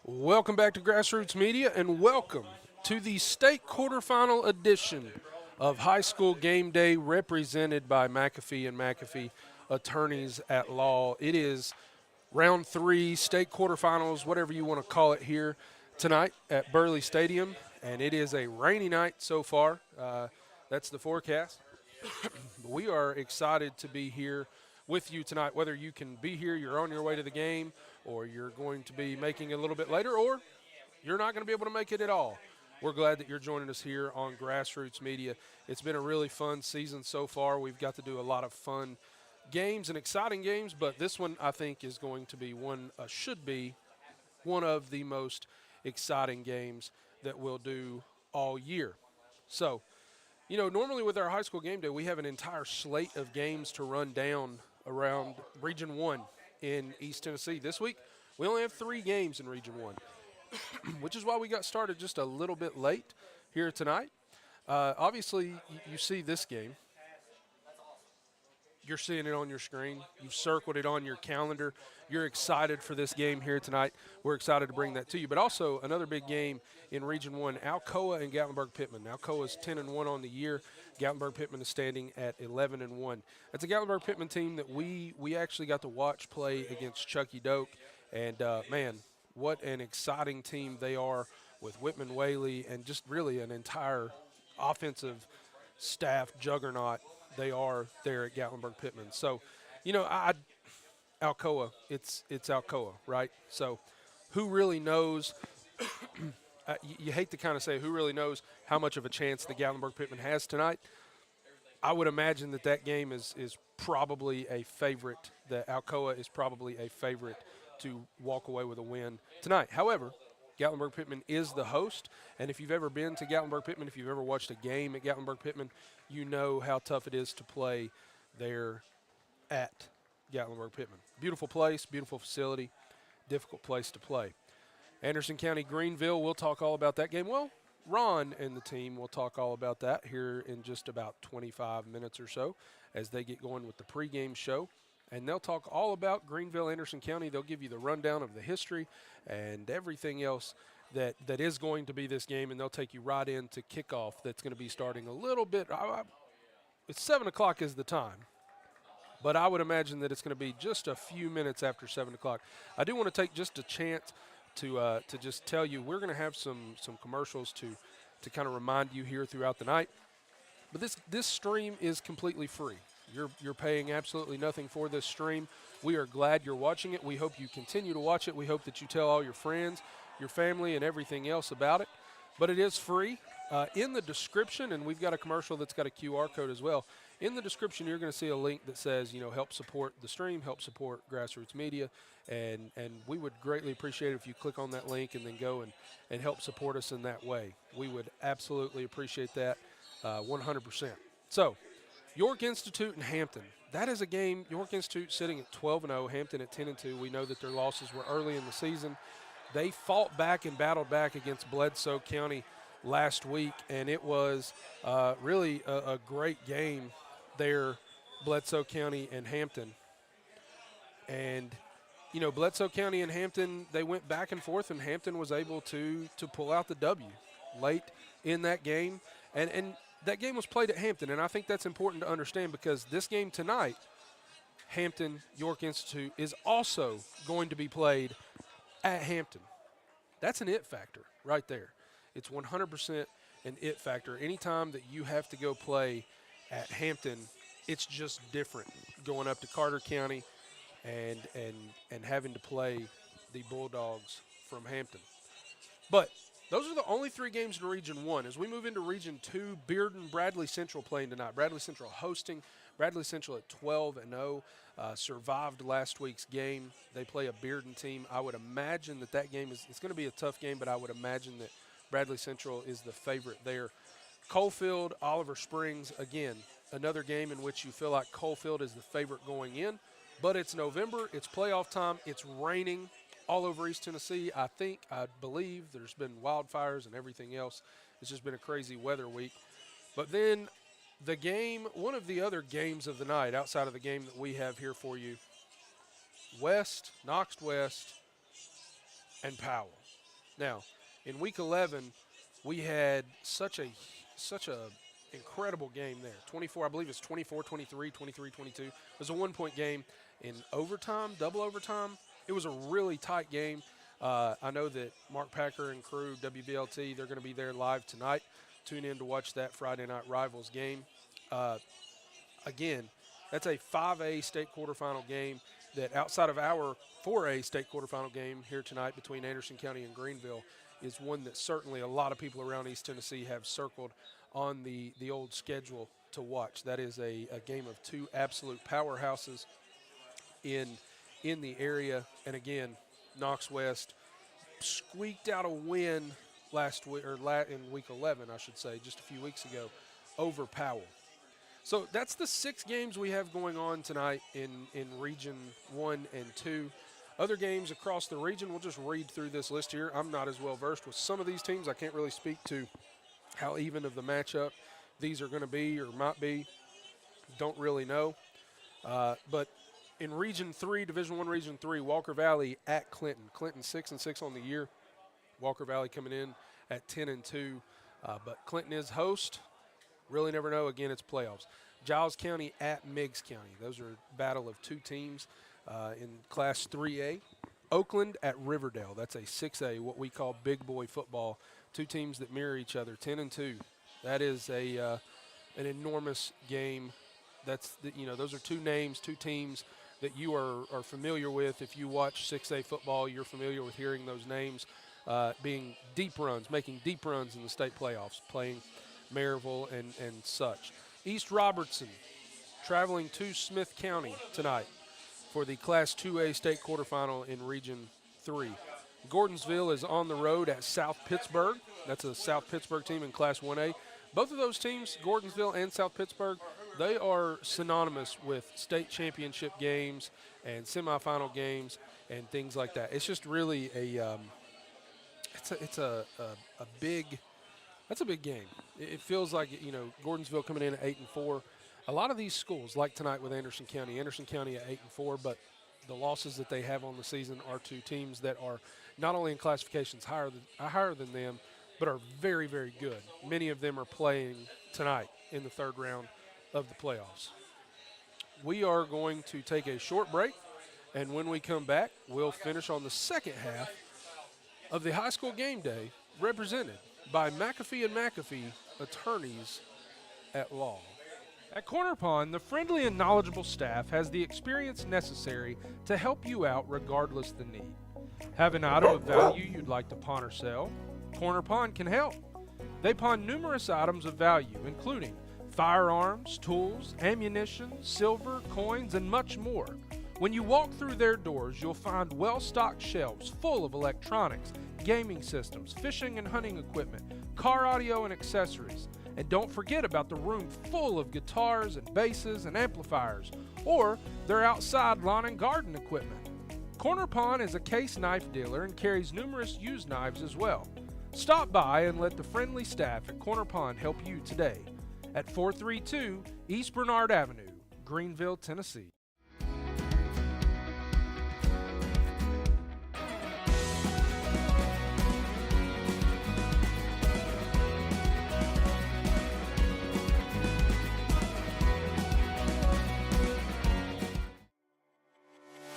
Welcome back to Grassroots Media, and welcome to the state quarterfinal edition of High School Game Day, represented by McAfee and McAfee Attorneys at Law. It is round 3, state quarterfinals, whatever you want to call it, here tonight at Burley Stadium, and it is a rainy night so far. That's the forecast. We are excited to be here with you tonight, whether you can be here, you're on your way to the game, or you're going to be making it a little bit later, or you're not going to be able to make it at all. We're glad that you're joining us here on Grassroots Media. It's been a really fun season so far. We've got to do a lot of fun games and exciting games, but this one I think is going to be should be one of the most exciting games that we'll do all year. So, you know, normally with our high school game day, we have an entire slate of games to run down around Region 1 in East Tennessee. This week, we only have 3 games in Region 1, which is why we got started just a little bit late here tonight. Obviously, you see this game. You're seeing it on your screen. You've circled it on your calendar. You're excited for this game here tonight. We're excited to bring that to you. But also another big game in Region 1, Alcoa and Gatlinburg-Pittman. Alcoa is 10-1 on the year. Gatlinburg-Pittman is standing at 11-1. It's a Gatlinburg-Pittman team that we actually got to watch play against Chucky Doak. And, man, what an exciting team they are with Whitman Whaley and just really an entire offensive staff juggernaut they are there at Gatlinburg-Pittman. So, you know, Alcoa, it's Alcoa, right? So who really knows you hate to kind of say who really knows how much of a chance the Gatlinburg-Pittman has tonight. I would imagine that game is probably a favorite. The Alcoa is probably a favorite to walk away with a win tonight. However, Gatlinburg-Pittman is the host, and if you've ever been to Gatlinburg-Pittman, if you've ever watched a game at Gatlinburg-Pittman, you know how tough it is to play there at Gatlinburg-Pittman. Beautiful place, beautiful facility, difficult place to play. Anderson County, Greeneville, we'll talk all about that game. Well, Ron and the team will talk all about that here in just about 25 minutes or so as they get going with the pregame show. And they'll talk all about Greeneville, Anderson County. They'll give you the rundown of the history and everything else that is going to be this game, and they'll take you right into kickoff that's going to be starting a little bit. It's 7 o'clock is the time, but I would imagine that it's going to be just a few minutes after 7 o'clock. I do want to take just a chance to just tell you we're going to have some commercials to kind of remind you here throughout the night. But this stream is completely free. You're paying absolutely nothing for this stream. We are glad you're watching it. We hope you continue to watch it. We hope that you tell all your friends, your family, and everything else about it. But it is free. In the description, and we've got a commercial that's got a QR code as well. In the description, you're going to see a link that says, you know, help support the stream, help support Grassroots Media, and we would greatly appreciate it if you click on that link and then go and help support us in that way. We would absolutely appreciate that 100%. So, York Institute and Hampton. That is a game. York Institute sitting at 12-0, Hampton at 10-2. We know that their losses were early in the season. They fought back and battled back against Bledsoe County last week, and it was really a great game there, Bledsoe County and Hampton. And, you know, Bledsoe County and Hampton, they went back and forth, and Hampton was able to pull out the W late in that game. And that game was played at Hampton, and I think that's important to understand because this game tonight, Hampton York Institute, is also going to be played at Hampton. That's an it factor right there. It's 100% an it factor. Anytime that you have to go play at Hampton, it's just different going up to Carter County and having to play the Bulldogs from Hampton. But those are the only 3 games in Region 1. As we move into Region 2, Bearden, Bradley Central playing tonight. Bradley Central hosting. Bradley Central at 12-0, survived last week's game. They play a Bearden team. I would imagine that game it's going to be a tough game, but I would imagine that Bradley Central is the favorite there. Coalfield, Oliver Springs, again, another game in which you feel like Coalfield is the favorite going in, but it's November. It's playoff time. It's raining all over East Tennessee. I believe there's been wildfires and everything else. It's just been a crazy weather week. But then The game, one of the other games of the night outside of the game that we have here for you, Knox West, and Powell. Now, in week 11, we had such a incredible game there. 24, I believe it's 24-23, 23-22. It was a one-point game in overtime, double overtime. It was a really tight game. I know that Mark Packer and crew, WVLT, they're going to be there live tonight. Tune in to watch that Friday Night Rivals game. Again, that's a 5A state quarterfinal game that outside of our 4A state quarterfinal game here tonight between Anderson County and Greenville is one that certainly a lot of people around East Tennessee have circled on the old schedule to watch. That is a game of two absolute powerhouses in the area. And again, Knox West squeaked out a win last week, or in week 11, I should say, just a few weeks ago, over Powell. So that's the 6 games we have going on tonight in Region 1 and 2. Other games across the region, we'll just read through this list here. I'm not as well versed with some of these teams. I can't really speak to how even of the matchup these are going to be or might be. Don't really know. But in Region 3, Division I Region 3, Walker Valley at Clinton. Clinton 6-6 on the year. Walker Valley coming in at 10-2. But Clinton is host. Really never know. Again, it's playoffs. Giles County at Meigs County. Those are a battle of 2 teams in Class 3A. Oakland at Riverdale. That's a 6A, what we call big boy football. 2 teams that mirror each other, 10-2. That is an enormous game. That's those are 2 names, 2 teams that you are familiar with. If you watch 6A football, you're familiar with hearing those names being deep runs, making deep runs in the state playoffs, playing Maryville and such. East Robertson traveling to Smith County tonight for the Class 2A state quarterfinal in Region 3. Gordonsville is on the road at South Pittsburgh. That's a South Pittsburgh team in Class 1A. Both of those teams, Gordonsville and South Pittsburgh, they are synonymous with state championship games and semifinal games and things like that. It's just really a big game. It feels like, Gordonsville coming in at 8-4. A lot of these schools, like tonight with Anderson County at 8-4, but the losses that they have on the season are to teams that are not only in classifications higher than them, but are very, very good. Many of them are playing tonight in the 3rd round of the playoffs. We are going to take a short break, and when we come back, we'll finish on the second half of the high school game day, represented by McAfee and McAfee Attorneys at Law. At Corner Pawn, the friendly and knowledgeable staff has the experience necessary to help you out regardless the need. Have an item of value you'd like to pawn or sell? Corner Pawn can help. They pawn numerous items of value, including firearms, tools, ammunition, silver, coins, and much more. When you walk through their doors, you'll find well-stocked shelves full of electronics, gaming systems, fishing and hunting equipment, car audio and accessories. And don't forget about the room full of guitars and basses and amplifiers, or their outside lawn and garden equipment. Corner Pawn is a case knife dealer and carries numerous used knives as well. Stop by and let the friendly staff at Corner Pawn help you today at 432 East Bernard Avenue, Greenville, Tennessee.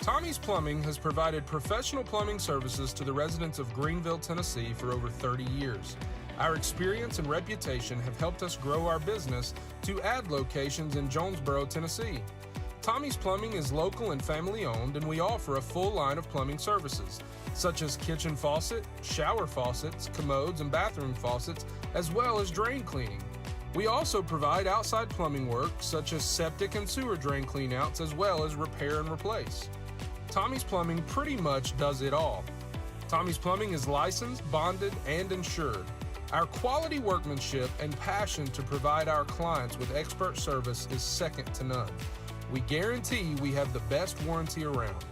Tommie's Plumbing has provided professional plumbing services to the residents of Greenville, Tennessee for over 30 years. Our experience and reputation have helped us grow our business to add locations in Jonesboro, Tennessee. Tommie's Plumbing is local and family owned, and we offer a full line of plumbing services, such as kitchen faucet, shower faucets, commodes, and bathroom faucets, as well as drain cleaning. We also provide outside plumbing work, such as septic and sewer drain cleanouts, as well as repair and replace. Tommie's Plumbing pretty much does it all. Tommie's Plumbing is licensed, bonded, and insured. Our quality workmanship and passion to provide our clients with expert service is second to none. We guarantee we have the best warranty around.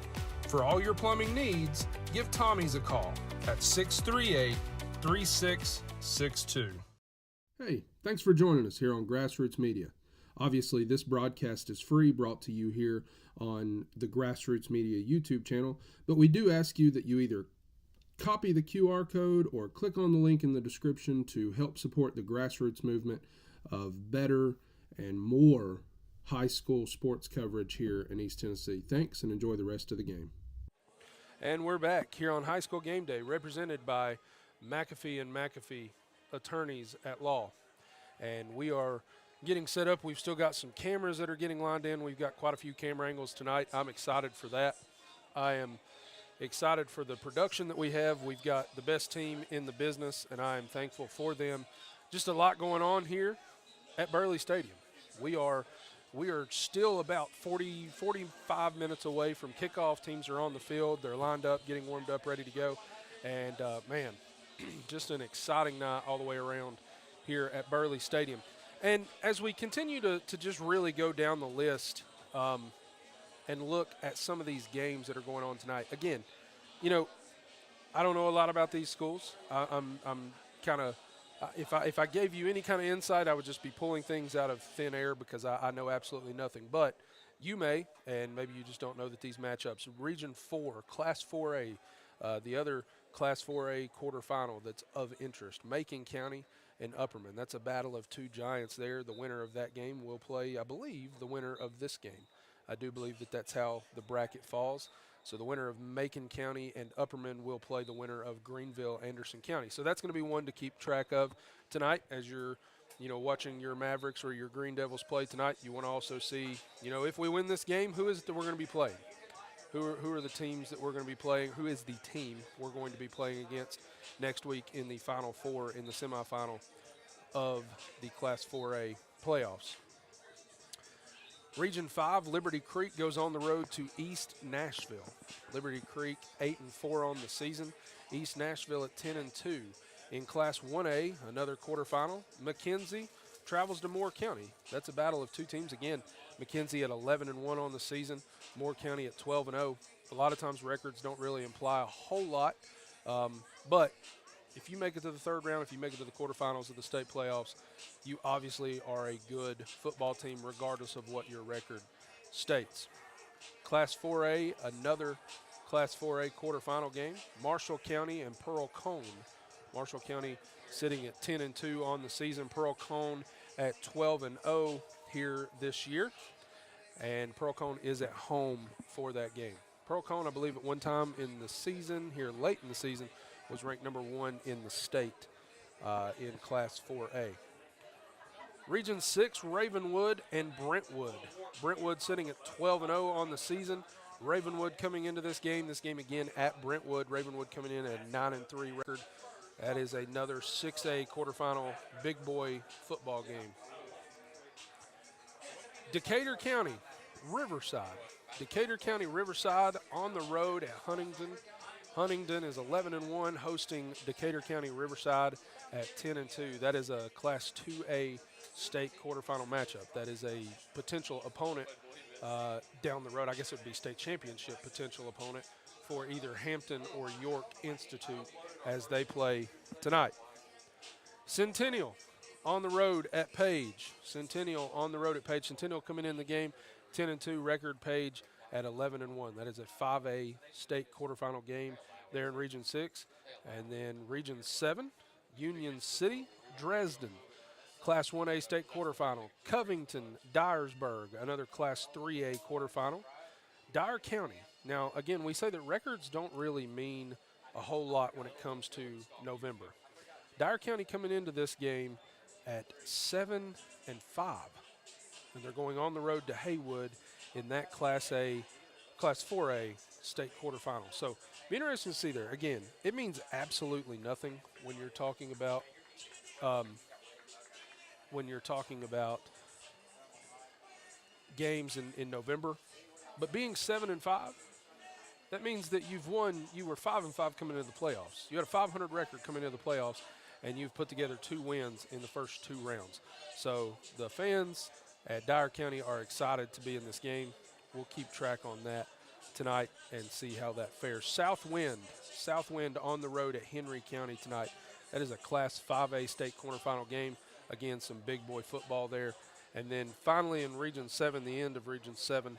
For all your plumbing needs, give Tommie's a call at 638-3662. Hey, thanks for joining us here on Grassroots Media. Obviously, this broadcast is free, brought to you here on the Grassroots Media YouTube channel, but we do ask you that you either copy the QR code or click on the link in the description to help support the grassroots movement of better and more high school sports coverage here in East Tennessee. Thanks, and enjoy the rest of the game. And we're back here on High School Game Day, represented by McAfee and McAfee Attorneys at Law. And we are getting set up. We've still got some cameras that are getting lined in. We've got quite a few camera angles tonight. I'm excited for that. I am excited for the production that we have. We've got the best team in the business, and I am thankful for them. Just a lot going on here at Burley Stadium. We are still about 45 minutes away from kickoff. Teams are on the field. They're lined up, getting warmed up, ready to go. And, man, just an exciting night all the way around here at Burley Stadium. And as we continue to just really go down the list and look at some of these games that are going on tonight, again, you know, I don't know a lot about these schools. I'm kind of if I gave you any kind of insight, I would just be pulling things out of thin air because I know absolutely nothing. But you may, and maybe you just don't know that these matchups. Region 4, Class 4A, the other Class 4A quarterfinal that's of interest, Macon County and Upperman. That's a battle of two giants there. The winner of that game will play, I believe, the winner of this game. I do believe that that's how the bracket falls. So the winner of Macon County and Upperman will play the winner of Greenville, Anderson County. So that's going to be one to keep track of tonight as you're, watching your Mavericks or your Green Devils play tonight. You want to also see, if we win this game, who is it that we're going to be playing? Who are the teams that we're going to be playing? Who is the team we're going to be playing against next week in the Final Four in the semifinal of the Class 4A playoffs? Region 5, Liberty Creek goes on the road to East Nashville. Liberty Creek 8-4 on the season. East Nashville at 10-2. In Class 1A, another quarterfinal, McKenzie travels to Moore County. That's a battle of two teams. Again, McKenzie at 11-1 on the season, Moore County at 12-0. A lot of times records don't really imply a whole lot, but if you make it to the third round, if you make it to the quarterfinals of the state playoffs, you obviously are a good football team regardless of what your record states. Class 4A, another Class 4A quarterfinal game, Marshall County and Pearl Cone. Marshall County sitting at 10-2 on the season, Pearl Cone at 12-0 here this year, and Pearl Cone is at home for that game. Pearl Cone, I believe at one time in the season, here late in the season, was ranked number 1 in the state in Class 4A. Region 6, Ravenwood and Brentwood. Brentwood sitting at 12-0 on the season. Ravenwood coming into this game again at Brentwood. Ravenwood coming in at a 9-3 record. That is another 6A quarterfinal big boy football game. Decatur County, Riverside. Decatur County, Riverside on the road at Huntington. Huntington is 11-1, hosting Decatur County Riverside at 10-2. That is a Class 2A state quarterfinal matchup. That is a potential opponent down the road. I guess it would be state championship potential opponent for either Hampton or York Institute as they play tonight. Centennial on the road at Page. Centennial on the road at Page. Centennial coming in the game 10-2, record. Page at 11-1. That is a 5A state quarterfinal game there in Region 6. And then Region 7, Union City, Dresden. Class 1A state quarterfinal. Covington, Dyersburg, another Class 3A quarterfinal. Dyer County. Now, again, we say that records don't really mean a whole lot when it comes to November. Dyer County coming into this game at 7-5. And they're going on the road to Haywood in that Class 4A state quarterfinal. So be interesting to see there. Again, it means absolutely nothing when you're talking about games in November. But being 7-5, that means that you were 5-5 coming into the playoffs. You had a 500 record coming into the playoffs, and you've put together 2 wins in the first 2 rounds. So the fans at Dyer County are excited to be in this game. We'll keep track on that tonight and see how that fares. Southwind on the road at Henry County tonight. That is a Class 5A state quarterfinal game. Again, some big boy football there. And then finally in Region 7, the end of Region 7,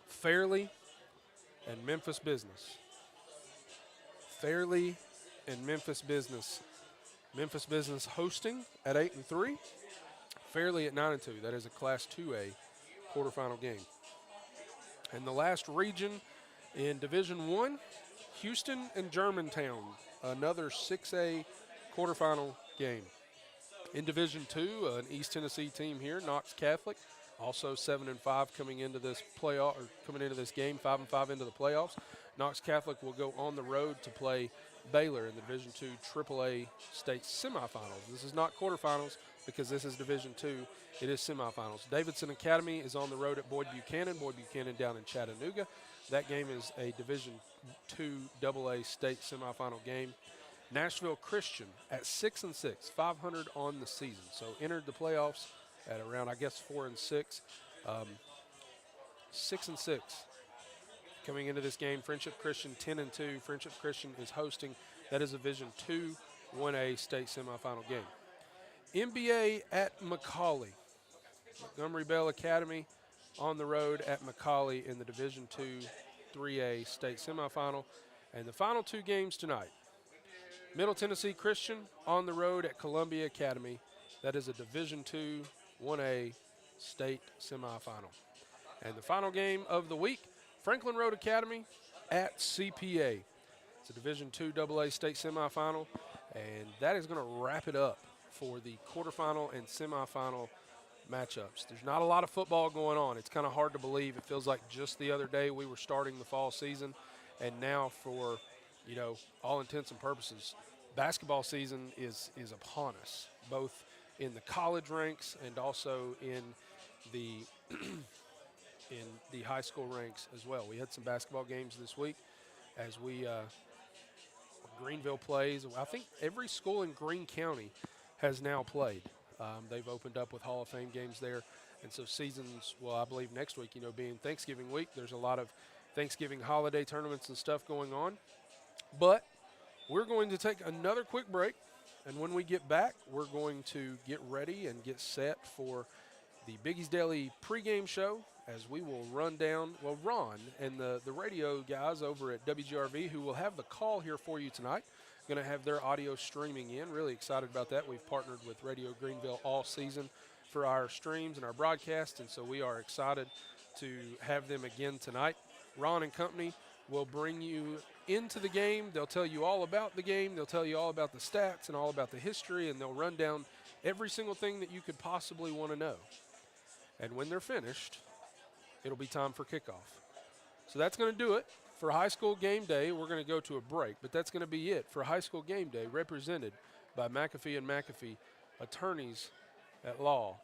Fairleigh and Memphis Business. Fairleigh and Memphis Business. Memphis Business hosting at 8-3. Fairleigh at 9-2. That is a Class 2A quarterfinal game. And the last region in Division 1, Houston and Germantown, another 6A quarterfinal game. In Division 2, an East Tennessee team here, Knox Catholic, also 7-5 coming into this playoff, or coming into this game, 5-5 into the playoffs. Knox Catholic will go on the road to play Baylor in the Division 2 AAA state semifinals. This is not quarterfinals because this is Division 2. It is semifinals. Davidson Academy is on the road at Boyd Buchanan. Boyd Buchanan down in Chattanooga. That game is a Division 2 AA state semifinal game. Nashville Christian at 6-6, 500 on the season. So entered the playoffs at around, I guess, 4-6. 6-6 coming into this game. Friendship Christian 10-2. Friendship Christian is hosting. That is a Division 2 1A state semifinal game. NBA at McCallie. Montgomery Bell Academy on the road at McCallie in the Division 2 3A state semifinal. And the final two games tonight. Middle Tennessee Christian on the road at Columbia Academy. That is a Division 2 1A state semifinal. And the final game of the week, Franklin Road Academy at CPA. It's a Division 2 AA state semifinal, and that is going to wrap it up for the quarterfinal and semifinal matchups. There's not a lot of football going on. It's kind of hard to believe. It feels like just the other day we were starting the fall season, and now for, all intents and purposes, basketball season is upon us, both in the college ranks and also in the in the high school ranks as well. We had some basketball games this week as Greenville plays. I think every school in Greene County has now played. They've opened up with Hall of Fame games there. And so seasons, I believe next week, being Thanksgiving week, there's a lot of Thanksgiving holiday tournaments and stuff going on. But we're going to take another quick break. And when we get back, we're going to get ready and get set for the Biggie's Daily pregame show, as we will run down, Ron and the radio guys over at WGRV, who will have the call here for you tonight, going to have their audio streaming in. Really excited about that. We've partnered with Radio Greenville all season for our streams and our broadcasts, and so we are excited to have them again tonight. Ron and company will bring you into the game. They'll tell you all about the game. They'll tell you all about the stats and all about the history, and they'll run down every single thing that you could possibly want to know. And when they're finished, it'll be time for kickoff. So that's going to do it for high school game day. We're going to go to a break, but that's going to be it for high school game day, represented by McAfee and McAfee, attorneys at law.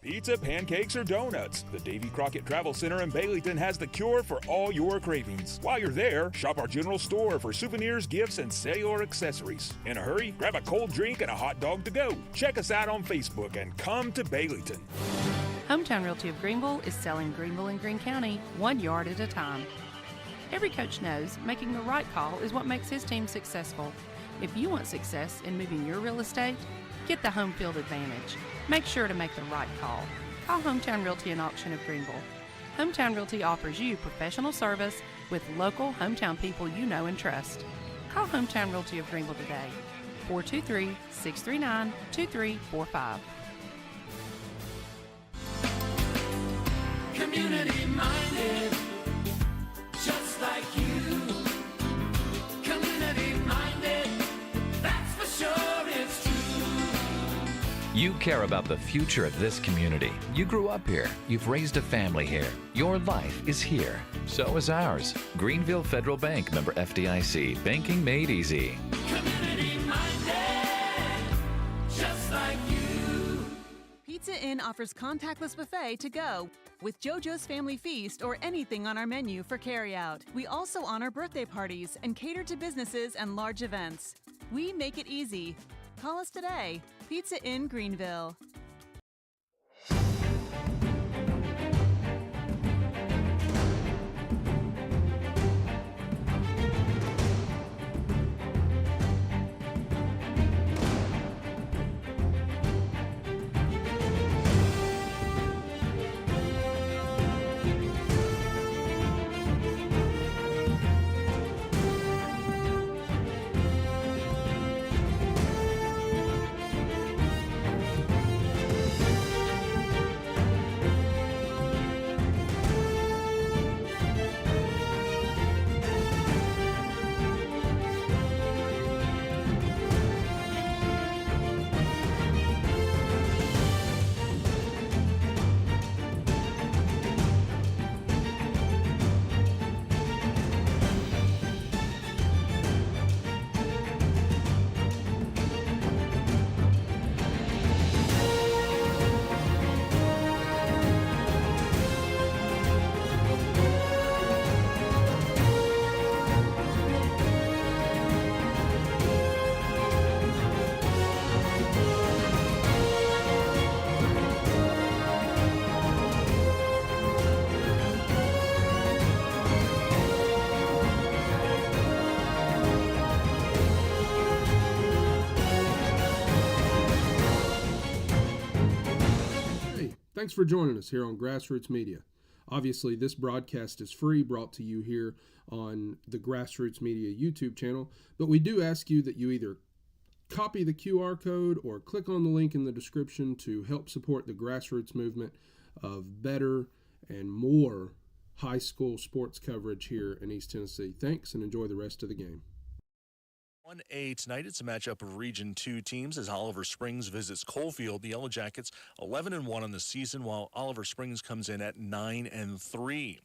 Pizza, pancakes, or donuts. The Davy Crockett Travel Center in Baileyton has the cure for all your cravings. While you're there, shop our general store for souvenirs, gifts, and cellular accessories. In a hurry, grab a cold drink and a hot dog to go. Check us out on Facebook and come to Baileyton. Hometown Realty of Greenville is selling Greenville and Greene County 1 yard at a time. Every coach knows making the right call is what makes his team successful. If you want success in moving your real estate, get the home field advantage. Make sure to make the right call. Call Hometown Realty and Auction of Greenville. Hometown Realty offers you professional service with local hometown people you know and trust. Call Hometown Realty of Greenville today, 423-639-2345. Community minded, just like you. Community minded, that's for sure, it's true. You care about the future of this community. You grew up here. You've raised a family here. Your life is here. So is ours. Greenville Federal Bank, member FDIC. Banking made easy. Community minded, just like you. Pizza Inn offers contactless buffet to go with JoJo's Family Feast or anything on our menu for carryout. We also honor birthday parties and cater to businesses and large events. We make it easy. Call us today. Pizza Inn Greenville. Thanks for joining us here on Grassroots Media. Obviously, this broadcast is free, brought to you here on the Grassroots Media YouTube channel, but we do ask you that you either copy the QR code or click on the link in the description to help support the grassroots movement of better and more high school sports coverage here in East Tennessee. Thanks, and enjoy the rest of the game. 1A tonight, it's a matchup of Region 2 teams as Oliver Springs visits Coalfield. The Yellow Jackets 11-1 on the season, while Oliver Springs comes in at 9-3.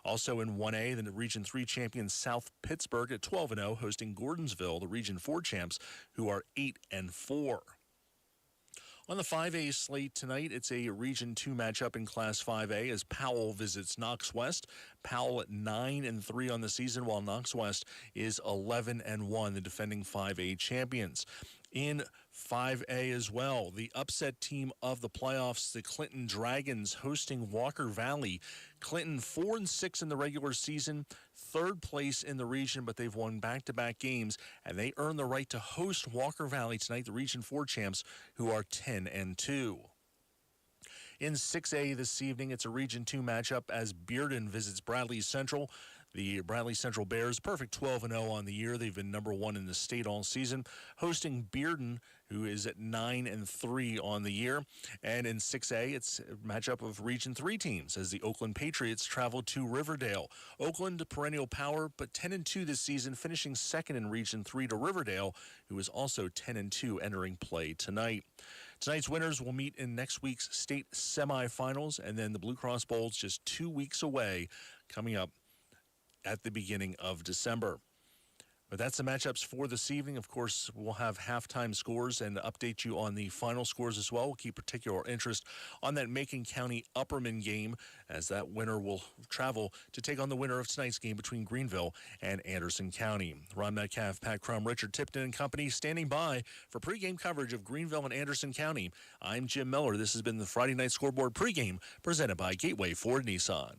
Also in 1A, the Region 3 champion South Pittsburgh at 12-0, hosting Gordonsville, the Region 4 champs, who are 8-4. On the 5A slate tonight, it's a Region 2 matchup in Class 5A as Powell visits Knox West. Powell at 9-3 on the season, while Knox West is 11-1, the defending 5A champions. In 5A as well, the upset team of the playoffs, the Clinton Dragons, hosting Walker Valley. Clinton 4-6 in the regular season, third place in the region, but they've won back-to-back games, and they earn the right to host Walker Valley tonight, the Region 4 champs, who are 10-2. In 6A this evening, it's a Region 2 matchup as Bearden visits Bradley Central. The Bradley Central Bears, perfect 12-0 on the year. They've been number 1 in the state all season, hosting Bearden, who is at 9-3 on the year. And in 6A, it's a matchup of Region 3 teams as the Oakland Patriots travel to Riverdale. Oakland, perennial power, but 10-2 this season, finishing second in Region 3 to Riverdale, who is also 10-2 entering play tonight. Tonight's winners will meet in next week's state semifinals, and then the Blue Cross Bowl's just 2 weeks away, coming up at the beginning of December. But that's the matchups for this evening. Of course, we'll have halftime scores and update you on the final scores as well. We'll keep particular interest on that Macon County Upperman game, as that winner will travel to take on the winner of tonight's game between Greeneville and Anderson County. Ron Metcalf, Pat Crum, Richard Tipton and company standing by for pregame coverage of Greenville and Anderson County. I'm Jim Miller. This has been the Friday Night Scoreboard pregame presented by Gateway Ford Nissan.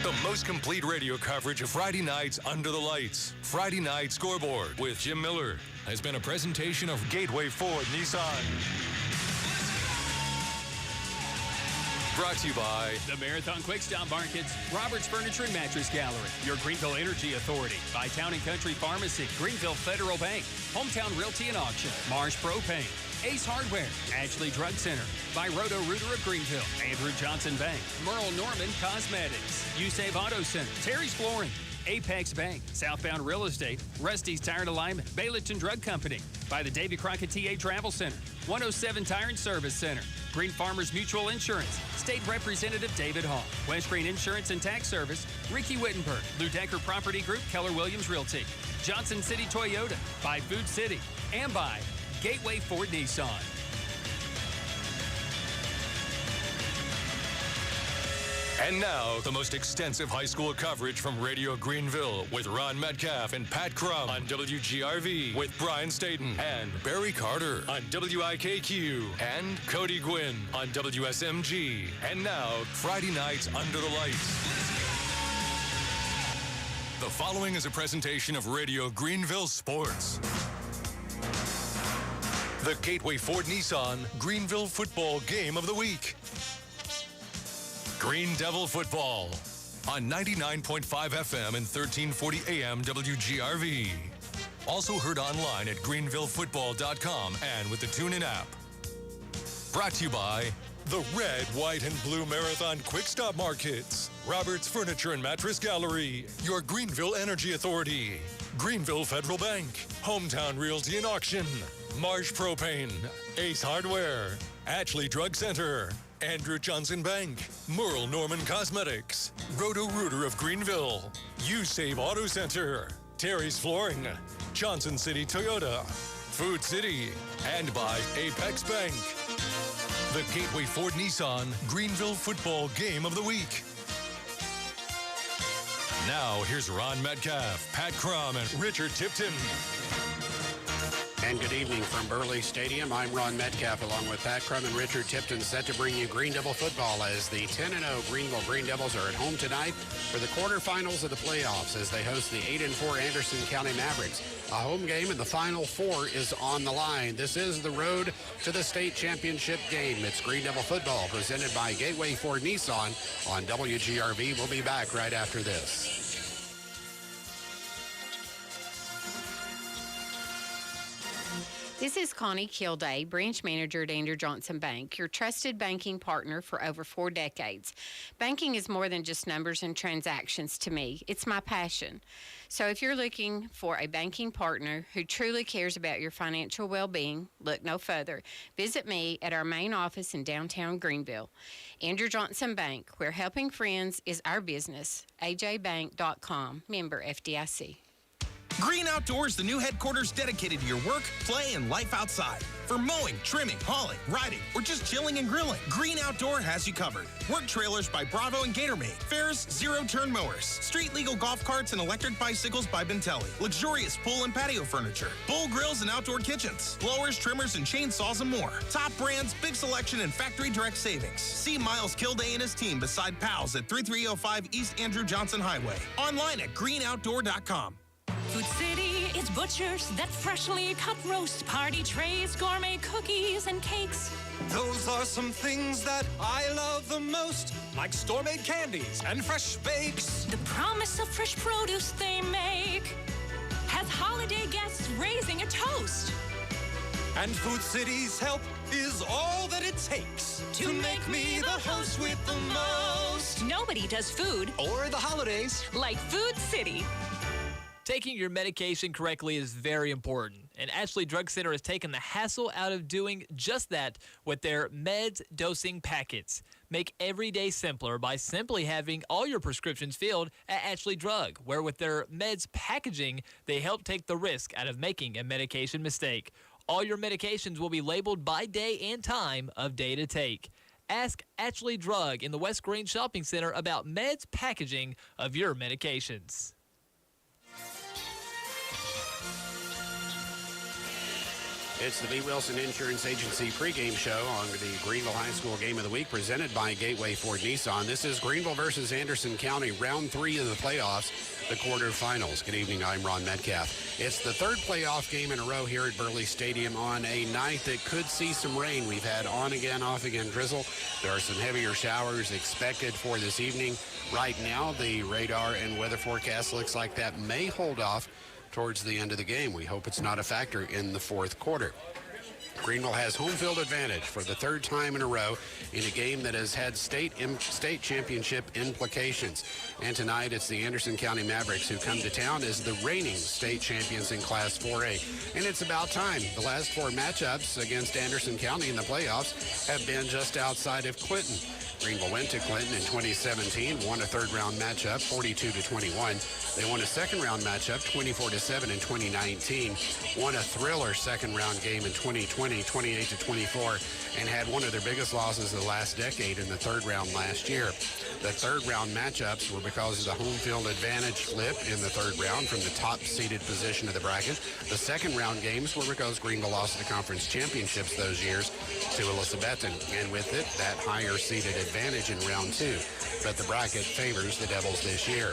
The most complete radio coverage of Friday nights under the lights. Friday Night Scoreboard with Jim Miller has been a presentation of Gateway Ford Nissan. Brought to you by the Marathon Quick Stop Markets, Roberts Furniture and Mattress Gallery, your Greenville Energy Authority, by Town and Country Pharmacy, Greenville Federal Bank, Hometown Realty and Auction, Marsh Propane, Ace Hardware, Ashley Drug Center, by Roto-Rooter of Greenville, Andrew Johnson Bank, Merle Norman Cosmetics, USAVE Auto Center, Terry's Flooring, Apex Bank, Southbound Real Estate, Rusty's Tire and Alignment, Bayletton Drug Company, by the Davy Crockett TA Travel Center, 107 Tire and Service Center, Green Farmers Mutual Insurance, State Representative David Hall, West Green Insurance and Tax Service, Ricky Wittenberg, Lou Decker Property Group, Keller Williams Realty, Johnson City Toyota, by Food City, and by Gateway Ford Nissan. And now, the most extensive high school coverage from Radio Greenville with Ron Metcalf and Pat Crum on WGRV, with Brian Staten and Barry Carter on WIKQ, and Cody Gwynn on WSMG. And now, Friday nights under the lights. The following is a presentation of Radio Greenville Sports. The Gateway Ford Nissan Greenville Football Game of the Week. Green Devil Football on 99.5 FM and 1340 AM WGRV. Also heard online at greenvillefootball.com and with the TuneIn app. Brought to you by the Red, White, and Blue Marathon Quick Stop Markets, Roberts Furniture and Mattress Gallery, your Greenville Energy Authority, Greenville Federal Bank, Hometown Realty and Auction, Marsh Propane, Ace Hardware, Ashley Drug Center, Andrew Johnson Bank, Merle Norman Cosmetics, Roto-Rooter of Greenville, USAVE Auto Center, Terry's Flooring, Johnson City Toyota, Food City, and by Apex Bank. The Gateway Ford Nissan Greenville Football Game of the Week. Now, here's Ron Metcalf, Pat Crum, and Richard Tipton. And good evening from Burley Stadium. I'm Ron Metcalf along with Pat Crum and Richard Tipton, set to bring you Greeneville football as the 10-0 Greenville Green Devils are at home tonight for the quarterfinals of the playoffs as they host the 8-4 Anderson County Mavericks. A home game and the Final Four is on the line. This is the road to the state championship game. It's Greeneville football presented by Gateway Ford Nissan on WGRV. We'll be back right after this. This is Connie Kilday, branch manager at Andrew Johnson Bank, your trusted banking partner for over 4 decades. Banking is more than just numbers and transactions to me. It's my passion. So if you're looking for a banking partner who truly cares about your financial well-being, look no further. Visit me at our main office in downtown Greenville. Andrew Johnson Bank, where helping friends is our business. ajbank.com, member FDIC. Green Outdoors, the new headquarters dedicated to your work, play, and life outside. For mowing, trimming, hauling, riding, or just chilling and grilling, Green Outdoor has you covered. Work trailers by Bravo and Gatormade, Ferris zero-turn mowers, street-legal golf carts and electric bicycles by Bentelli, luxurious pool and patio furniture, bull grills and outdoor kitchens, blowers, trimmers, and chainsaws and more. Top brands, big selection, and factory direct savings. See Miles Kilday and his team beside Pals at 3305 East Andrew Johnson Highway. Online at greenoutdoor.com. Food City, it's butchers that freshly cut roast, party trays, gourmet cookies and cakes. Those are some things that I love the most, like store-made candies and fresh bakes. The promise of fresh produce they make has holiday guests raising a toast. And Food City's help is all that it takes to make me the host with the most. Nobody does food or the holidays like Food City. Taking your medication correctly is very important, and Ashley Drug Center has taken the hassle out of doing just that with their meds dosing packets. Make every day simpler by simply having all your prescriptions filled at Ashley Drug, where with their meds packaging, they help take the risk out of making a medication mistake. All your medications will be labeled by day and time of day to take. Ask Ashley Drug in the West Green Shopping Center about meds packaging of your medications. It's the B. Wilson Insurance Agency pregame show on the Greenville High School Game of the Week presented by Gateway Ford Nissan. This is Greenville versus Anderson County, round 3 of the playoffs, the quarterfinals. Good evening, I'm Ron Metcalf. It's the third playoff game in a row here at Burley Stadium on a night that could see some rain. We've had on again, off again drizzle. There are some heavier showers expected for this evening. Right now, the radar and weather forecast looks like that may hold off towards the end of the game. We hope it's not a factor in the fourth quarter. Greenville has home field advantage for the third time in a row in a game that has had state championship implications. And tonight it's the Anderson County Mavericks who come to town as the reigning state champions in Class 4A. And it's about time. The last 4 matchups against Anderson County in the playoffs have been just outside of Clinton. Greenville went to Clinton in 2017, won a third-round matchup, 42-21. They won a second-round matchup, 24-7 in 2019, won a thriller second-round game in 2020, 28-24, and had one of their biggest losses of the last decade in the third round last year. The third-round matchups were because of the home field advantage flip in the third round from the top-seeded position of the bracket. The second-round games were because Greenville lost the conference championships those years to Elizabethton, and with it, that higher-seeded advantage in round 2. But the bracket favors the Devils this year.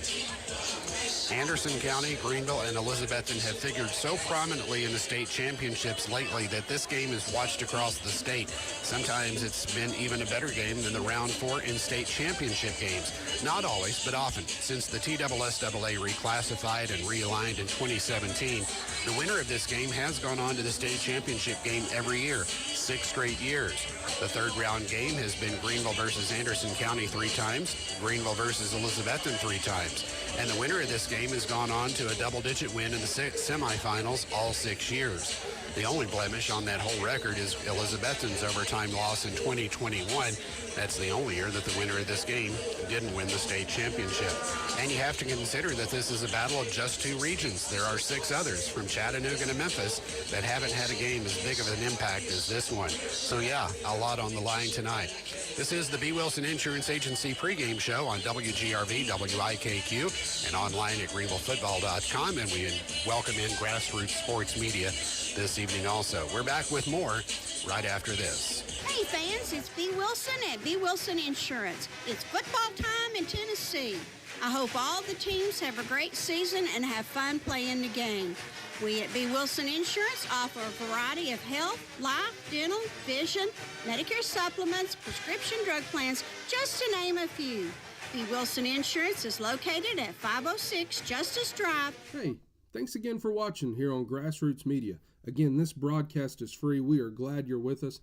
Anderson County, Greenville, and Elizabethton have figured so prominently in the state championships lately that this game is watched across the state. Sometimes it's been even a better game than the round 4 in-state championship games. Not always, but often. Since the TSSAA reclassified and realigned in 2017, the winner of this game has gone on to the state championship game every year, 6 straight years. The third round game has been Greenville versus Anderson County 3 times, Greenville versus Elizabethton 3 times. And the winner of this game has gone on to a double-digit win in the semifinals all 6 years. The only blemish on that whole record is Elizabethton's overtime loss in 2021. That's the only year that the winner of this game didn't win the state championship. And you have to consider that this is a battle of just 2 regions. There are 6 others from Chattanooga to Memphis that haven't had a game as big of an impact as this one. So yeah, a lot on the line tonight. This is the B. Wilson Insurance Agency pregame show on WGRV, WIKQ, and online at greenvillefootball.com. And we welcome in Grassroots Sports Media this this evening also. We're back with more right after this. Hey fans, it's B. Wilson at B. Wilson Insurance. It's football time in Tennessee. I hope all the teams have a great season and have fun playing the game. We at B. Wilson Insurance offer a variety of health, life, dental, vision, Medicare supplements, prescription drug plans, just to name a few. B. Wilson Insurance is located at 506 Justice Drive. Hey, thanks again for watching here on Grassroots Media. Again, this broadcast is free. We are glad you're with us,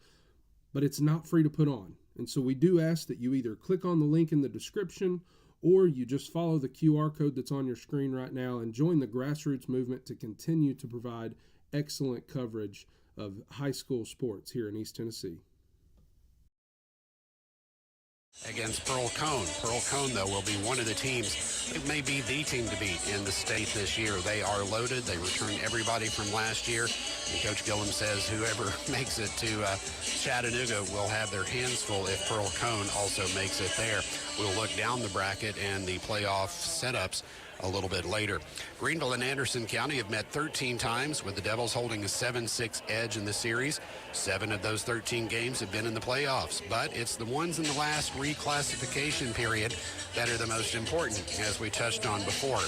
but it's not free to put on. And so we do ask that you either click on the link in the description or you just follow the QR code that's on your screen right now and join the Grassroots movement to continue to provide excellent coverage of high school sports here in East Tennessee. Against Pearl Cone. Pearl Cone, though, will be one of the teams. It may be the team to beat in the state this year. They are loaded. They returned everybody from last year. And Coach Gillum says whoever makes it to Chattanooga will have their hands full if Pearl Cone also makes it there. We'll look down the bracket and the playoff setups a little bit later. Greenville and Anderson County have met 13 times, with the Devils holding a 7-6 edge in the series. 7 of those 13 games have been in the playoffs, but it's the ones in the last reclassification period that are the most important, as we touched on before.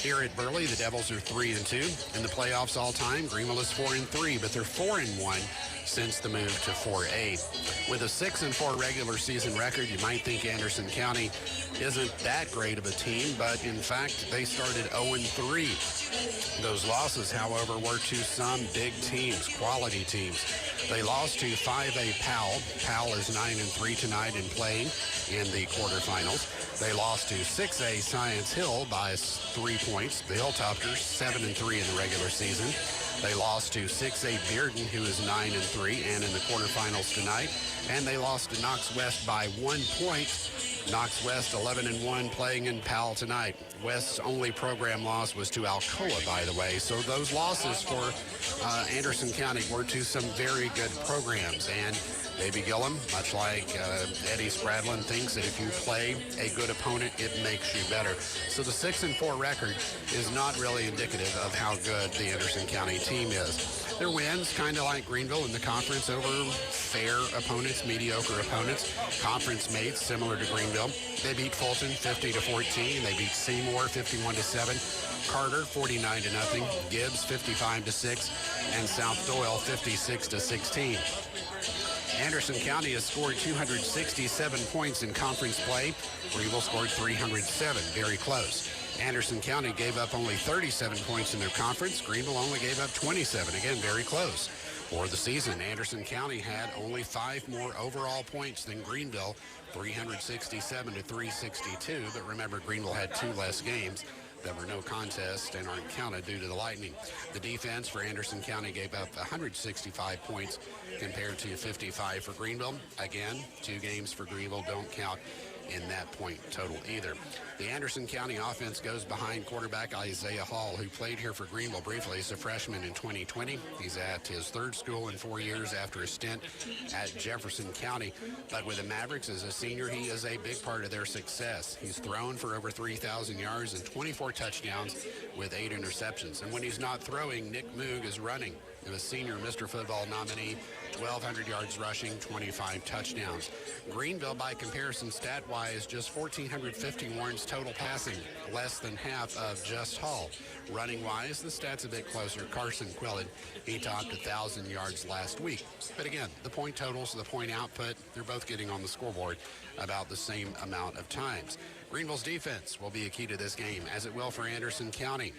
Here at Burley, the Devils are 3-2 in the playoffs all time. Greenville is 4-3, but they're 4-1 since the move to 4A. With a 6-4 regular season record, you might think Anderson County isn't that great of a team, but in fact, they started 0-3. Those losses, however, were to some big teams, quality teams. They lost to 5A Powell. Powell is 9-3 tonight and playing in the quarterfinals. They lost to 6A Science Hill by 3 points. The Hilltoppers 7-3 in the regular season. They lost to 6A Bearden, who is 9-3 and in the quarterfinals tonight. And they lost to Knox West by 1 point. Knox West 11-1 playing in Powell tonight. West's only program loss was to Alcoa, by the way. So those losses for Anderson County were to some very good programs. And Davey Gillum, much like Eddie Spradlin, thinks that if you play a good opponent, it makes you better. So the 6-4 record is not really indicative of how good the Anderson County team is. Their wins, kind of like Greenville in the conference, over fair opponents, mediocre opponents, conference mates similar to Greenville. They beat Fulton 50-14. They beat Seymour 51-7. Carter 49-0. Gibbs 55-6, and South Doyle 56-16. Anderson County has scored 267 points in conference play. Greenville scored 307, very close. Anderson County gave up only 37 points in their conference. Greenville only gave up 27, again, very close. For the season, Anderson County had only 5 more overall points than Greenville, 367 to 362. But remember, Greenville had 2 less games that were no contest and aren't counted due to the Lightning. The defense for Anderson County gave up 165 points compared to 55 for Greenville. Again, 2 games for Greenville don't count in that point total either. The Anderson County offense goes behind quarterback Isaiah Hall, who played here for Greenville briefly as a freshman in 2020. He's at his 3rd school in 4 years after a stint at Jefferson County. But with the Mavericks as a senior, he is a big part of their success. He's thrown for over 3,000 yards and 24 touchdowns with 8 interceptions. And when he's not throwing, Nick Moog is running. A senior Mr. Football nominee, 1,200 yards rushing, 25 touchdowns. Greenville, by comparison, stat-wise, just 1,450 yards total passing, less than half of just Hall. Running-wise, the stats a bit closer. Carson Quillin, he topped 1,000 yards last week. But again, the point totals, the point output, they're both getting on the scoreboard about the same amount of times. Greenville's defense will be a key to this game, as it will for Anderson County.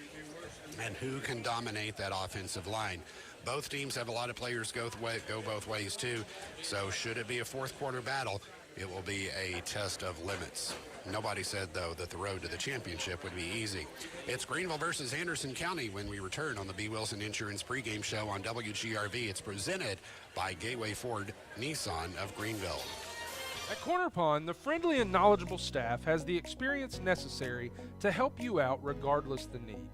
And who can dominate that offensive line? Both teams have a lot of players go both ways, too. So should it be a 4th quarter battle, it will be a test of limits. Nobody said, though, that the road to the championship would be easy. It's Greenville versus Anderson County when we return on the B. Wilson Insurance pregame show on WGRV. It's presented by Gateway Ford Nissan of Greenville. At Corner Pond, the friendly and knowledgeable staff has the experience necessary to help you out regardless the need.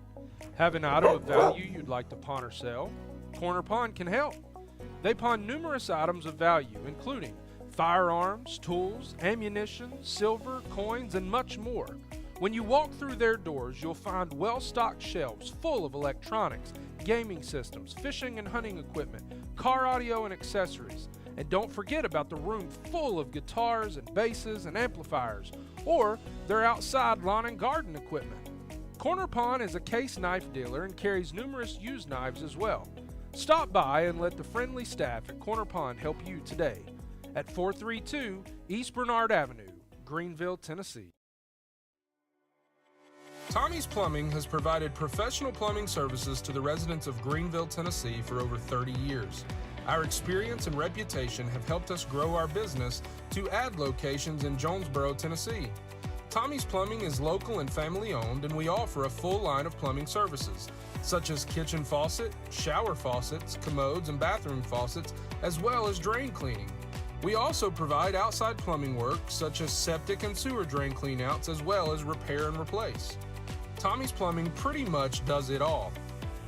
Have an item of value you'd like to pawn or sell? Corner Pond can help. They pawn numerous items of value, including firearms, tools, ammunition, silver, coins, and much more. When you walk through their doors, you'll find well-stocked shelves full of electronics, gaming systems, fishing and hunting equipment, car audio and accessories. And don't forget about the room full of guitars and basses and amplifiers, or their outside lawn and garden equipment. Korner Pawn is a case knife dealer and carries numerous used knives as well. Stop by and let the friendly staff at Korner Pawn help you today at 432 East Bernard Avenue, Greeneville, Tennessee. Tommie's Plumbing has provided professional plumbing services to the residents of Greenville, Tennessee for over 30 years. Our experience and reputation have helped us grow our business to add locations in Jonesboro, Tennessee. Tommie's Plumbing is local and family owned, and we offer a full line of plumbing services, such as kitchen faucet, shower faucets, commodes, and bathroom faucets, as well as drain cleaning. We also provide outside plumbing work, such as septic and sewer drain cleanouts, as well as repair and replace. Tommie's Plumbing pretty much does it all.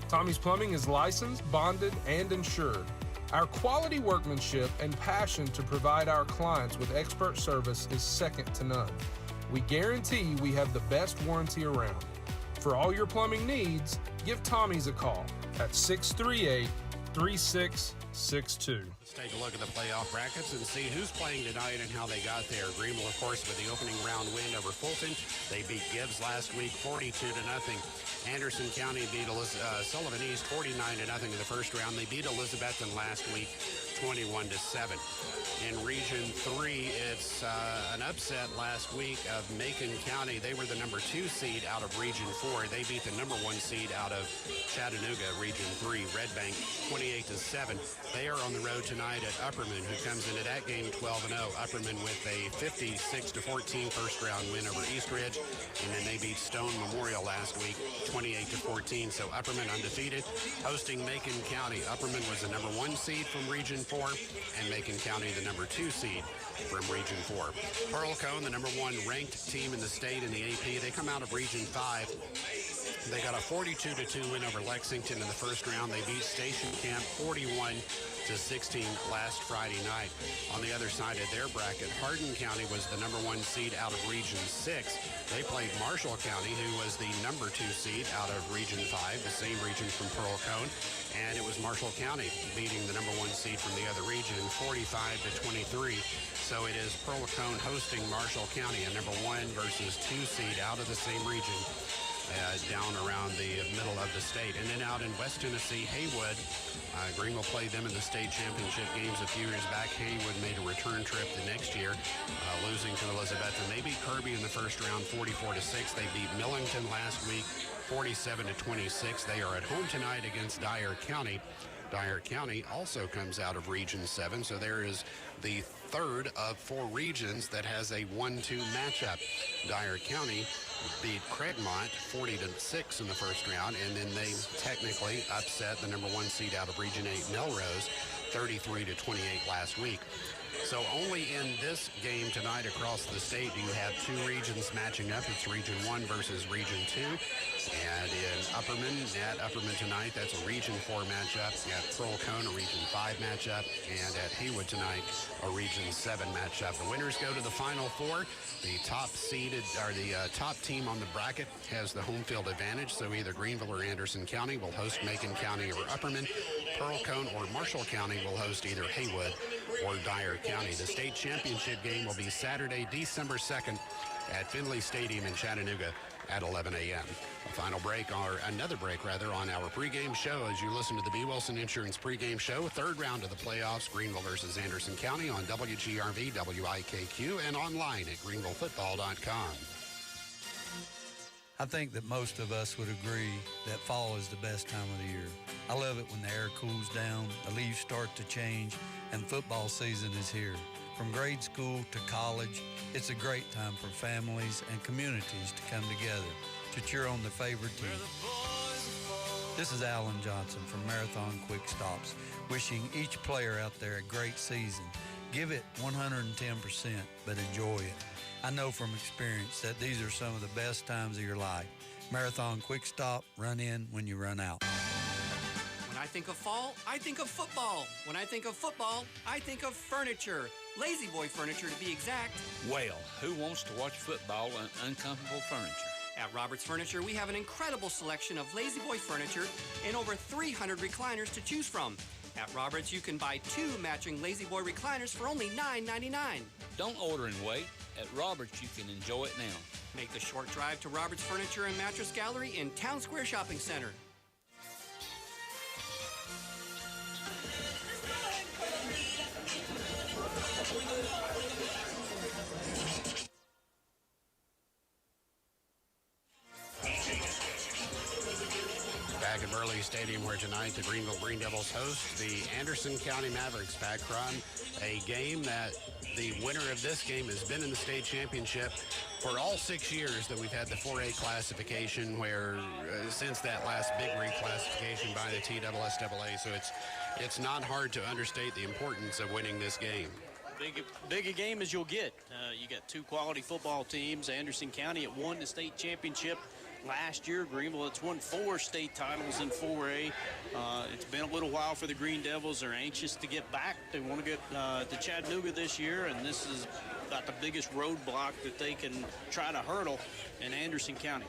Tommie's Plumbing is licensed, bonded, and insured. Our quality workmanship and passion to provide our clients with expert service is second to none. We guarantee we have the best warranty around. For all your plumbing needs, give Tommie's a call at 638-3662. Let's take a look at the playoff brackets and see who's playing tonight and how they got there. Greenville, of course, with the opening round win over Fulton. They beat Gibbs last week 42-0. Anderson County beat Sullivan East 49-0 in the first round. They beat Elizabethton last week 21-7. In Region 3, it's an upset last week of Macon County. They were the number 2 seed out of Region 4. They beat the number 1 seed out of Chattanooga, Region 3, Red Bank, 28-7. They are on the road tonight at Upperman, who comes into that game 12-0. Upperman with a 56-14 first-round win over Eastridge, and then they beat Stone Memorial last week, 28-14. So Upperman undefeated, hosting Macon County. Upperman was the number 1 seed from Region 4, and Macon County the number 2 seed from Region 4. Pearl Cone, the number 1 ranked team in the state in the AP. They come out of Region 5. They got a 42-2 win over Lexington in the first round. They beat Station Camp 41-16 last Friday night. On the other side of their bracket, Hardin County was the number 1 seed out of Region 6. They played Marshall County, who was the number 2 seed out of Region 5, the same region from Pearl Cone. And it was Marshall County beating the number 1 seed from the other region, 45-23. So it is Pearl Cone hosting Marshall County, a number 1 versus 2 seed out of the same region. Down around the middle of the state. And then out in West Tennessee, Haywood, Greenville played them in the state championship games a few years back. Haywood made a return trip the next year, losing to Elizabethton. They beat Kirby in the first round 44-6. They beat Millington last week 47-26. They are at home tonight against Dyer County. Dyer County also comes out of Region 7, so there is the third of 4 regions that has a 1-2 matchup. Dyer County beat Craigmont 40-6 in the first round, and then they technically upset the number 1 seed out of Region 8, Melrose, 33-28 last week. So only in this game tonight across the state do you have 2 regions matching up. It's Region 1 versus Region 2. And in Upperman, at Upperman tonight, that's a Region 4 matchup. At Pearl Cone, a Region 5 matchup. And at Haywood tonight, a Region 7 matchup. The winners go to the Final 4. The top seeded, or the top team on the bracket has the home field advantage. So either Greenville or Anderson County will host Macon County or Upperman. Pearl Cone or Marshall County will host either Haywood or Dyer County. The state championship game will be Saturday, December 2nd at Finley Stadium in Chattanooga at 11 a.m. A final break, or another break rather, on our pregame show as you listen to the B. Wilson Insurance pregame show. Third round of the playoffs, Greenville versus Anderson County on WGRV, WIKQ, and online at greenvillefootball.com. I think that most of us would agree that fall is the best time of the year. I love it when the air cools down, the leaves start to change, and football season is here. From grade school to college, it's a great time for families and communities to come together to cheer on their favorite team. This is Alan Johnson from Marathon Quick Stops, wishing each player out there a great season. Give it 110%, but enjoy it. I know from experience that these are some of the best times of your life. Marathon Quick Stop, run in when you run out. When I think of fall, I think of football. When I think of football, I think of furniture. Lazy Boy Furniture to be exact. Well, who wants to watch football on uncomfortable furniture? At Roberts Furniture, we have an incredible selection of Lazy Boy furniture and over 300 recliners to choose from. At Roberts, you can buy 2 matching Lazy Boy recliners for only $9.99. Don't order and wait. At Roberts, you can enjoy it now. Make the short drive to Roberts Furniture and Mattress Gallery in Town Square Shopping Center. Back at Burley Stadium, where tonight the Greenville Green Devils host the Anderson County Mavericks. Back run, a game that the winner of this game has been in the state championship for all 6 years that we've had the 4A classification, where since that last big reclassification by the TSSAA. So it's not hard to understate the importance of winning this game. Big a game as you'll get. You got 2 quality football teams. Anderson County had won the state championship last year. Greenville, it's won 4 state titles in 4A. It's been a little while for the Green Devils. They're anxious to get back. They want to get to Chattanooga this year, and this is about the biggest roadblock that they can try to hurdle in Anderson County.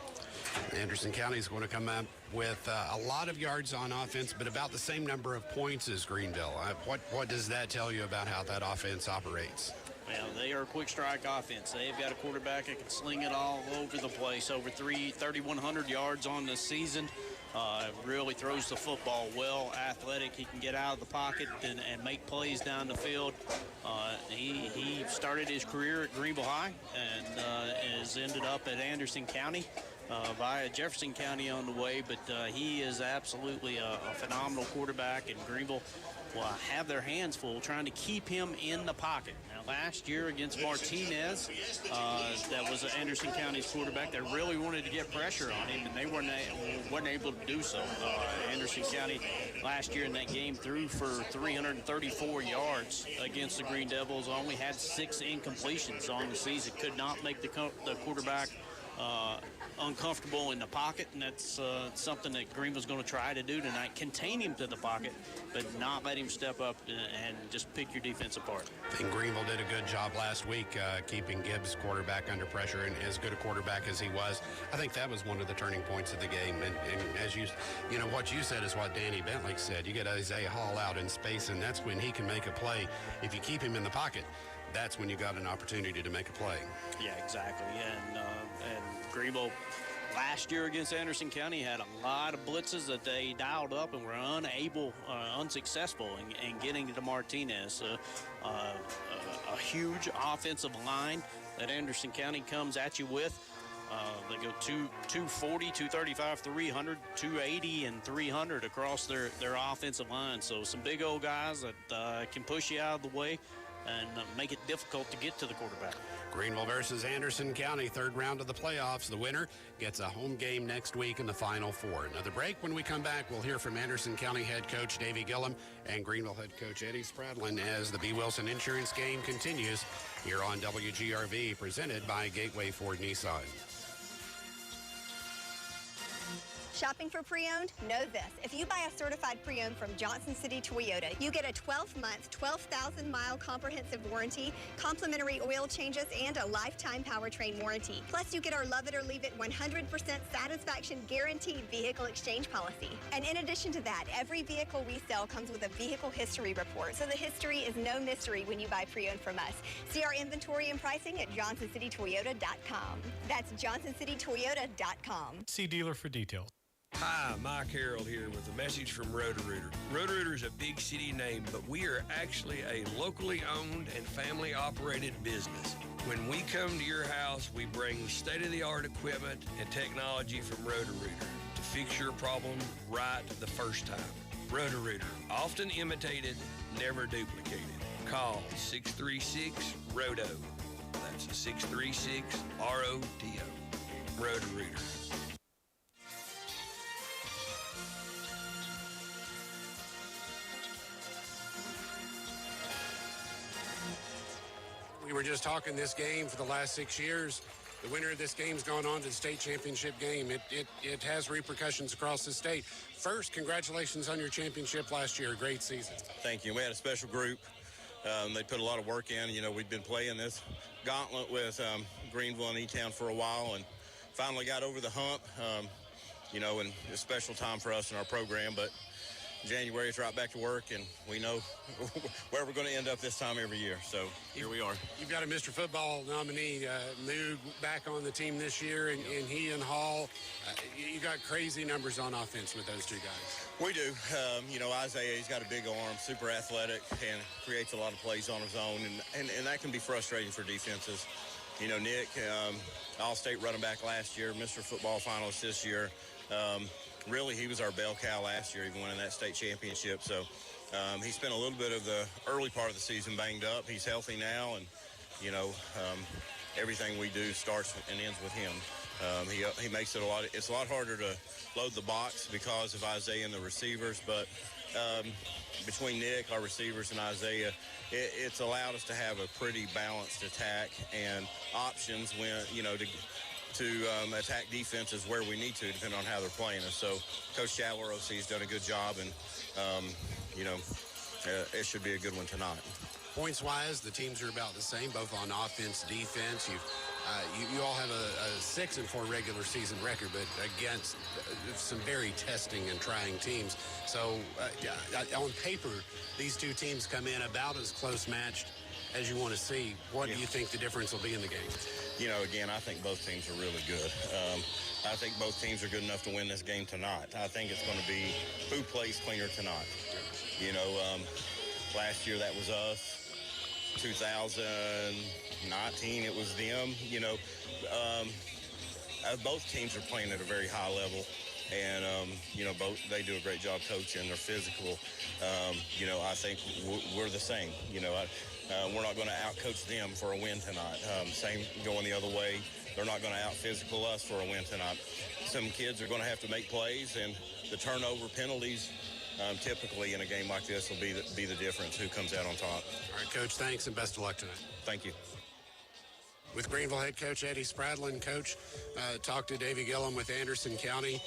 Anderson County is going to come up with a lot of yards on offense, but about the same number of points as Greenville. What does that tell you about how that offense operates? Well, they are a quick strike offense. They've got a quarterback that can sling it all over the place. Over 3,100 yards on the season. Really throws the football well, athletic. He can get out of the pocket and make plays down the field. He started his career at Greenville High and has ended up at Anderson County. Via Jefferson County on the way, but he is absolutely a phenomenal quarterback, and Greenville will have their hands full trying to keep him in the pocket. Now, last year against Martinez, that was Anderson County's quarterback, they really wanted to get pressure on him, and they weren't able to do so. Anderson County last year in that game threw for 334 yards against the Green Devils, only had 6 incompletions on the season, could not make the quarterback uncomfortable in the pocket, and that's something that Greenville's going to try to do tonight. Contain him to the pocket, but not let him step up and just pick your defense apart. I think Greenville did a good job last week keeping Gibbs' quarterback under pressure, and as good a quarterback as he was, I think that was one of the turning points of the game. And as you know, what you said is what Danny Bentley said. You get Isaiah Hall out in space, and that's when he can make a play. If you keep him in the pocket, that's when you got an opportunity to make a play. Yeah, exactly. And Greenville last year against Anderson County had a lot of blitzes that they dialed up and were unsuccessful in getting to Martinez. A huge offensive line that Anderson County comes at you with. They go 240, 235, 300, 280, and 300 across their offensive line. So some big old guys that can push you out of the way and make it difficult to get to the quarterback. Greenville versus Anderson County, 3rd round of the playoffs. The winner gets a home game next week in the Final Four. Another break. When we come back, we'll hear from Anderson County head coach Davey Gillum and Greenville head coach Eddie Spradlin as the B. Wilson Insurance game continues here on WGRV, presented by Gateway Ford Nissan. Shopping for pre-owned? Know this. If you buy a certified pre-owned from Johnson City Toyota, you get a 12-month, 12,000-mile comprehensive warranty, complimentary oil changes, and a lifetime powertrain warranty. Plus, you get our Love It or Leave It 100% satisfaction guaranteed vehicle exchange policy. And in addition to that, every vehicle we sell comes with a vehicle history report, so the history is no mystery when you buy pre-owned from us. See our inventory and pricing at johnsoncitytoyota.com. That's johnsoncitytoyota.com. See dealer for details. Hi, Mike Harold here with a message from Roto-Rooter. Roto-Rooter is a big city name, but we are actually a locally owned and family-operated business. When we come to your house, we bring state-of-the-art equipment and technology from Roto-Rooter to fix your problem right the first time. Roto-Rooter, often imitated, never duplicated. Call 636-ROTO. That's 636-ROTO. Roto-Rooter. We were just talking this game for the last 6 years. The winner of this game's gone on to the state championship game. It has repercussions across the state. First, congratulations on your championship last year. A great season. Thank you. We had a special group. They put a lot of work in. You know, we've been playing this gauntlet with Greenville and E-Town for a while, and finally got over the hump. You know, and it's a special time for us in our program, but January is right back to work, and we know where we're going to end up this time every year. So here we are. You've got a Mr. Football nominee, Moog, back on the team this year, and he and Hall. You got crazy numbers on offense with those two guys. We do. You know, Isaiah, he's got a big arm, super athletic, and creates a lot of plays on his own, and that can be frustrating for defenses. You know, Nick, All-State running back last year, Mr. Football finalist this year. Really, he was our bell cow last year, even winning that state championship. So he spent a little bit of the early part of the season banged up. He's healthy now, and, you know, everything we do starts and ends with him. He makes it it's a lot harder to load the box because of Isaiah and the receivers, but between Nick, our receivers, and Isaiah, it's allowed us to have a pretty balanced attack and options when, you know, to attack defenses where we need to, depending on how they're playing us. So Coach Chandler, OC, has done a good job, and, you know, it should be a good one tonight. Points-wise, the teams are about the same, both on offense, defense. You all have a 6-4 regular season record, but against some very testing and trying teams. So on paper, these two teams come in about as close matched as you want to see. What do you think the difference will be in the game? You know, again, I think both teams are really good. I think both teams are good enough to win this game tonight. I think it's going to be who plays cleaner tonight. You know, last year that was us. 2019, it was them. You know, both teams are playing at a very high level. And, you know, they do a great job coaching. They're physical. You know, I think we're the same. You know, we're not going to out-coach them for a win tonight. Same going the other way. They're not going to out-physical us for a win tonight. Some kids are going to have to make plays, and the turnover penalties typically in a game like this will be the difference, who comes out on top. All right, Coach, thanks, and best of luck tonight. Thank you. With Greenville head coach Eddie Spradlin, Coach talked to Davey Gillum with Anderson County.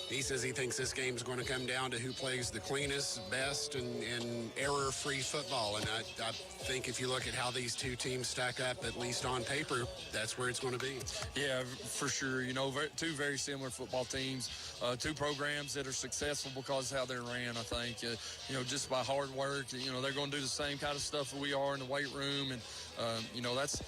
He says he thinks this game's going to come down to who plays the cleanest, best, and error-free football. And I think if you look at how these two teams stack up, at least on paper, that's where it's going to be. Yeah, for sure. You know, two very similar football teams, two programs that are successful because of how they're ran, I think. You know, just by hard work, you know, they're going to do the same kind of stuff that we are in the weight room. And, you know, that's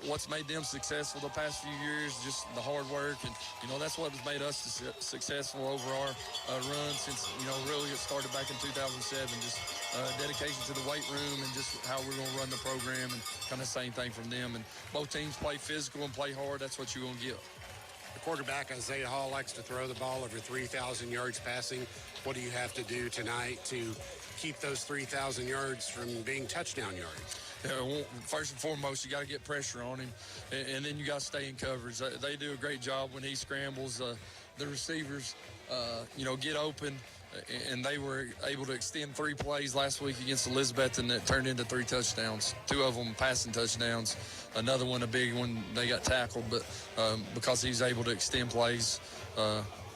what's made them successful the past few years, just the hard work. And, you know, that's what has made us successful over our run since, you know, really it started back in 2007. Just dedication to the weight room and just how we're going to run the program, and kind of same thing from them. And both teams play physical and play hard. That's what you're going to get. The quarterback, Isaiah Hall, likes to throw the ball over 3,000 yards passing. What do you have to do tonight to keep those 3,000 yards from being touchdown yards? Well, first and foremost, you got to get pressure on him, and then you got to stay in coverage. They do a great job when he scrambles. The receivers, you know, get open, and they were able to extend 3 plays last week against Elizabethton that turned into 3 touchdowns, 2 of them passing touchdowns. Another one, a big one, they got tackled, but because he's able to extend plays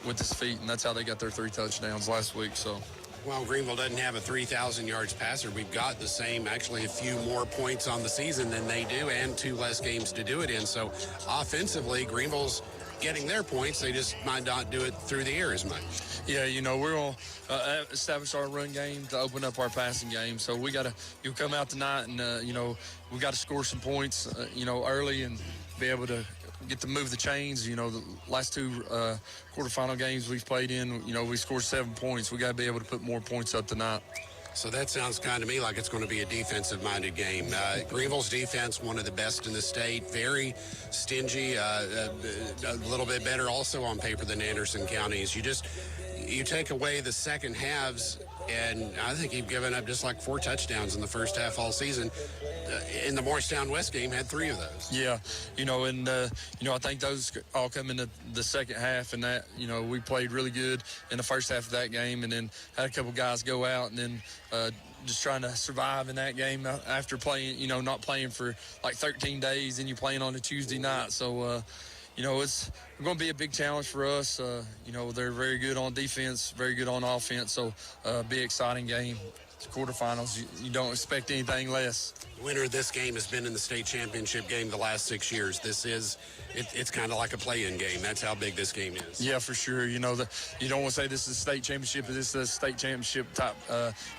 with his feet, and that's how they got their 3 touchdowns last week. So. Well, Greenville doesn't have a 3,000 yards passer. We've got the same, actually a few more points on the season than they do, and 2 less games to do it in. So offensively, Greenville's getting their points. They just might not do it through the air as much. Yeah, you know, we're going to establish our run game to open up our passing game. So we got to, you come out tonight and, you know, we got to score some points, you know, early and be able to get to move the chains. You know, the last 2 quarterfinal games we've played in, you know, we scored 7 points. We got to be able to put more points up tonight. So that sounds kind of me like it's going to be a defensive-minded game. Greenville's defense, one of the best in the state, very stingy, a little bit better also on paper than Anderson County's. You take away the second halves, and I think you've given up just like 4 touchdowns in the first half all season. In the Morristown West game, had 3 of those. Yeah, you know, and, you know, I think those all come into the second half, and that, you know, we played really good in the first half of that game, and then had a couple guys go out, and then just trying to survive in that game after playing, you know, not playing for like 13 days, and you playing on a Tuesday night. So, you know, it's going to be a big challenge for us. You know, they're very good on defense, very good on offense, so be an exciting game. It's quarterfinals. You don't expect anything less. The winner of this game has been in the state championship game the last 6 years. It's kind of like a play-in game. That's how big this game is. Yeah, for sure. You know, you don't want to say this is a state championship, but this is a state championship type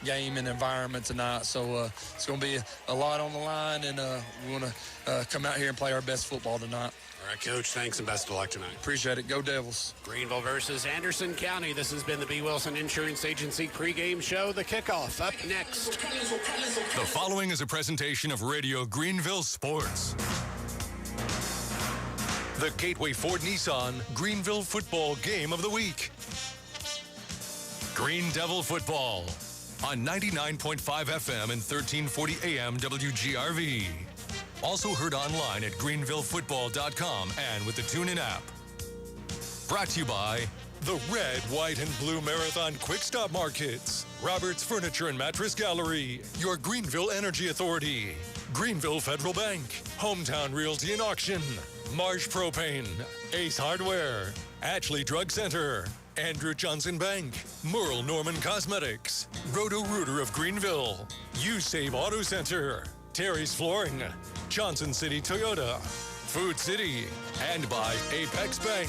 game and environment tonight. So it's going to be a lot on the line, and we want to come out here and play our best football tonight. All right, Coach, thanks and best of luck tonight. Appreciate it. Go Devils. Greenville versus Anderson County. This has been the B. Wilson Insurance Agency pregame show. The kickoff up next. The following is a presentation of Radio Greenville Sports. The Gateway Ford Nissan Greenville Football Game of the Week. Green Devil Football on 99.5 FM and 1340 AM WGRV. Also heard online at greenvillefootball.com and with the TuneIn app. Brought to you by the Red, White, and Blue Marathon Quick Stop Markets, Roberts Furniture and Mattress Gallery, your Greenville Energy Authority, Greenville Federal Bank, Hometown Realty and Auction, Marsh Propane, Ace Hardware, Ashley Drug Center, Andrew Johnson Bank, Merle Norman Cosmetics, Roto-Rooter of Greenville, You Save Auto Center, Terry's Flooring, Johnson City Toyota, Food City, and by Apex Bank.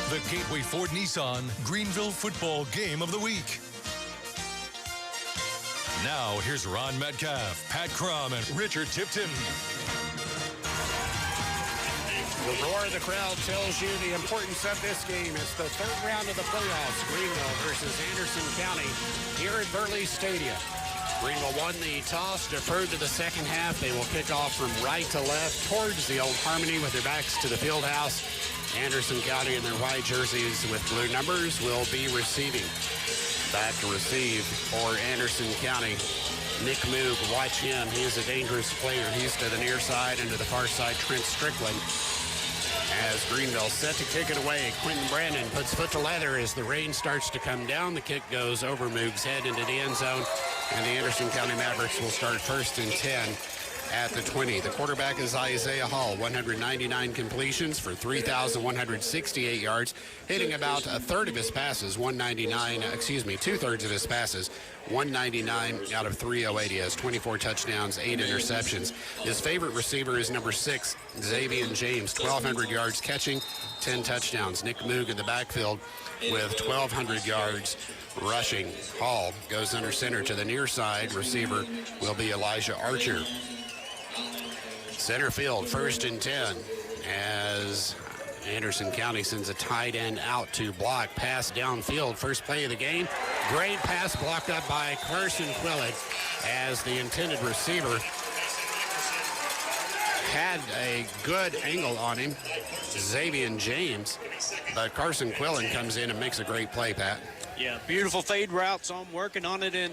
The Gateway Ford Nissan Greenville Football Game of the Week. Now, here's Ron Metcalf, Pat Crum, and Richard Tipton. The roar of the crowd tells you the importance of this game. It's the third round of the playoffs. Greenville versus Anderson County here at Burley Stadium. Greenville won the toss, deferred to the second half. They will kick off from right to left towards the Old Harmony with their backs to the field house. Anderson County in their white jerseys with blue numbers will be receiving. Back to receive for Anderson County. Nick Moog, watch him. He is a dangerous player. He's to the near side and to the far side, Trent Strickland. As Greenville set to kick it away, Quentin Brandon puts foot to leather as the rain starts to come down. The kick goes over Moog's head into the end zone, and the Anderson County Mavericks will start first and 10 at the 20. The quarterback is Isaiah Hall, 199 completions for 3,168 yards, hitting about a third of his passes, two-thirds of his passes, 199 out of 308. He has 24 touchdowns, 8 interceptions. His favorite receiver is number 6, Xavier James, 1,200 yards catching, 10 touchdowns. Nick Moog in the backfield with 1,200 yards rushing. Hall goes under center to the near side. Receiver will be Elijah Archer. Center field, first and 10, as Anderson County sends a tight end out to block. Pass downfield, first play of the game. Great pass blocked up by Carson Quillett as the intended receiver had a good angle on him, Xavier James, but Carson Quillen comes in and makes a great play, Pat. Yeah, beautiful fade route, so I'm working on it in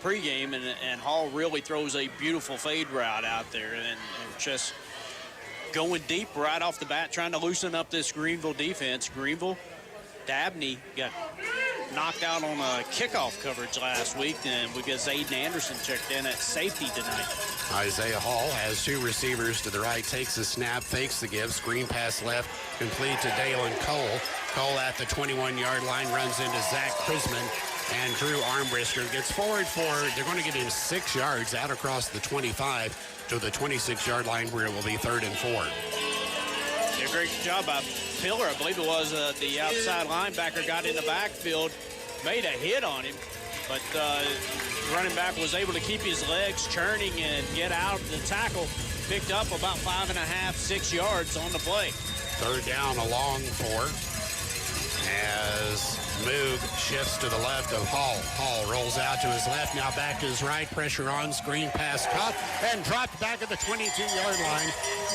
pregame, and Hall really throws a beautiful fade route out there, and just going deep right off the bat, trying to loosen up this Greenville defense. Greenville, Dabney got knocked out on a kickoff coverage last week, and we got Zayden Anderson checked in at safety tonight. Isaiah Hall has two receivers to the right, takes the snap, fakes the give, screen pass left, complete to Dalen Cole. Cole at the 21-yard line runs into Zach Prisman, and Drew Armbruster gets forward they're going to get him 6 yards out across the 25 to the 26-yard line where it will be 3rd and 4. Yeah, great job by Pillar, I believe it was the outside linebacker, got in the backfield, made a hit on him, but running back was able to keep his legs churning and get out the tackle, picked up about 5.5, 6 yards on the play. 3rd down, a long 4 as Moog shifts to the left of Hall. Hall rolls out to his left, now back to his right, pressure on, screen pass caught, and dropped back at the 22-yard line.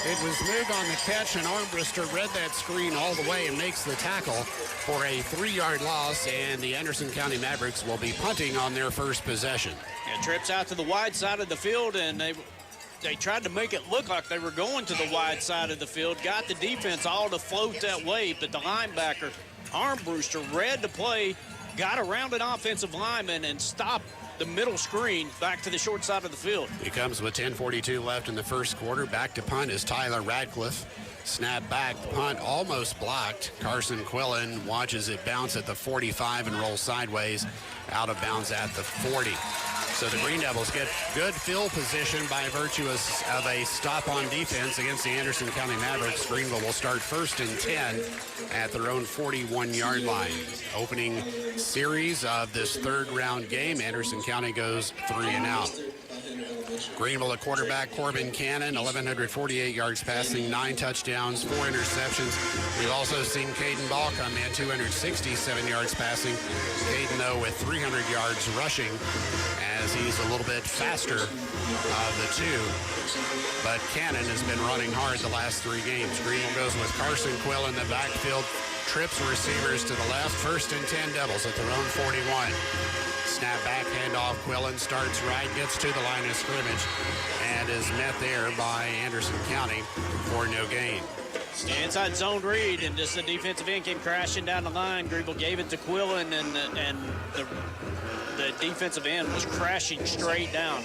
It was Moog on the catch, and Armbruster read that screen all the way and makes the tackle for a 3-yard loss, and the Anderson County Mavericks will be punting on their first possession. Yeah, trips out to the wide side of the field, and they tried to make it look like they were going to the wide side of the field, got the defense all to float that way, but the linebacker, Armbruster, read the play, got around an offensive lineman, and stopped the middle screen back to the short side of the field. He comes with 10:42 left in the first quarter. Back to punt is Tyler Radcliffe. Snap back, punt almost blocked. Carson Quillen watches it bounce at the 45 and roll sideways out of bounds at the 40. So the Green Devils get good field position by virtue of a stop on defense against the Anderson County Mavericks. Greenville will start 1st and 10 at their own 41-yard line. Opening series of this third round game, Anderson County goes 3 and out. Greenville, the quarterback, Corbin Cannon, 1,148 yards passing, 9 touchdowns, 4 interceptions. We've also seen Caden Ball come in, 267 yards passing. Caden, though, with 300 yards rushing, as he's a little bit faster of the two. But Cannon has been running hard the last 3 games. Greenville goes with Carson Quill in the backfield, trips receivers to the left, 1st and 10 Devils at their own 41. Snap back, handoff. Quillen starts right, gets to the line of scrimmage, and is met there by Anderson County for no gain. Inside zone read, and just the defensive end came crashing down the line. Greenville gave it to Quillen, and the defensive end was crashing straight down.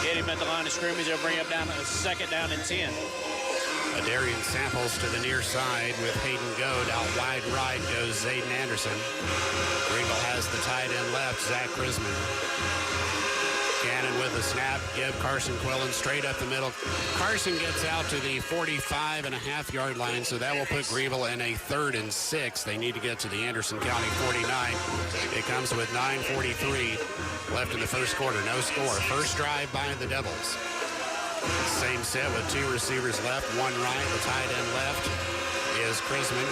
Hit him at the line of scrimmage. They'll bring up down a 2nd down and 10. Darian Samples to the near side with Hayden Goad. Out wide right goes Zayden Anderson. Greenville has the tight end left, Zach Grisman. Cannon with the snap, give Carson Quillen straight up the middle. Carson gets out to the 45.5-yard line, so that will put Greenville in a 3rd and 6. They need to get to the Anderson County 49. It comes with 9:43 left in the first quarter. No score. First drive by the Devils. Same set with 2 receivers left, 1 right. The tight end left is Grisman.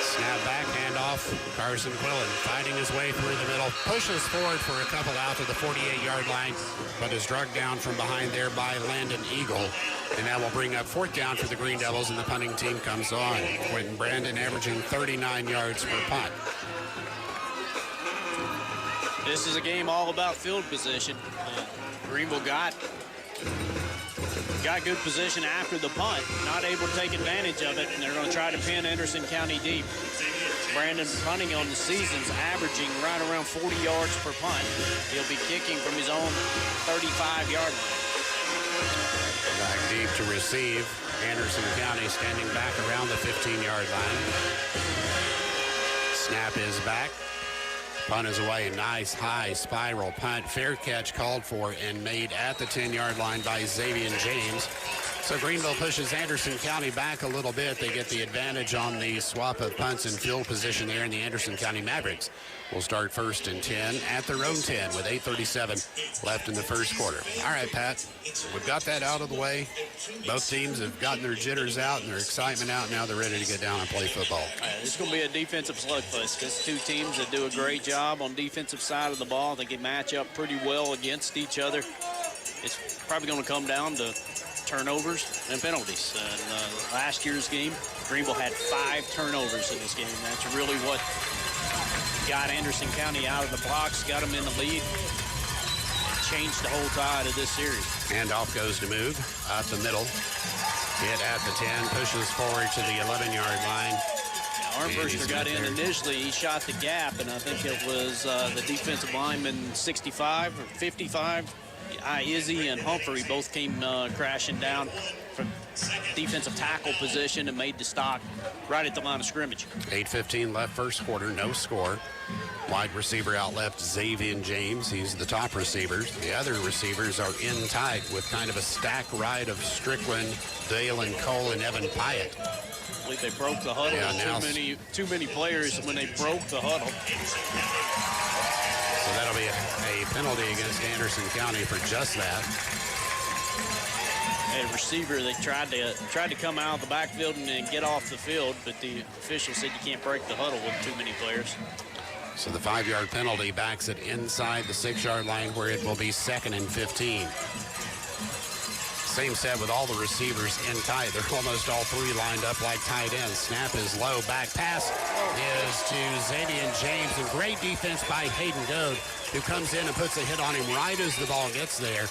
Snap back, handoff. Carson Quillen fighting his way through the middle, pushes forward for a couple out to the 48-yard line, but is drugged down from behind there by Landon Eagle. And that will bring up 4th down for the Green Devils, and the punting team comes on. Quentin Brandon averaging 39 yards per punt. This is a game all about field position. Greenville got good position after the punt, not able to take advantage of it, and they're going to try to pin Anderson County deep. Brandon punting on the season's averaging right around 40 yards per punt. He'll be kicking from his own 35-yard line. Back deep to receive. Anderson County standing back around the 15-yard line. Snap is back. Punt is away. Nice high spiral punt. Fair catch called for and made at the 10-yard line by Xavier James. So Greenville pushes Anderson County back a little bit. They get the advantage on the swap of punts and field position there, in the Anderson County Mavericks will start 1st and 10 at their own 10 with 8:37 left in the first quarter. All right, Pat, we've got that out of the way. Both teams have gotten their jitters out and their excitement out. Now they're ready to get down and play football. It's going to be a defensive slugfest. There's 2 teams that do a great job on defensive side of the ball. They can match up pretty well against each other. It's probably going to come down to turnovers and penalties. And last year's game, Greenville had 5 turnovers in this game. That's really what got Anderson County out of the blocks, got them in the lead, and changed the whole tide of this series. Handoff goes to move up the middle. Hit at the 10, pushes forward to the 11-yard line. Armbruster got in initially. He shot the gap, and I think it was the defensive lineman 65 or 55. Izzy and Humphrey both came crashing down from defensive tackle position and made the stop right at the line of scrimmage. 8:15 left first quarter, no score. Wide receiver out left, Xavier James. He's the top receiver. The other receivers are in tight with kind of a stack ride of Strickland, Dale and Cole, and Evan Pyatt. I believe they broke the huddle. Yeah, too many players when they broke the huddle. So that'll be a penalty against Anderson County for just that. A receiver, they tried to come out of the backfield and get off the field, but the official said you can't break the huddle with too many players. So the 5-yard penalty backs it inside the 6-yard line, where it will be 2nd and 15. Same set with all the receivers in tight. They're almost all 3 lined up like tight ends. Snap is low. Back pass is to Xavier James. And great defense by Hayden Goad, who comes in and puts a hit on him right as the ball gets there.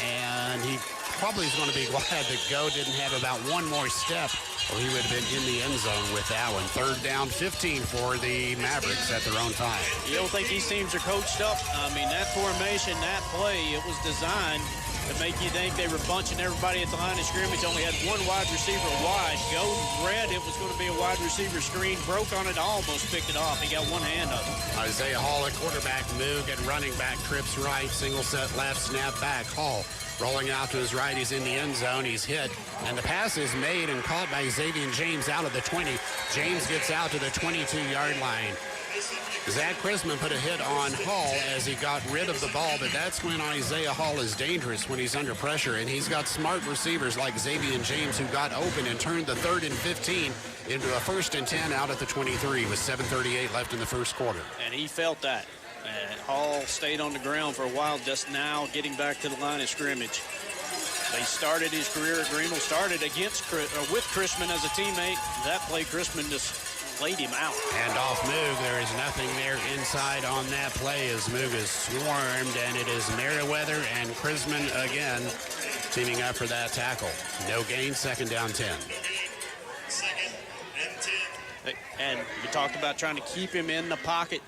And he probably is going to be glad that Goad didn't have about one more step, or he would have been in the end zone with that one. 3rd down, 15 for the Mavericks at their own time. You don't think these teams are coached up? I mean, that formation, that play, it was designed to make you think they were bunching everybody at the line of scrimmage. Only had one wide receiver wide. Golden read it was going to be a wide receiver screen, broke on it, almost picked it off. He got one hand up. Isaiah Hall at quarterback, Moog at running back, trips right, single set left, snap back. Hall rolling out to his right, he's in the end zone, he's hit, and the pass is made and caught by Xavier James out of the 20. James gets out to the 22-yard line. Zach Chrisman put a hit on Hall as he got rid of the ball, but that's when Isaiah Hall is dangerous when he's under pressure, and he's got smart receivers like Xavier James who got open and turned the 3rd and 15 into a 1st and 10 out at the 23 with 7:38 left in the first quarter. And he felt that. Hall stayed on the ground for a while, just now getting back to the line of scrimmage. They started his career at Greenville, started with Chrisman as a teammate. That play, Chrisman just laid him out. And off Moog, there is nothing there inside on that play as Moog is swarmed, and it is Merriweather and Chrisman again teaming up for that tackle. No gain, 2nd down 10. And we talked about trying to keep him in the pocket.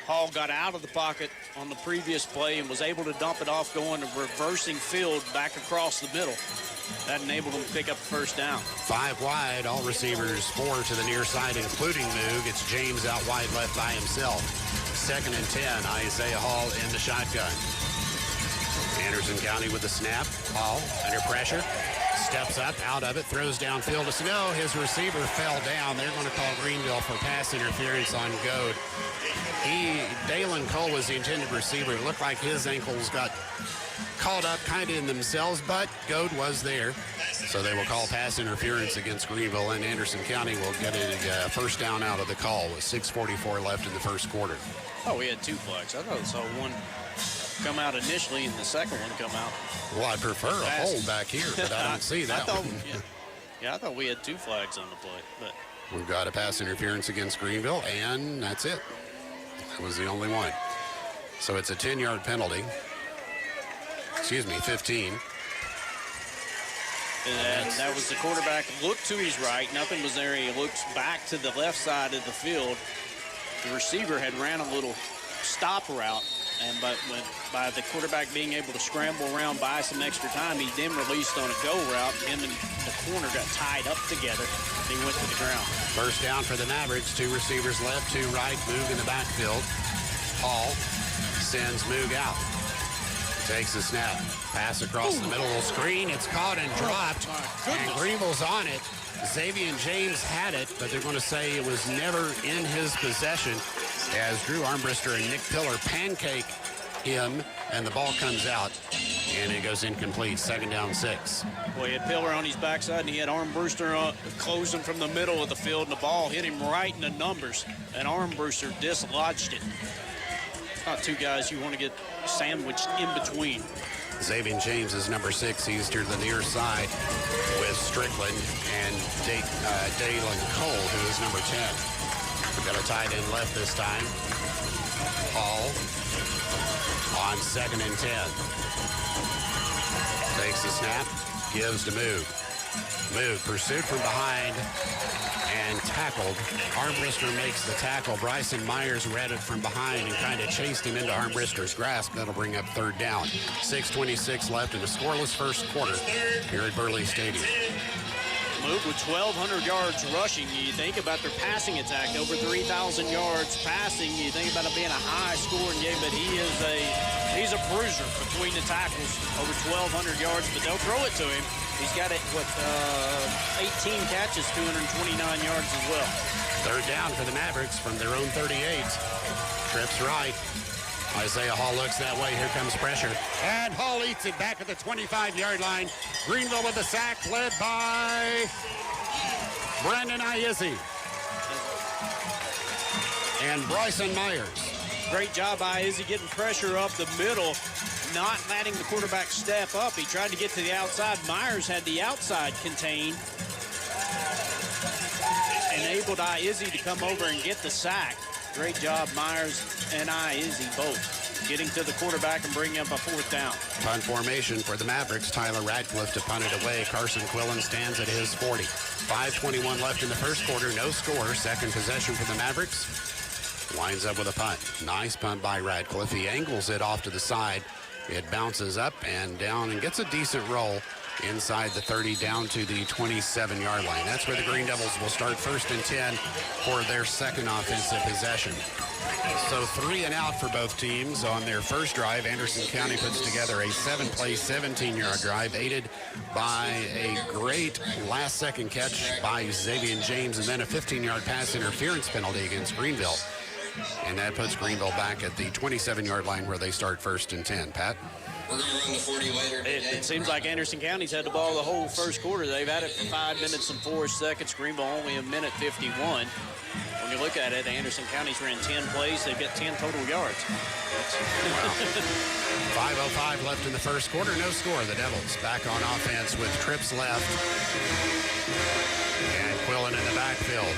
Hall got out of the pocket on the previous play and was able to dump it off going to reversing field back across the middle. That enabled him to pick up the 1st down. 5 wide, all receivers 4 to the near side, including Moog. It's James out wide left by himself. 2nd and 10, Isaiah Hall in the shotgun. Anderson County with the snap. Hall under pressure. Steps up, out of it, throws downfield to Snow. His receiver fell down. They're going to call Greenville for pass interference on Goad. Dalen Cole was the intended receiver. It looked like his ankles got caught up kind of in themselves, but Goad was there. So they will call pass interference against Greenville, and Anderson County will get a 1st down out of the call with 6:44 left in the first quarter. Oh, we had 2 flags. I thought I saw one come out initially and the second one come out. Well, I prefer a hold back here, but I don't see that one. Yeah, I thought we had 2 flags on the play. But we've got a pass interference against Greenville, and that's it. That was the only one. So it's a 10-yard penalty. 15. And that was the quarterback looked to his right. Nothing was there. He looks back to the left side of the field. The receiver had ran a little stop route. And by the quarterback being able to scramble around, buy some extra time, he then released on a go route. Him and the corner got tied up together. He went to the ground. 1st down for the Mavericks. 2 receivers left, 2 right. Moog in the backfield. Hall sends Moog out. Takes the snap. Pass across the middle of the screen. It's caught and dropped. And Greenville's on it. Xavier James had it, but they're going to say it was never in his possession as Drew Armbruster and Nick Pillar pancake him, and the ball comes out, and it goes incomplete. 2nd down 6. Well, he had Pillar on his backside, and he had Armbruster closing from the middle of the field, and the ball hit him right in the numbers, and Armbruster dislodged it. Not 2 guys you want to get sandwiched in between. Xavier James is number 6. He's to the near side with Strickland and Dalen Cole, who is number 10. We've got a tight end left this time. Hall on 2nd and 10. Takes the snap, gives to Moog. Moog pursued from behind and tackled. Armbruster makes the tackle. Bryson Myers read it from behind and kind of chased him into Armbruster's grasp. That'll bring up 3rd down. 6:26 left in a scoreless first quarter here at Burley Stadium. Moog with 1,200 yards rushing. You think about their passing attack, over 3,000 yards passing. You think about it being a high-scoring game, but he's a bruiser between the tackles, over 1,200 yards, but they'll throw it to him. He's got it, 18 catches, 229 yards as well. 3rd down for the Mavericks from their own 38. Trips right. Isaiah Hall looks that way. Here comes pressure. And Hall eats it back at the 25-yard line. Greenville with the sack, led by Brandon Iizzi and Bryson Myers. Great job by Iizzi getting pressure up the middle, not letting the quarterback step up. He tried to get to the outside. Myers had the outside contained. Enabled Iizzi to come over and get the sack. Great job, Myers and Iizzi both getting to the quarterback and bringing up a 4th down. Punt formation for the Mavericks. Tyler Radcliffe to punt it away. Carson Quillen stands at his 40. 5:21 left in the first quarter. No score. 2nd possession for the Mavericks. Winds up with a punt. Nice punt by Radcliffe. He angles it off to the side. It bounces up and down and gets a decent roll inside the 30 down to the 27-yard line. That's where the Green Devils will start 1st and 10 for their second offensive possession. So 3 and out for both teams on their first drive. Anderson County puts together a 7-play, 17-yard drive, aided by a great last-second catch by Xavier James, and then a 15-yard pass interference penalty against Greenville. And that puts Greenville back at the 27-yard line where they start 1st and 10. Pat? We're going to run the 40 later. It seems like Anderson County's had the ball the whole first quarter. They've had it for 5 minutes and 4 seconds. Greenville only a minute 51. When you look at it, Anderson County's ran 10 plays. They've got 10 total yards. 5:05 left in the first quarter. No score. The Devils back on offense with trips left. And Quillen in the backfield.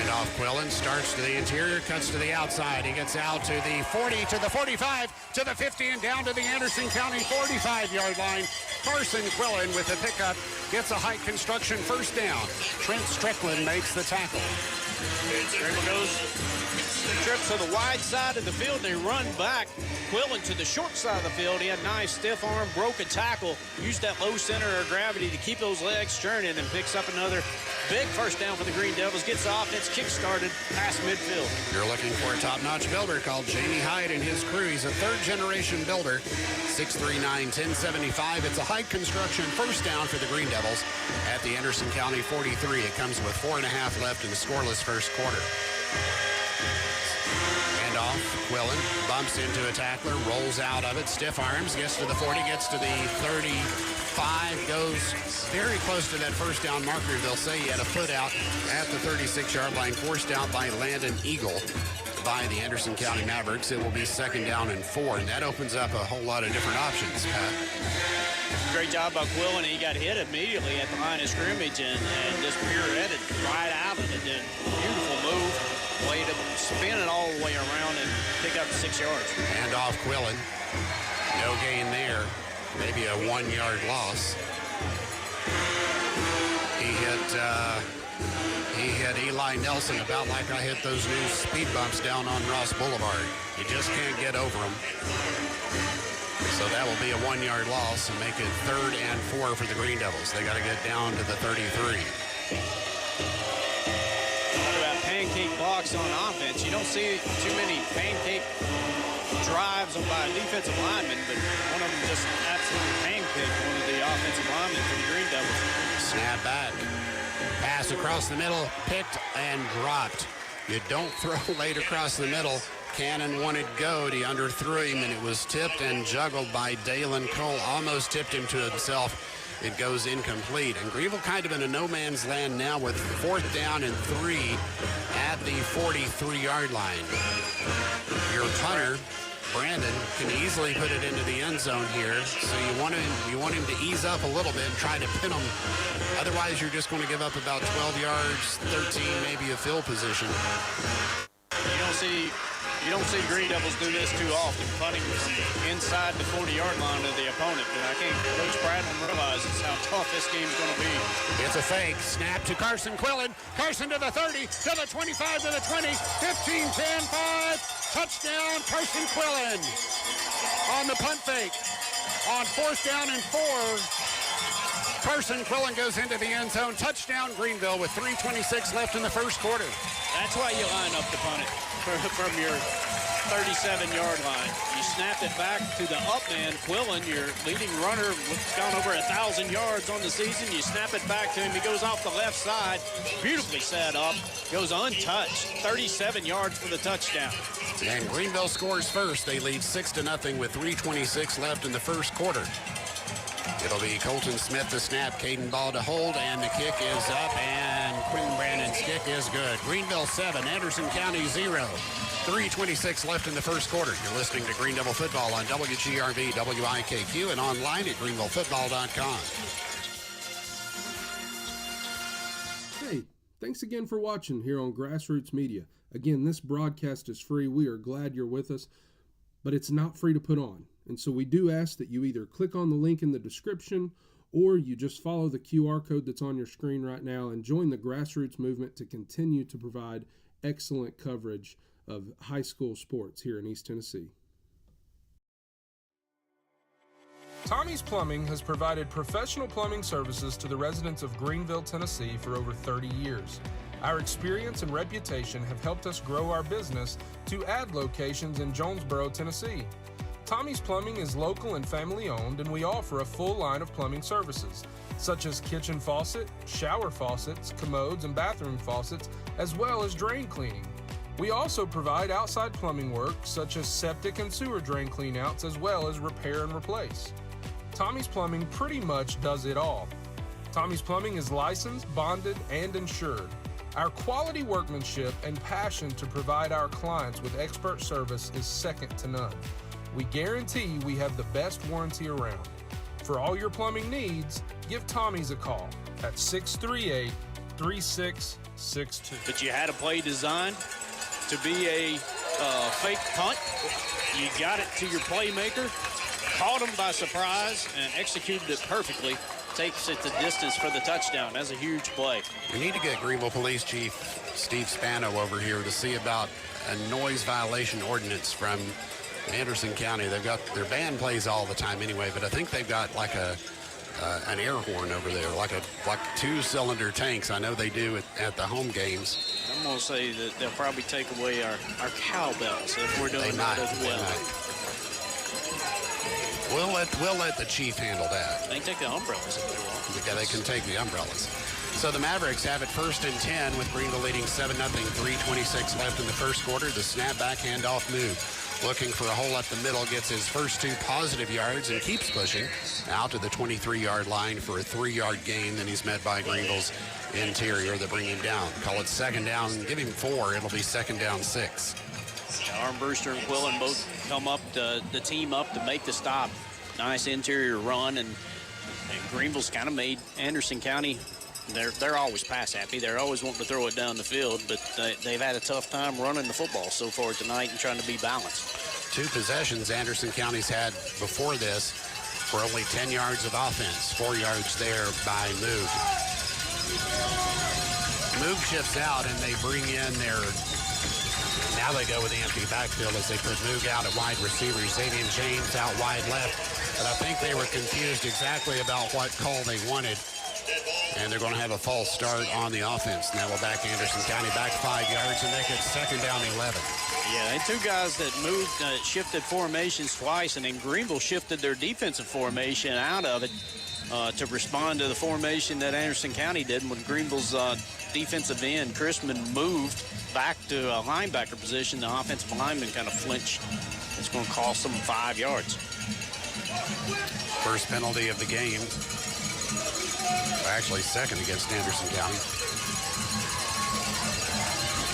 And off Quillen, starts to the interior, cuts to the outside. He gets out to the 40, to the 45, to the 50, and down to the Anderson County 45-yard line. Carson Quillen with the pickup gets a height construction first down. Trent Strickland makes the tackle. There goes trip to the wide side of the field. They run back. Quillen to the short side of the field. He had nice stiff arm, broke a tackle, used that low center of gravity to keep those legs churning, and picks up another big first down for the Green Devils. Gets the offense kick-started past midfield. You're looking for a top-notch builder called Jamie Hyde and his crew. He's a third-generation builder. 6'3", 1075. It's a height construction first down for the Green Devils at the Anderson County 43. It comes with 4.5 left in the scoreless first quarter. Off, Quillen bumps into a tackler, rolls out of it, stiff arms, gets to the 40, gets to the 35, goes very close to that first down marker. They'll say he had a foot out at the 36-yard line, forced out by Landon Eagle by the Anderson County Mavericks. It will be 2nd down and 4, and that opens up a whole lot of different options, Pat. Great job by Quillen. He got hit immediately at the line of scrimmage and just rear-ended right out of it. Then beautiful move. Way to spin it all the way around and pick up 6 yards. And off Quillen. No gain there. Maybe a 1-yard loss. He hit Eli Nelson about like I hit those new speed bumps down on Ross Boulevard. You just can't get over them. So that will be a 1-yard loss and make it 3rd and 4 for the Green Devils. They got to get down to the 33. Pancake blocks on offense. You don't see too many pancake drives by a defensive lineman, but one of them just absolutely pancaked one of the offensive linemen for the Green Devils. Snap back. Pass across the middle, picked and dropped. You don't throw late across the middle. Cannon wanted go. He underthrew him, and it was tipped and juggled by Dalen Cole. Almost tipped him to himself. It goes incomplete. And Greenville kind of in a no-man's land now with 4th down and 3 at the 43-yard line. Your punter, Brandon, can easily put it into the end zone here. So you want him to ease up a little bit and try to pin him. Otherwise, you're just going to give up about 12 yards, 13, maybe a field position. You don't see Green Devils do this too often, punting from inside the 40-yard line of the opponent. But I think Coach Bradley realizes how tough this game's going to be. It's a fake. Snap to Carson Quillen. Carson to the 30, to the 25, to the 20, 15, 10, 5. Touchdown, Carson Quillen on the punt fake. On 4th down and 4. Carson Quillen goes into the end zone. Touchdown, Greenville, with 3:26 left in the first quarter. That's why you line up to punt it from your 37-yard line. You snapped it back to the up man, Quillen, your leading runner, gone over 1,000 yards on the season. You snap it back to him. He goes off the left side, beautifully set up, goes untouched, 37 yards for the touchdown. And Greenville scores first. They lead 6-0 with 3:26 left in the first quarter. It'll be Colton Smith the snap, Caden Ball to hold, and the kick is up, and Quinn Brandon's kick is good. Greenville 7, Anderson County 0. 3:26 left in the first quarter. You're listening to Green Devil Football on WGRV, WIKQ, and online at greenvillefootball.com. Hey, thanks again for watching here on Grassroots Media. Again, this broadcast is free. We are glad you're with us, but it's not free to put on. And so we do ask that you either click on the link in the description or you just follow the QR code that's on your screen right now and join the grassroots movement to continue to provide excellent coverage of high school sports here in East Tennessee. Tommie's Plumbing has provided professional plumbing services to the residents of Greeneville, Tennessee for over 30 years. Our experience and reputation have helped us grow our business to add locations in Jonesboro, Tennessee. Tommie's Plumbing is local and family owned, and we offer a full line of plumbing services, such as kitchen faucet, shower faucets, commodes, and bathroom faucets, as well as drain cleaning. We also provide outside plumbing work, such as septic and sewer drain cleanouts, as well as repair and replace. Tommie's Plumbing pretty much does it all. Tommie's Plumbing is licensed, bonded, and insured. Our quality workmanship and passion to provide our clients with expert service is second to none. We guarantee we have the best warranty around. For all your plumbing needs, give Tommie's a call at 638-3662. But you had a play designed to be a fake punt. You got it to your playmaker, caught him by surprise, and executed it perfectly. Takes it the distance for the touchdown. That's a huge play. We need to get Greenville Police Chief Steve Spano over here to see about a noise violation ordinance from Anderson County. They've got their band plays all the time anyway, but I think they've got like an air horn over there, like 2-cylinder tanks. I know they do at the home games. I'm going to say that they'll probably take away our cowbells if we're doing that as well. We'll let the chief handle that. They can take the umbrellas if they want. Yeah, they can take the umbrellas. So the Mavericks have it 1st and 10 with Greenville leading 7-0, 3:26 left in the first quarter. The snap back handoff move. Looking for a hole up the middle, gets his first 2 positive yards and keeps pushing out to the 23-yard line for a 3-yard gain. Then he's met by Greenville's interior that bring him down. Call it second down, give him 4. It'll be second down 6. Armbruster and Quillen both come up the team up to make the stop. Nice interior run, and Greenville's kind of made Anderson County. They're always pass happy. They're always wanting to throw it down the field, but they've had a tough time running the football so far tonight and trying to be balanced. 2 possessions Anderson County's had before this for only 10 yards of offense. 4 yards there by Moog. Moog shifts out, and they bring in their... Now they go with the empty backfield as they put Moog out at wide receiver. Xavier James out wide left. But I think they were confused exactly about what call they wanted. And they're going to have a false start on the offense. Now we're back Anderson County back 5 yards and make it second down 11. Yeah, and 2 guys that moved, shifted formations twice, and then Greenville shifted their defensive formation out of it to respond to the formation that Anderson County did. When Greenville's defensive end, Chrisman, moved back to a linebacker position, the offensive lineman kind of flinched. It's going to cost them 5 yards. First penalty of the game. Actually second against Anderson County.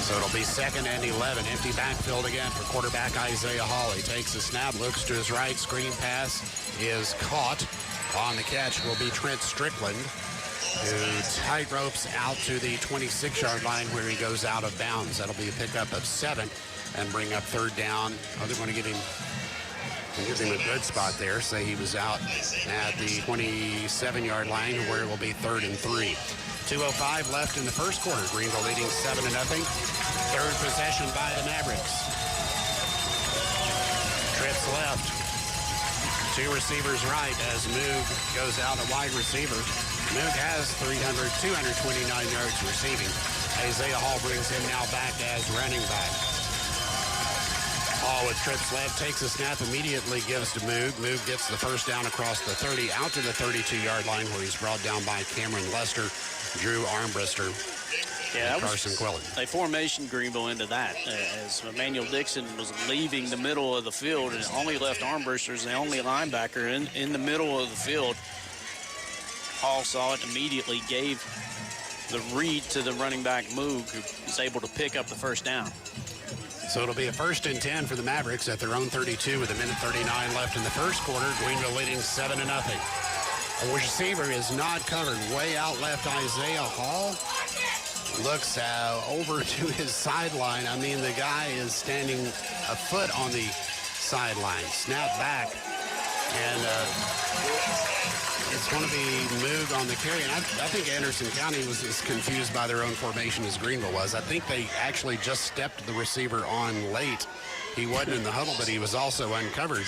So it'll be second and 11. Empty backfield again for quarterback Isaiah Hall. He takes a snap, looks to his right. Screen pass is caught. On the catch will be Trent Strickland, who tight ropes out to the 26-yard line where he goes out of bounds. That'll be a pickup of 7 and bring up third down. Oh, they're going to give him a good spot there. Say he was out at the 27-yard line where it will be 3rd and 3. 2:05 left in the first quarter. Greenville leading 7-0. Third possession by the Mavericks. Trips left. 2 receivers right as Moog goes out a wide receiver. Moog has 229 yards receiving. Isaiah Hall brings him now back as running back. Hall with trips left, takes a snap, immediately gives to Moog. Moog gets the first down across the 30, out to the 32-yard line where he's brought down by Cameron Lester, Drew Armbruster, and Carson Quillen. They formation Greenville into that as Emmanuel Dixon was leaving the middle of the field and only left Armbruster as the only linebacker in the middle of the field. Hall saw it immediately, gave the read to the running back Moog, who was able to pick up the first down. So it'll be a 1st and 10 for the Mavericks at their own 32 with 1:39 left in the first quarter. Greenville leading 7-0. A receiver is not covered. Way out left, Isaiah Hall looks over to his sideline. I mean, the guy is standing a foot on the sideline. Snap back, and it's going to be Moog on the carry. And I think Anderson County was as confused by their own formation as Greenville was. I think they actually just stepped the receiver on late. He wasn't in the huddle, but he was also uncovered.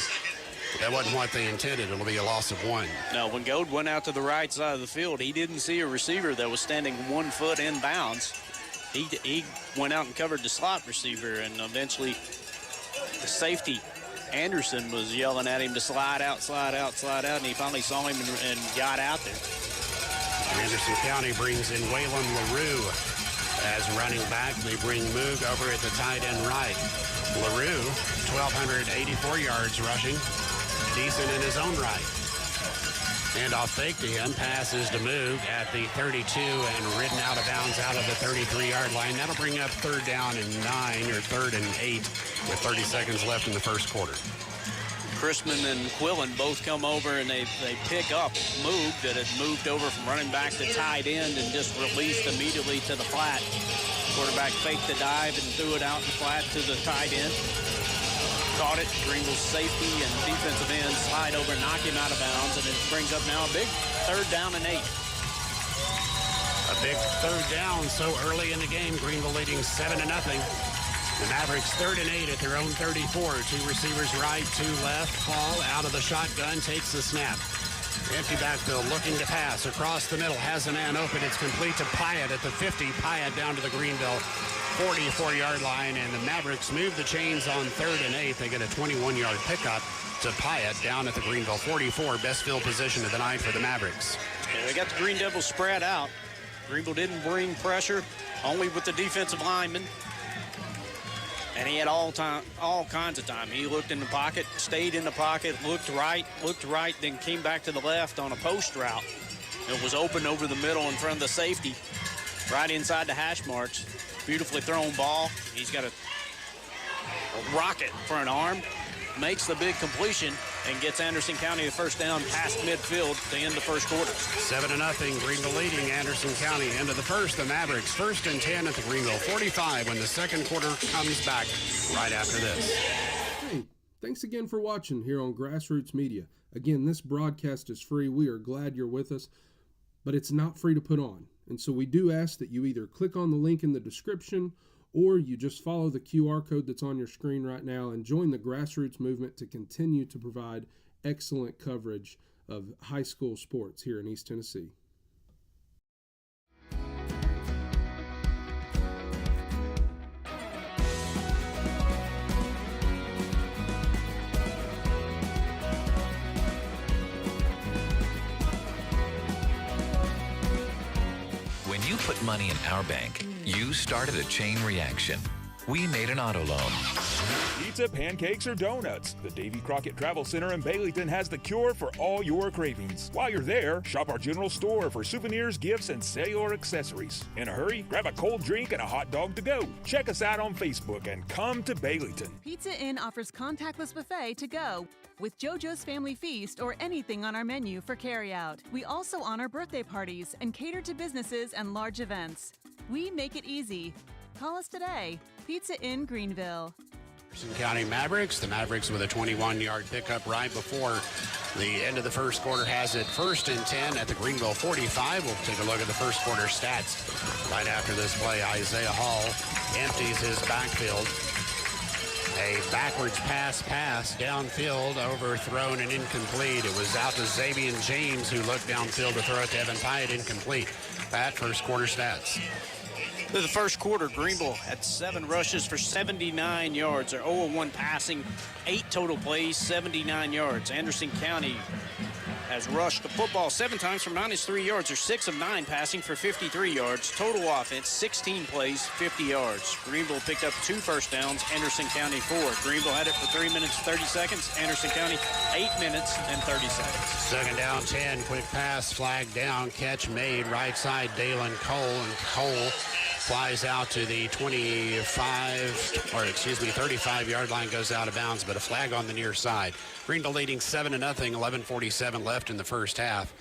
That wasn't what they intended. It'll be a loss of 1. Now, when Gold went out to the right side of the field, he didn't see a receiver that was standing 1 foot in bounds. He went out and covered the slot receiver, and eventually the safety, Anderson, was yelling at him to slide out, and he finally saw him and got out there. Anderson County brings in Waylon LaRue as running back. They bring Moog over at the tight end right. LaRue, 1,284 yards rushing. Decent in his own right. Handoff fake to him, passes to Moog at the 32 and ridden out of bounds out of the 33-yard line. That'll bring up 3rd down and 9 or 3rd and 8 with 30 seconds left in the first quarter. Crispin and Quillen both come over and they pick up Moog that had moved over from running back to tight end and just released immediately to the flat. Quarterback faked the dive and threw it out in the flat to the tight end. Caught it. Greenville's safety and defensive end slide over, knock him out of bounds, and it brings up now a big 3rd down and 8. A big 3rd down so early in the game. Greenville leading 7-0. The Mavericks 3rd and 8 at their own 34. 2 receivers right, 2 left. Hall out of the shotgun, takes the snap. Empty backfield, looking to pass across the middle. Has a man open. It's complete to Pyatt at the 50. Pyatt down to the Greenville 44-yard line, and the Mavericks move the chains on 3rd and 8. They get a 21-yard pickup to Pyatt down at the Greenville 44. Best field position of the night for the Mavericks. Yeah, they got the Green Devils spread out. Greenville didn't bring pressure, only with the defensive lineman. And he had all kinds of time. He looked in the pocket, stayed in the pocket, looked right, then came back to the left on a post route. It was open over the middle in front of the safety, right inside the hash marks. Beautifully thrown ball. He's got a rocket for an arm, makes the big completion, and gets Anderson County the 1st down past midfield to end the first quarter. 7-0, Greenville leading Anderson County into the first. The Mavericks 1st and 10 at the Greenville 45 when the second quarter comes back right after this. Hey, thanks again for watching here on Grassroots Media. Again, this broadcast is free. We are glad you're with us, but it's not free to put on. And so we do ask that you either click on the link in the description or you just follow the QR code that's on your screen right now and join the grassroots movement to continue to provide excellent coverage of high school sports here in East Tennessee. When you put money in our bank, you started a chain reaction. We made an auto loan. Pizza, pancakes, or donuts. The Davy Crockett Travel Center in Baileyton has the cure for all your cravings. While you're there, shop our general store for souvenirs, gifts, and cellular accessories. In a hurry, grab a cold drink and a hot dog to go. Check us out on Facebook and come to Baileyton. Pizza Inn offers contactless buffet to go with JoJo's Family Feast or anything on our menu for carryout. We also honor birthday parties and cater to businesses and large events. We make it easy. Call us today. Pizza Inn Greenville. Anderson County Mavericks. The Mavericks with a 21-yard pickup right before the end of the first quarter has it 1st and 10 at the Greenville 45. We'll take a look at the first quarter stats right after this play. Isaiah Hall empties his backfield. A backwards pass downfield, overthrown and incomplete. It was out to Xavier James, who looked downfield to throw it to Evan Pyatt, incomplete. That first quarter stats. In the first quarter, Greenville had 7 rushes for 79 yards. They're 0-1 passing, 8 total plays, 79 yards. Anderson County has rushed the football 7 times for -3 yards. They're 6 of 9 passing for 53 yards. Total offense, 16 plays, 50 yards. Greenville picked up 2 first downs, Anderson County 4. Greenville had it for 3 minutes, 30 seconds. Anderson County, 8 minutes and 30 seconds. 2nd down, 10. Quick pass, flag down, catch made. Right side, Dalen Cole, and Cole flies out to the 35-yard line, goes out of bounds, but a flag on the near side. Greenville leading 7-0, 11:47 left in the first half.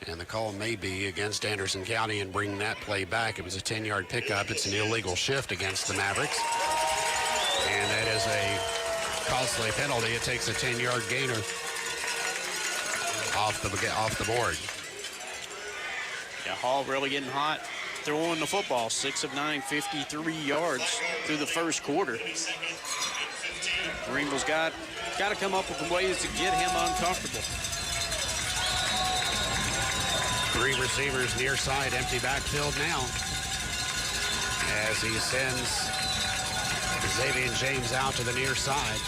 And the call may be against Anderson County and bring that play back. It was a 10-yard pickup. It's an illegal shift against the Mavericks. And that is a costly penalty. It takes a 10-yard gainer off the board. Yeah, Hall really getting hot. Throwing the football, 6 of 9, 53 yards through the first quarter. Greenville's got got to come up with ways to get him uncomfortable. 3 receivers near side, empty backfield now. As he sends Xavier James out to the near side.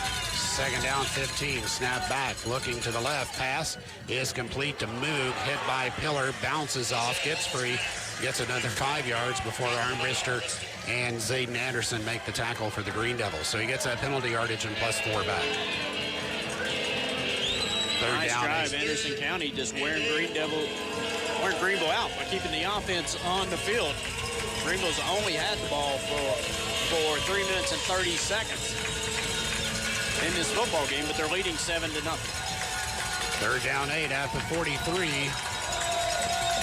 2nd down, 15. Snap back, looking to the left. Pass is complete to Moog. Hit by Pillar, bounces off, gets free, gets another 5 yards before Armbrister and Zayden Anderson make the tackle for the Green Devils. So he gets that penalty yardage and +4 back. 3rd nice down. drive. Anderson County just wearing Greenville out by keeping the offense on the field. Greenville's only had the ball for 3 minutes and 30 seconds in this football game, but they're leading 7-0. 3rd down, 8 at the 43.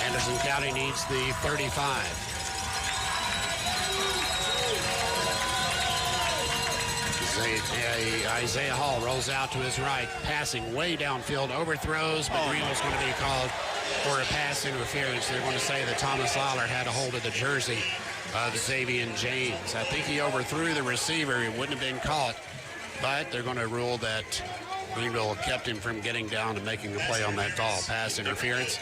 Anderson County needs the 35. Isaiah Hall rolls out to his right, passing way downfield, overthrows, but Greenville's going to be called for a pass interference. They're going to say that Thomas Lawler had a hold of the jersey of Xavier James. I think he overthrew the receiver. He wouldn't have been caught, but they're going to rule that Greenville kept him from getting down and making a play on that call. Pass interference,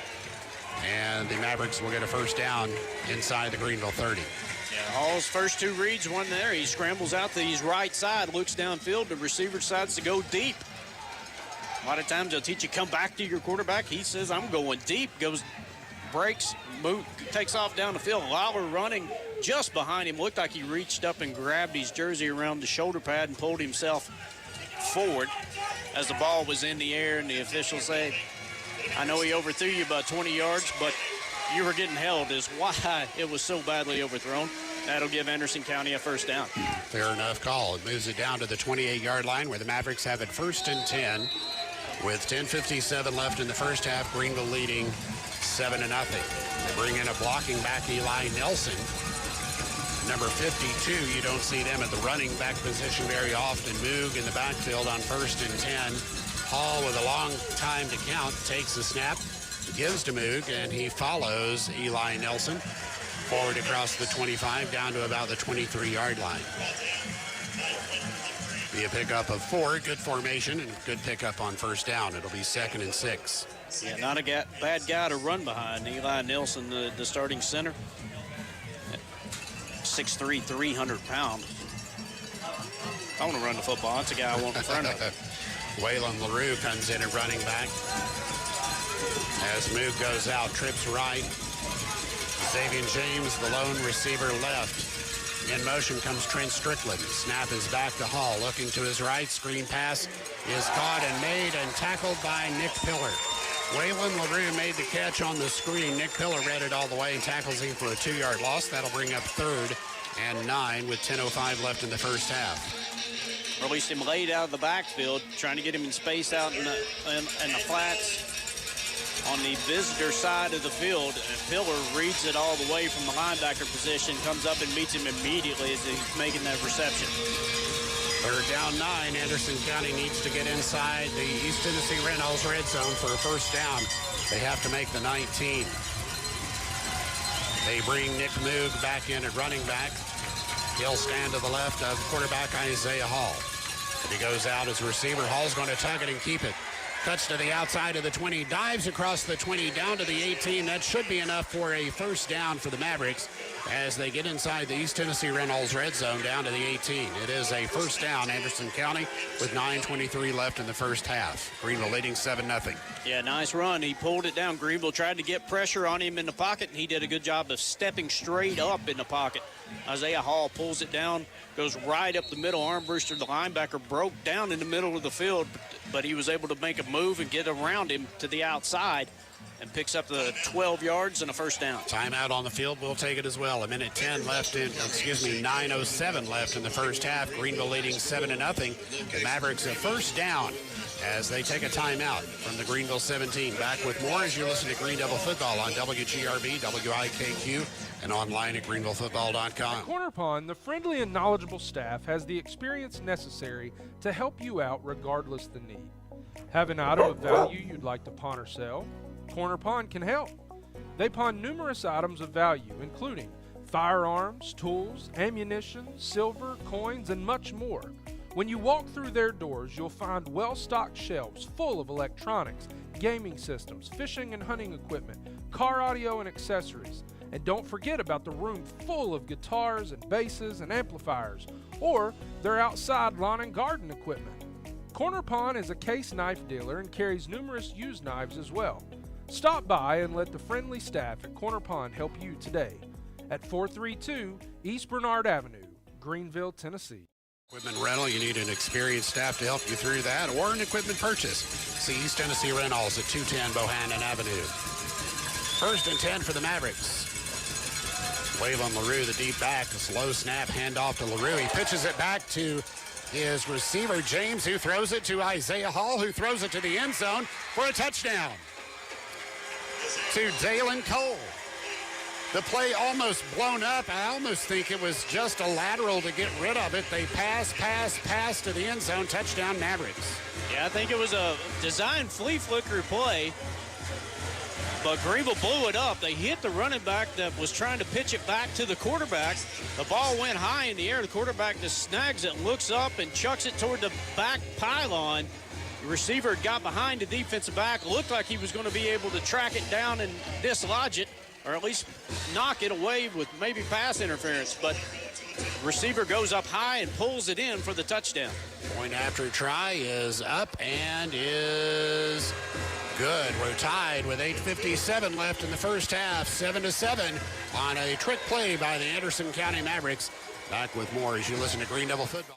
and the Mavericks will get a 1st down inside the Greenville 30. Yeah, Hall's first 2 reads, one there. He scrambles out to his right side, looks downfield. The receiver decides to go deep. A lot of times they'll teach you come back to your quarterback. He says, I'm going deep. Goes, breaks, move, takes off down the field. Lawler running just behind him. Looked like he reached up and grabbed his jersey around the shoulder pad and pulled himself forward as the ball was in the air, and the officials say, I know he overthrew you about 20 yards, but you were getting held is why it was so badly overthrown. That'll give Anderson County a 1st down. Fair enough call. It moves it down to the 28-yard line where the Mavericks have it 1st and 10 with 10:57 left in the first half. Greenville leading 7-0. They bring in a blocking back, Eli Nelson. Number 52, you don't see them at the running back position very often. Moog in the backfield on 1st and 10. Hall with a long time to count takes the snap, gives to Moog, and he follows Eli Nelson forward across the 25 down to about the 23-yard line. Be a pickup of 4, good formation, and good pickup on 1st down. It'll be 2nd and 6. Yeah, not a bad guy to run behind. Eli Nelson, the starting center. 6'3", 300 pounds. I want to run the football. That's a guy I want in front of. Waylon LaRue comes in at running back. As Moog goes out, trips right. Xavier James, the lone receiver, left. In motion comes Trent Strickland. Snap is back to Hall. Looking to his right. Screen pass is caught and made and tackled by Nick Pillar. Waylon LaRue made the catch on the screen. Nick Pillar read it all the way and tackles him for a 2-yard loss. That'll bring up 3rd and 9 with 10:05 left in the first half. Released him late out of the backfield, trying to get him in space out in the flats on the visitor side of the field. And Pillar reads it all the way from the linebacker position, comes up and meets him immediately as he's making that reception. 3rd down 9. Anderson County needs to get inside the East Tennessee Reynolds red zone for a 1st down. They have to make the 19. They bring Nick Moog back in at running back. He'll stand to the left of quarterback Isaiah Hall. If he goes out as receiver, Hall's going to tug it and keep it. Cuts to the outside of the 20, dives across the 20 down to the 18. That should be enough for a 1st down for the Mavericks as they get inside the East Tennessee Reynolds red zone down to the 18. It is a 1st down, Anderson County, with 9:23 left in the first half. Greenville leading 7-0. Yeah, nice run. He pulled it down. Greenville tried to get pressure on him in the pocket, and he did a good job of stepping straight up in the pocket. Isaiah Hall pulls it down, goes right up the middle. Armbruster, the linebacker, broke down in the middle of the field, but he was able to make a move and get around him to the outside and picks up the 12 yards and a 1st down. Timeout on the field. We'll take it as well. 9:07 left in the first half. Greenville leading 7-0. The Mavericks a 1st down as they take a timeout from the Greenville 17. Back with more as you listen to Green Devil Football on WGRB, WIKQ, and online at greenvillefootball.com. Corner Pond, the friendly and knowledgeable staff has the experience necessary to help you out regardless the need. Have an item of value you'd like to pawn or sell? Corner Pond can help. They pawn numerous items of value, including firearms, tools, ammunition, silver, coins, and much more. When you walk through their doors, you'll find well-stocked shelves full of electronics, gaming systems, fishing and hunting equipment, car audio and accessories. And don't forget about the room full of guitars and basses and amplifiers, or their outside lawn and garden equipment. Korner Pawn is a case knife dealer and carries numerous used knives as well. Stop by and let the friendly staff at Korner Pawn help you today at 432 East Bernard Avenue, Greenville, Tennessee. Equipment rental, you need an experienced staff to help you through that, or an equipment purchase. See East Tennessee Rentals at 210 Bohannon Avenue. 1st and 10 for the Mavericks. Waylon LaRue, the deep back, a slow snap, handoff to LaRue. He pitches it back to his receiver, James, who throws it to Isaiah Hall, who throws it to the end zone for a touchdown. To Dalen Cole. The play almost blown up. I almost think it was just a lateral to get rid of it. They pass to the end zone. Touchdown, Mavericks. Yeah, I think it was a designed flea flicker play, but Greenville blew it up. They hit the running back that was trying to pitch it back to the quarterback. The ball went high in the air. The quarterback just snags it, looks up, and chucks it toward the back pylon. The receiver got behind the defensive back. Looked like he was going to be able to track it down and dislodge it, or at least knock it away with maybe pass interference. But receiver goes up high and pulls it in for the touchdown. Point after try is up and is good. We're tied with 8:57 left in the first half, 7-7 on a trick play by the Anderson County Mavericks. Back with more as you listen to Greeneville Football.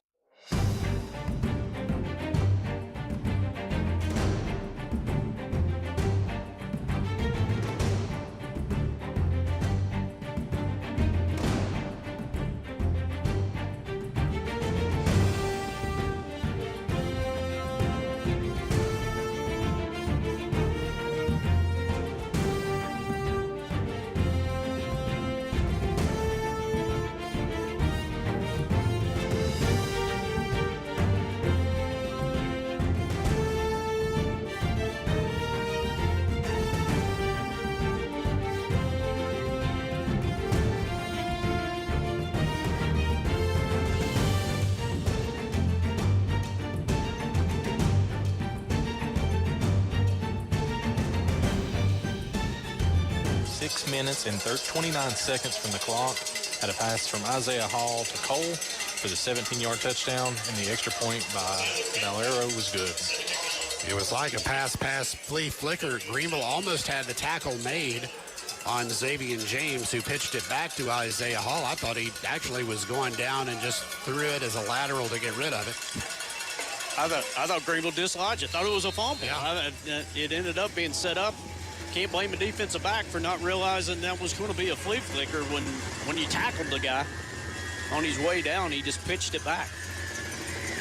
Minutes and 29 seconds from the clock. Had a pass from Isaiah Hall to Cole for the 17-yard touchdown, and the extra point by Valero was good. It was like a pass, flea flicker. Greenville almost had the tackle made on Xavier James, who pitched it back to Isaiah Hall. I thought he actually was going down and just threw it as a lateral to get rid of it. I thought Greenville dislodged it. Thought it was a fumble. Yeah. It ended up being set up. Can't blame a defensive back for not realizing that was going to be a flea flicker when you tackled the guy on his way down. He just pitched it back.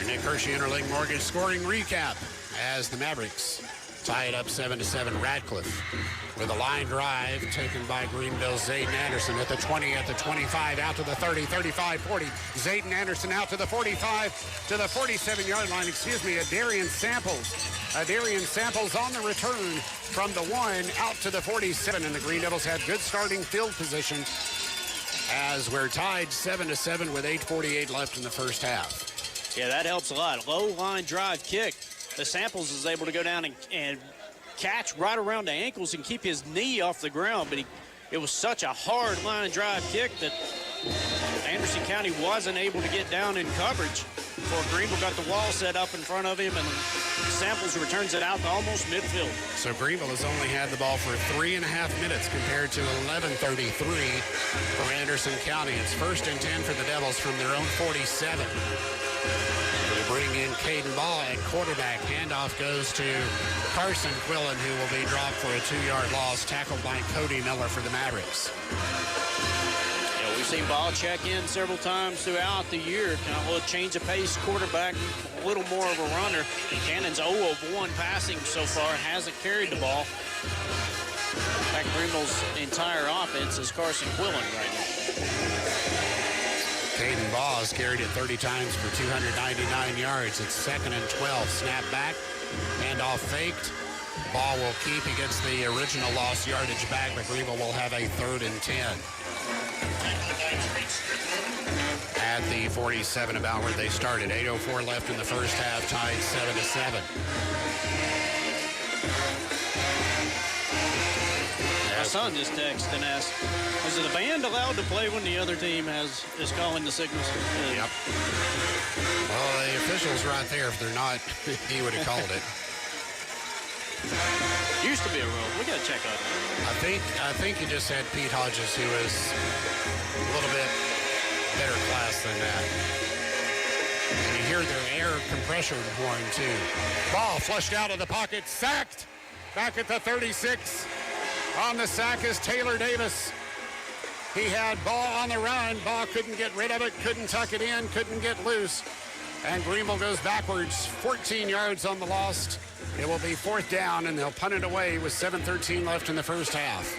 Nick Hershey Interlink Mortgage scoring recap as the Mavericks tie it up 7-7. Radcliffe with a line drive taken by Greenville's Zayden Anderson at the 20, at the 25, out to the 30, 35, 40. Zayden Anderson out to the 45, to the 47-yard line. Adarian Samples on the return from the 1 out to the 47, and the Green Devils had good starting field position as we're tied 7-7 with 8:48 left in the first half. Yeah, that helps a lot. Low line drive kick. The Samples is able to go down and catch right around the ankles and keep his knee off the ground, but it was such a hard line drive kick that Anderson County wasn't able to get down in coverage before Greenville got the wall set up in front of him, and Samples returns it out to almost midfield. So Greenville has only had the ball for 3.5 minutes compared to 11:33 for Anderson County. It's 1st and 10 for the Devils from their own 47. They bring in Caden Ball at quarterback. Handoff goes to Carson Quillen, who will be dropped for a 2-yard loss, tackled by Cody Miller for the Mavericks. Yeah, we've seen Ball check in several times throughout the year. Kind of a little change of pace, quarterback, a little more of a runner. Cannon's 0 of 1 passing so far, hasn't carried the ball. In fact, Greenville's entire offense is Carson Quillen right now. Caden Ball has carried it 30 times for 299 yards. It's 2nd and 12. Snap back, handoff faked. Ball will keep. He gets the original lost yardage back, but Greenville will have a 3rd and 10. At the 47, about where they started. 8:04 left in the first half, tied 7-7. My son just texted and asked, is the band allowed to play when the other team is calling the signals? Yep. Well, the official's right there. If they're not, he would have called it. Used to be a rule. We got to check on that. I think you just had Pete Hodges, who was a little bit better class than that. And you hear their air compression horn, too. Ball flushed out of the pocket, sacked. Back at the 36. On the sack is Taylor Davis. He had ball on the run. Ball couldn't get rid of it, couldn't tuck it in, couldn't get loose. And Greenville goes backwards, 14 yards on the loss. It will be 4th down, and they'll punt it away with 7:13 left in the first half.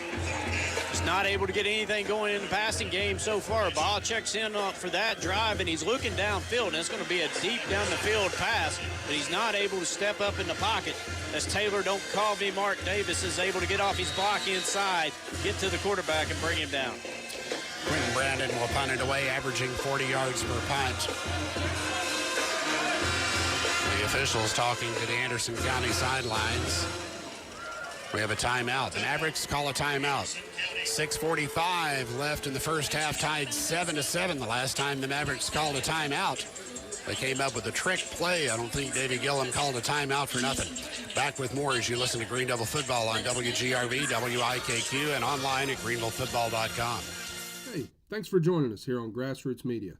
He's not able to get anything going in the passing game so far. Ball checks in for that drive, and he's looking downfield. And it's going to be a deep down the field pass, but he's not able to step up in the pocket as Taylor, don't call me Mark Davis, is able to get off his block inside, get to the quarterback, and bring him down. Quentin Brandon will punt it away, averaging 40 yards per punt. The officials talking to the Anderson County sidelines. We have a timeout. The Mavericks call a timeout. 6:45 left in the first half, tied 7-7. The last time the Mavericks called a timeout, they came up with a trick play. I don't think Davey Gillum called a timeout for nothing. Back with more as you listen to Greeneville Football on WGRV, WIKQ, and online at greenvillefootball.com. Hey, thanks for joining us here on Grassroots Media.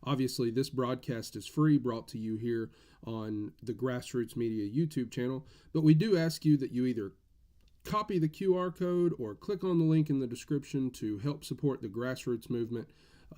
Obviously, this broadcast is free, brought to you here on the Grassroots Media YouTube channel, but we do ask you that you either copy the QR code or click on the link in the description to help support the grassroots movement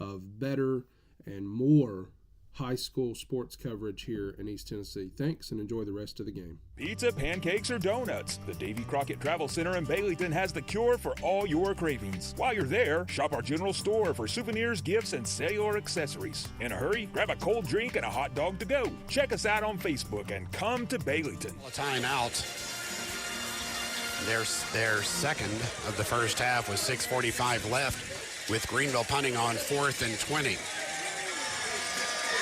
of better and more high school sports coverage here in East Tennessee. Thanks, and enjoy the rest of the game. Pizza, pancakes, or donuts, the Davy Crockett Travel Center in Baileyton has the cure for all your cravings. While you're there, shop our general store for souvenirs, gifts, and cellular accessories. In a hurry, grab a cold drink and a hot dog to go. Check us out on Facebook and come to Baileyton. A timeout. Their second of the first half was 6:45 left, with Greenville punting on 4th and 20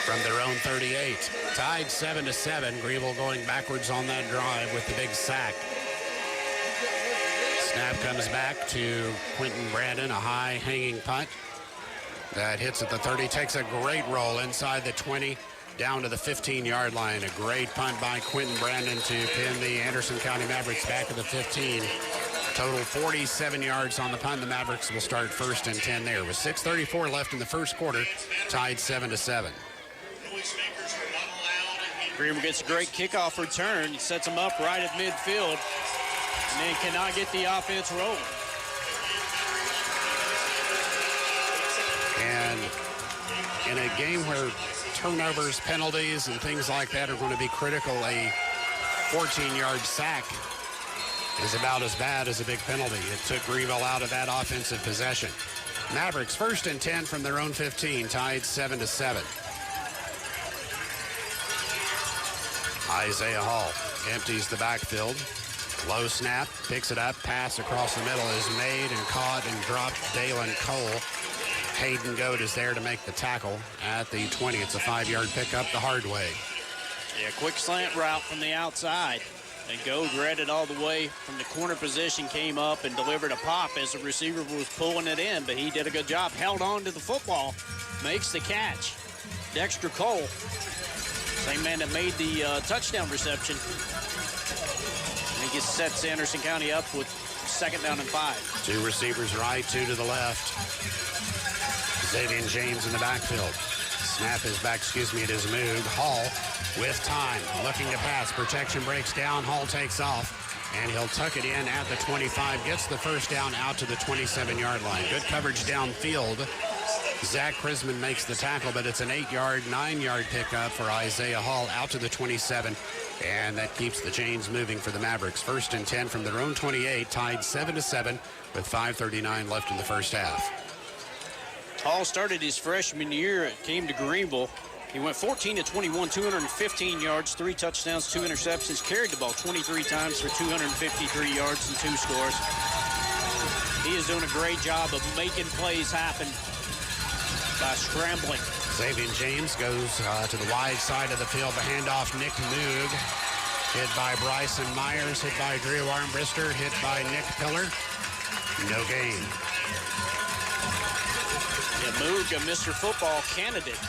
from their own 38. Tied 7-7. Greenville going backwards on that drive with the big sack. Snap comes back to Quentin Brandon, a high hanging punt that hits at the 30, takes a great roll inside the 20 down to the 15-yard line. A great punt by Quentin Brandon to pin the Anderson County Mavericks back at the 15. Total 47 yards on the punt. The Mavericks will start 1st and 10 there. With 6:34 left in the first quarter, tied 7-7. Greenville gets a great kickoff return. He sets them up right at midfield and then cannot get the offense rolling. And in a game where turnovers, penalties, and things like that are going to be critical, a 14-yard sack is about as bad as a big penalty. It took Greenville out of that offensive possession. Mavericks 1st and 10 from their own 15, tied 7-7. Isaiah Hall empties the backfield. Low snap, picks it up, pass across the middle is made and caught and dropped. Dalen Cole. Hayden Goat is there to make the tackle at the 20. It's a 5-yard pickup the hard way. Yeah, quick slant route from the outside. And Goat read it all the way from the corner position, came up and delivered a pop as the receiver was pulling it in, but he did a good job, held on to the football, makes the catch. Dexter Cole, same man that made the touchdown reception. And he sets Anderson County up with 2nd down and 5. 2 receivers right, 2 to the left. Xavier James in the backfield. Snap is back, it is moved. Hall with time, looking to pass. Protection breaks down, Hall takes off, and he'll tuck it in at the 25. Gets the 1st down out to the 27-yard line. Good coverage downfield. Zach Chrisman makes the tackle, but it's an 8-yard, 9-yard pickup for Isaiah Hall out to the 27, and that keeps the chains moving for the Mavericks. 1st and 10 from their own 28, tied 7-7 with 5:39 left in the first half. Hall started his freshman year, came to Greenville. He went 14 to 21, 215 yards, 3 touchdowns, 2 interceptions, carried the ball 23 times for 253 yards and 2 scores. He is doing a great job of making plays happen by scrambling. Xavier James goes to the wide side of the field. The handoff, Nick Moog. Hit by Bryson Myers, hit by Drew Armbrister, hit by Nick Pillar. No gain. Yeah, Moog, a Mr. Football candidate,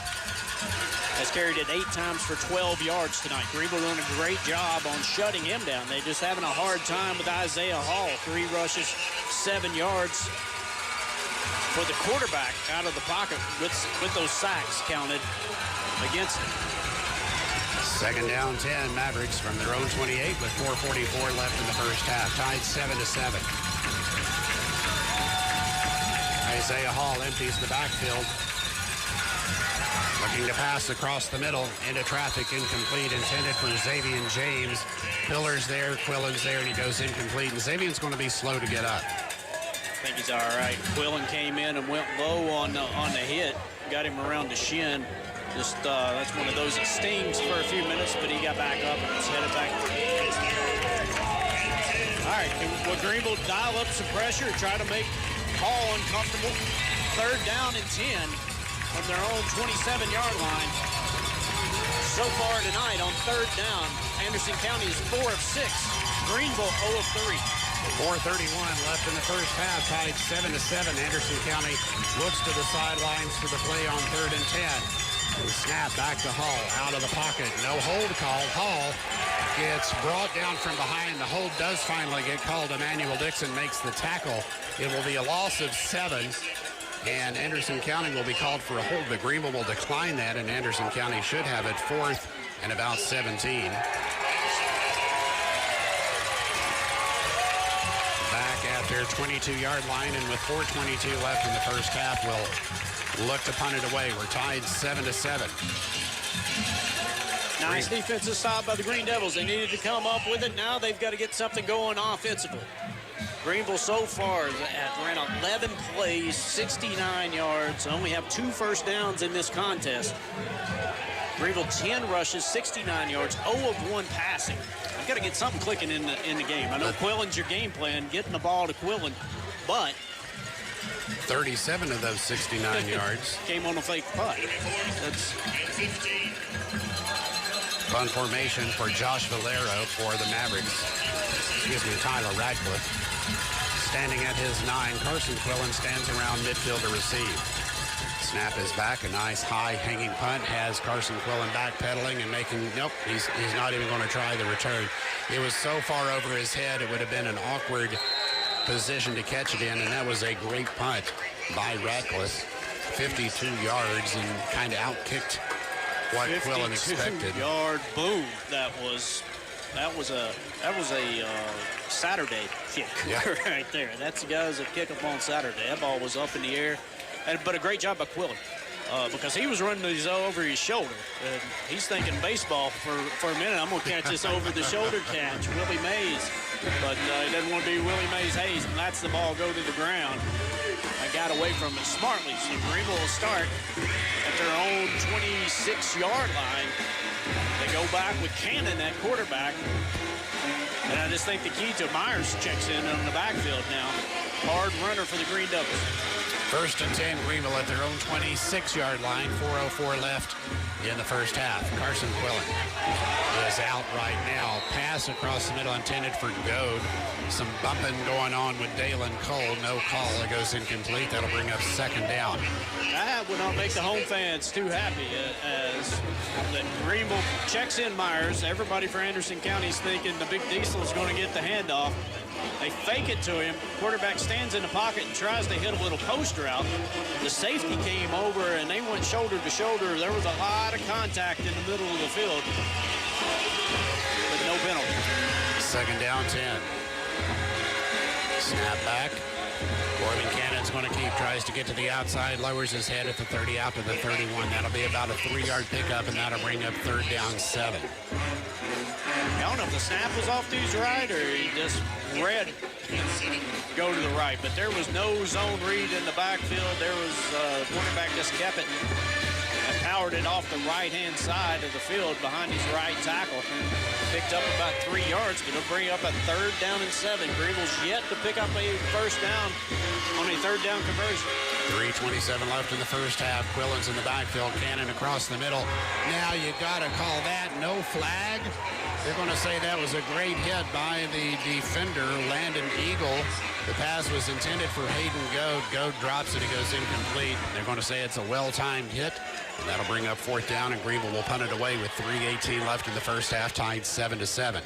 has carried it 8 times for 12 yards tonight. Greenville doing a great job on shutting him down. They're just having a hard time with Isaiah Hall. 3 rushes, 7 yards for the quarterback out of the pocket with those sacks counted against him. Second down 10, Mavericks from their own 28 with 4:44 left in the first half. Tied 7-7. Isaiah Hall empties the backfield. Looking to pass across the middle into traffic, incomplete, intended for Xavier James. Pillar's there, Quillen's there, and he goes incomplete. And Xavier's going to be slow to get up. I think he's all right. Quillen came in and went low on the hit, got him around the shin. Just that's one of those that stings for a few minutes, but he got back up and was headed back. All right, will Greenville dial up some pressure, try to make Hall uncomfortable? 3rd down and 10 from their own 27-yard line. So far tonight on 3rd down, Anderson County is 4 of 6. Greenville 0 of 3. 4:31 left in the first half, tied 7-7. Anderson County looks to the sidelines for the play on 3rd and 10. And snap back to Hall, out of the pocket. No hold called. Hall gets brought down from behind. The hold does finally get called. Emmanuel Dixon makes the tackle. It will be a loss of 7. And Anderson County will be called for a hold, but Greenville will decline that, and Anderson County should have it 4th and about 17. Back at their 22-yard line, and with 4:22 left in the first half, we'll look to punt it away. We're tied 7-7. Nice defensive stop by the Green Devils. They needed to come up with it. Now they've got to get something going offensively. Greenville so far ran 11 plays, 69 yards, only have 2 first downs in this contest. Greenville 10 rushes, 69 yards, 0 of 1 passing. You've got to get something clicking in the game. I know Quillen's your game plan, getting the ball to Quillen, but 37 of those 69 yards came on a fake punt. That's fun formation for Josh Valero for the Mavericks. Tyler Radcliffe. Standing at his 9, Carson Quillen stands around midfield to receive. Snap is back. A nice high hanging punt has Carson Quillen backpedaling and making, nope, he's not even going to try the return. It was so far over his head, it would have been an awkward position to catch it in, and that was a great punt by Radcliffe. 52 yards and kind of outkicked what Quillen expected. 52-yard boom. That was a Saturday kick right there. That's the guys that kick up on Saturday. That ball was up in the air, but a great job by Quillen because he was running these over his shoulder. He's thinking baseball for a minute. I'm going to catch this over-the-shoulder catch, Willie Mays, but he doesn't want to be Willie Mays Hayes, and lets the ball go to the ground. I got away from it smartly, so Greenville will start at their own 26-yard line. They go back with Cannon at quarterback. And I just think the key to Myers checks in on the backfield now. Hard runner for the Green Devils. 1st and 10, Greenville at their own 26-yard line. 4:04 left in the first half. Carson Quillen is out right now. Pass across the middle intended for Goad. Some bumping going on with Dalen Cole. No call. It goes incomplete. That'll bring up 2nd down. That would not make the home fans too happy as that Greenville checks in Myers. Everybody for Anderson County is thinking the big diesel is going to get the handoff. They fake it to him. Quarterback stands in the pocket and tries to hit a little post route. The safety came over and they went shoulder to shoulder. There was a lot of contact in the middle of the field, but no penalty. 2nd down, 10. Snap back. Corbin Cannon's going to keep, tries to get to the outside, lowers his head at the 30, out to the 31. That'll be about a 3-yard pickup, and that'll bring up 3rd down, 7. I don't know if the snap was off to his right or he just read go to the right, but there was no zone read in the backfield. There was cornerback just kept it. and powered it off the right-hand side of the field behind his right tackle. Picked up about 3 yards, but it'll bring up a 3rd down and 7. Greenville's yet to pick up a first down on a 3rd down conversion. 3:27 left in the first half. Quillen's in the backfield, Cannon across the middle. Now you got to call that no flag. They're going to say that was a great hit by the defender, Landon Eagle. The pass was intended for Hayden Goad. Goad drops it. It goes incomplete. They're going to say it's a well-timed hit, and that'll bring up 4th down, and Greenville will punt it away with 3:18 left in the first half, tied 7-7.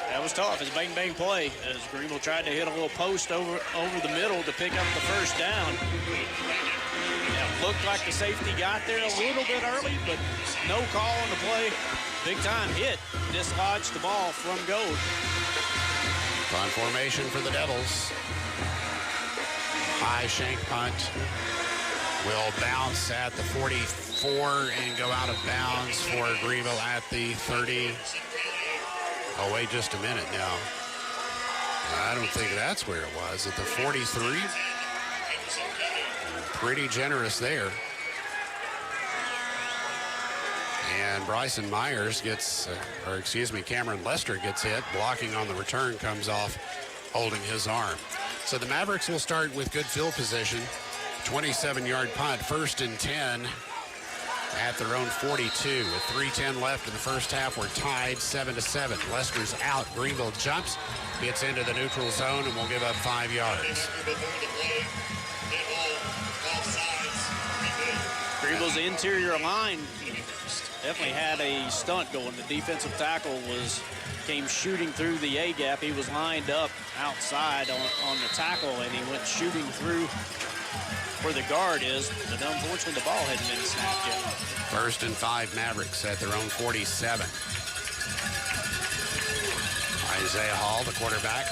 That was tough. It's a bang-bang play as Greenville tried to hit a little post over the middle to pick up the first down. Yeah, looked like the safety got there a little bit early, but no call on the play. Big-time hit. Dislodged the ball from Gold. Punt formation for the Devils. High shank punt will bounce at the 44 and go out of bounds for Greenville at the 30. Oh, wait just a minute now. I don't think that's where it was. At the 43. Pretty generous there. And Bryson Myers gets, Cameron Lester gets hit. Blocking on the return comes off, holding his arm. So the Mavericks will start with good field position. 27-yard punt, 1st and 10 at their own 42. With 3:10 left in the first half, we're tied 7-7. Lester's out. Greenville jumps, gets into the neutral zone, and will give up 5 yards. Greenville's interior line definitely had a stunt going. The defensive tackle came shooting through the A-gap. He was lined up outside on the tackle, and he went shooting through where the guard is, but unfortunately the ball hadn't been snapped yet. 1st and 5 Mavericks at their own 47. Isaiah Hall, the quarterback,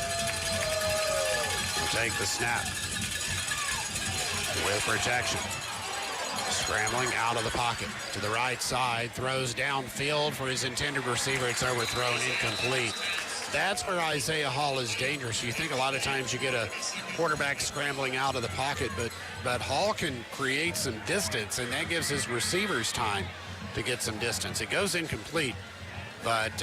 will take the snap with protection. Scrambling out of the pocket to the right side, throws downfield for his intended receiver. It's overthrown, incomplete. That's where Isaiah Hall is dangerous. You think a lot of times you get a quarterback scrambling out of the pocket, but Hall can create some distance, and that gives his receivers time to get some distance. It goes incomplete, but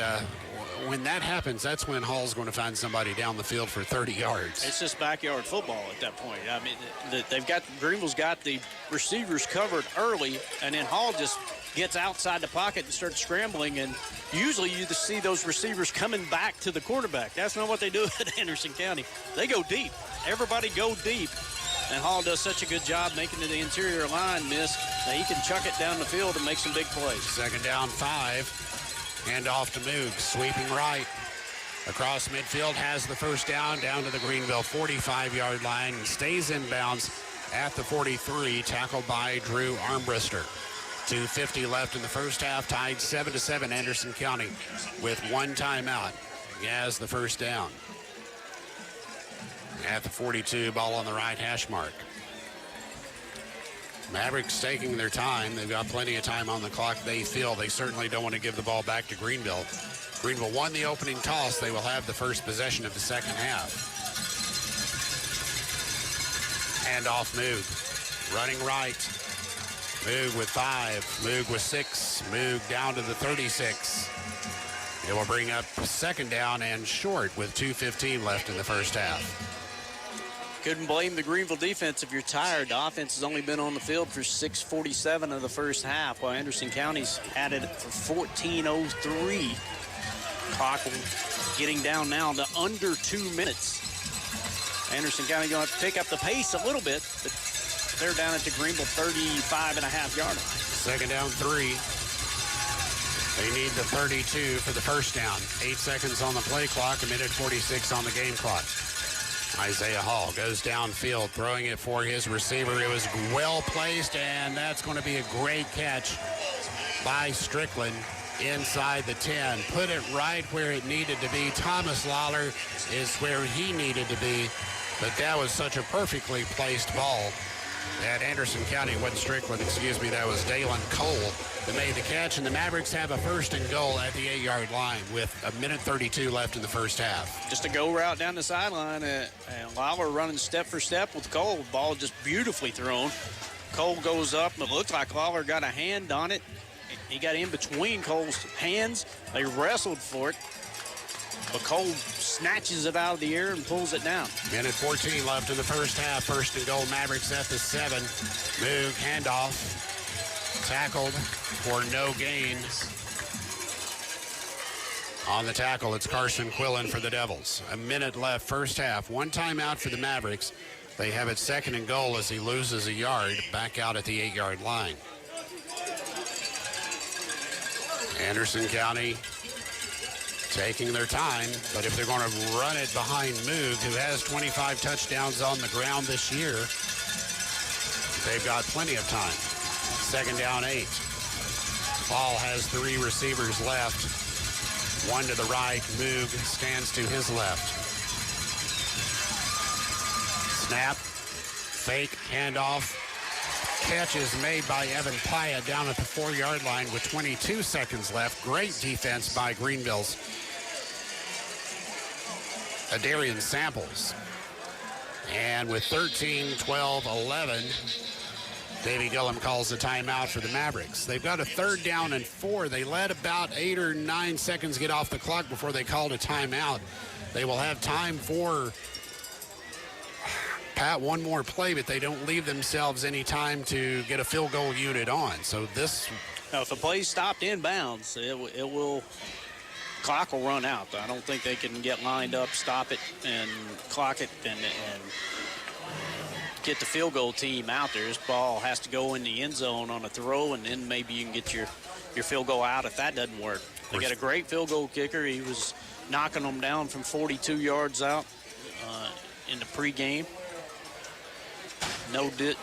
when that happens, that's when Hall's going to find somebody down the field for 30 yards. It's just backyard football at that point. I mean, Greenville's got the receivers covered early, and then Hall just gets outside the pocket and starts scrambling, and usually you just see those receivers coming back to the quarterback. That's not what they do at Anderson County. They go deep. Everybody go deep, and Hall does such a good job making the interior line miss that he can chuck it down the field and make some big plays. 2nd down 5. Hand off to Moog, sweeping right. Across midfield, has the first down to the Greenville 45-yard line, and stays in bounds at the 43, tackled by Drew Armbrister. 2:50 left in the first half, tied 7-7 Anderson County with 1 timeout. He has the first down. At the 42, ball on the right hash mark. Mavericks taking their time. They've got plenty of time on the clock. They feel they certainly don't want to give the ball back to Greenville. Greenville won the opening toss. They will have the first possession of the second half. Hand off Moog. Running right. Moog with 5. Moog with 6. Moog down to the 36. It will bring up 2nd down and short with 2:15 left in the first half. Couldn't blame the Greenville defense if you're tired. The offense has only been on the field for 6:47 of the first half, while Anderson County's had it for 14:03. Clock getting down now to under 2 minutes. Anderson County going to have to pick up the pace a little bit, but they're down at the Greenville 35.5-yard line. 2nd down 3. They need the 32 for the first down. 8 seconds on the play clock, 1:46 on the game clock. Isaiah Hall goes downfield, throwing it for his receiver. It was well placed, and that's going to be a great catch by Strickland inside the 10. Put it right where it needed to be. Thomas Lawler is where he needed to be, but that was such a perfectly placed ball at Anderson County. Wasn't Strickland, that was Dalen Cole that made the catch, and the Mavericks have a 1st and goal at the 8-yard line with 1:32 left in the first half. Just a go route down the sideline, and Lawler running step for step with Cole. Ball just beautifully thrown. Cole goes up, and it looked like Lawler got a hand on it. He got in between Cole's hands. They wrestled for it, but Cole snatches it out of the air and pulls it down. Minute 14 left in the first half. First and goal, Mavericks at the 7. Moog, handoff, tackled for no gain. On the tackle, it's Carson Quillen for the Devils. A minute left, first half. One timeout for the Mavericks. They have it second and goal as he loses a yard back out at the 8-yard line. Anderson County taking their time, but if they're going to run it behind Moog, who has 25 touchdowns on the ground this year, they've got plenty of time. Second down, 8. Ball has 3 receivers left. One to the right. Moog stands to his left. Snap, fake, handoff. Catch is made by Evan Paya down at the 4-yard line with 22 seconds left. Great defense by Greenville's Adarian Samples. And with 13, 12, 11, Davey Gillum calls the timeout for the Mavericks. They've got a 3rd down and 4. They let about 8 or 9 seconds get off the clock before they called a timeout. They will have time for Pat one more play, but they don't leave themselves any time to get a field goal unit on. So this... Now, if the play's stopped inbounds, clock will run out. I don't think they can get lined up, stop it, and clock it, and get the field goal team out there. This ball has to go in the end zone on a throw, and then maybe you can get your field goal out if that doesn't work. They got a great field goal kicker. He was knocking them down from 42 yards out in the pregame.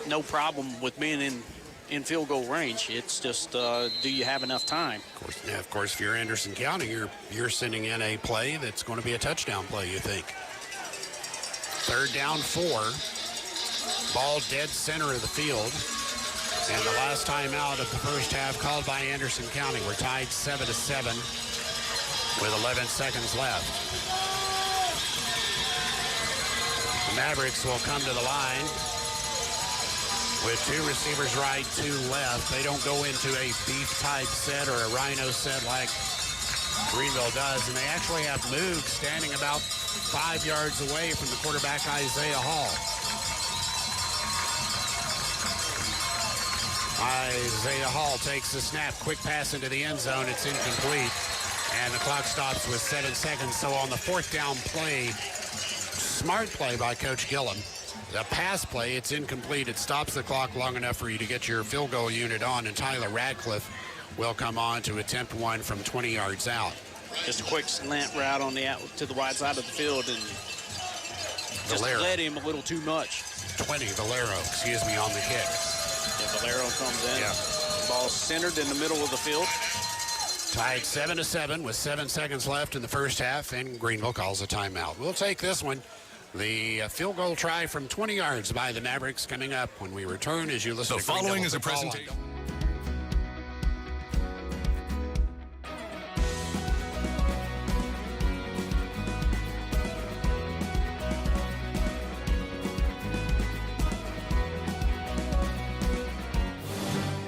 No problem with being in field goal range. It's just, do you have enough time? Of course, if you're Anderson County, you're sending in a play that's going to be a touchdown play, you think. 3rd down, 4. Ball dead center of the field. And the last time out of the first half called by Anderson County. We're tied 7-7 with 11 seconds left. The Mavericks will come to the line with 2 receivers right, 2 left. They don't go into a beef-type set or a rhino set like Greenville does, and they actually have Moog standing about 5 yards away from the quarterback, Isaiah Hall. Isaiah Hall takes the snap, quick pass into the end zone. It's incomplete, and the clock stops with 7 seconds. So on the 4th down play, smart play by Coach Gillum. The pass play, it's incomplete. It stops the clock long enough for you to get your field goal unit on, and Tyler Radcliffe will come on to attempt one from 20 yards out. Just a quick slant route on to the wide side of the field, and just led him a little too much. 20, Valero, on the kick. Yeah, Valero comes in. Yeah. Ball centered in the middle of the field. Tied 7-7 with 7 seconds left in the first half, and Greenville calls a timeout. We'll take this one. The field goal try from 20 yards by the Mavericks coming up when we return as you listen to The following is a presentation.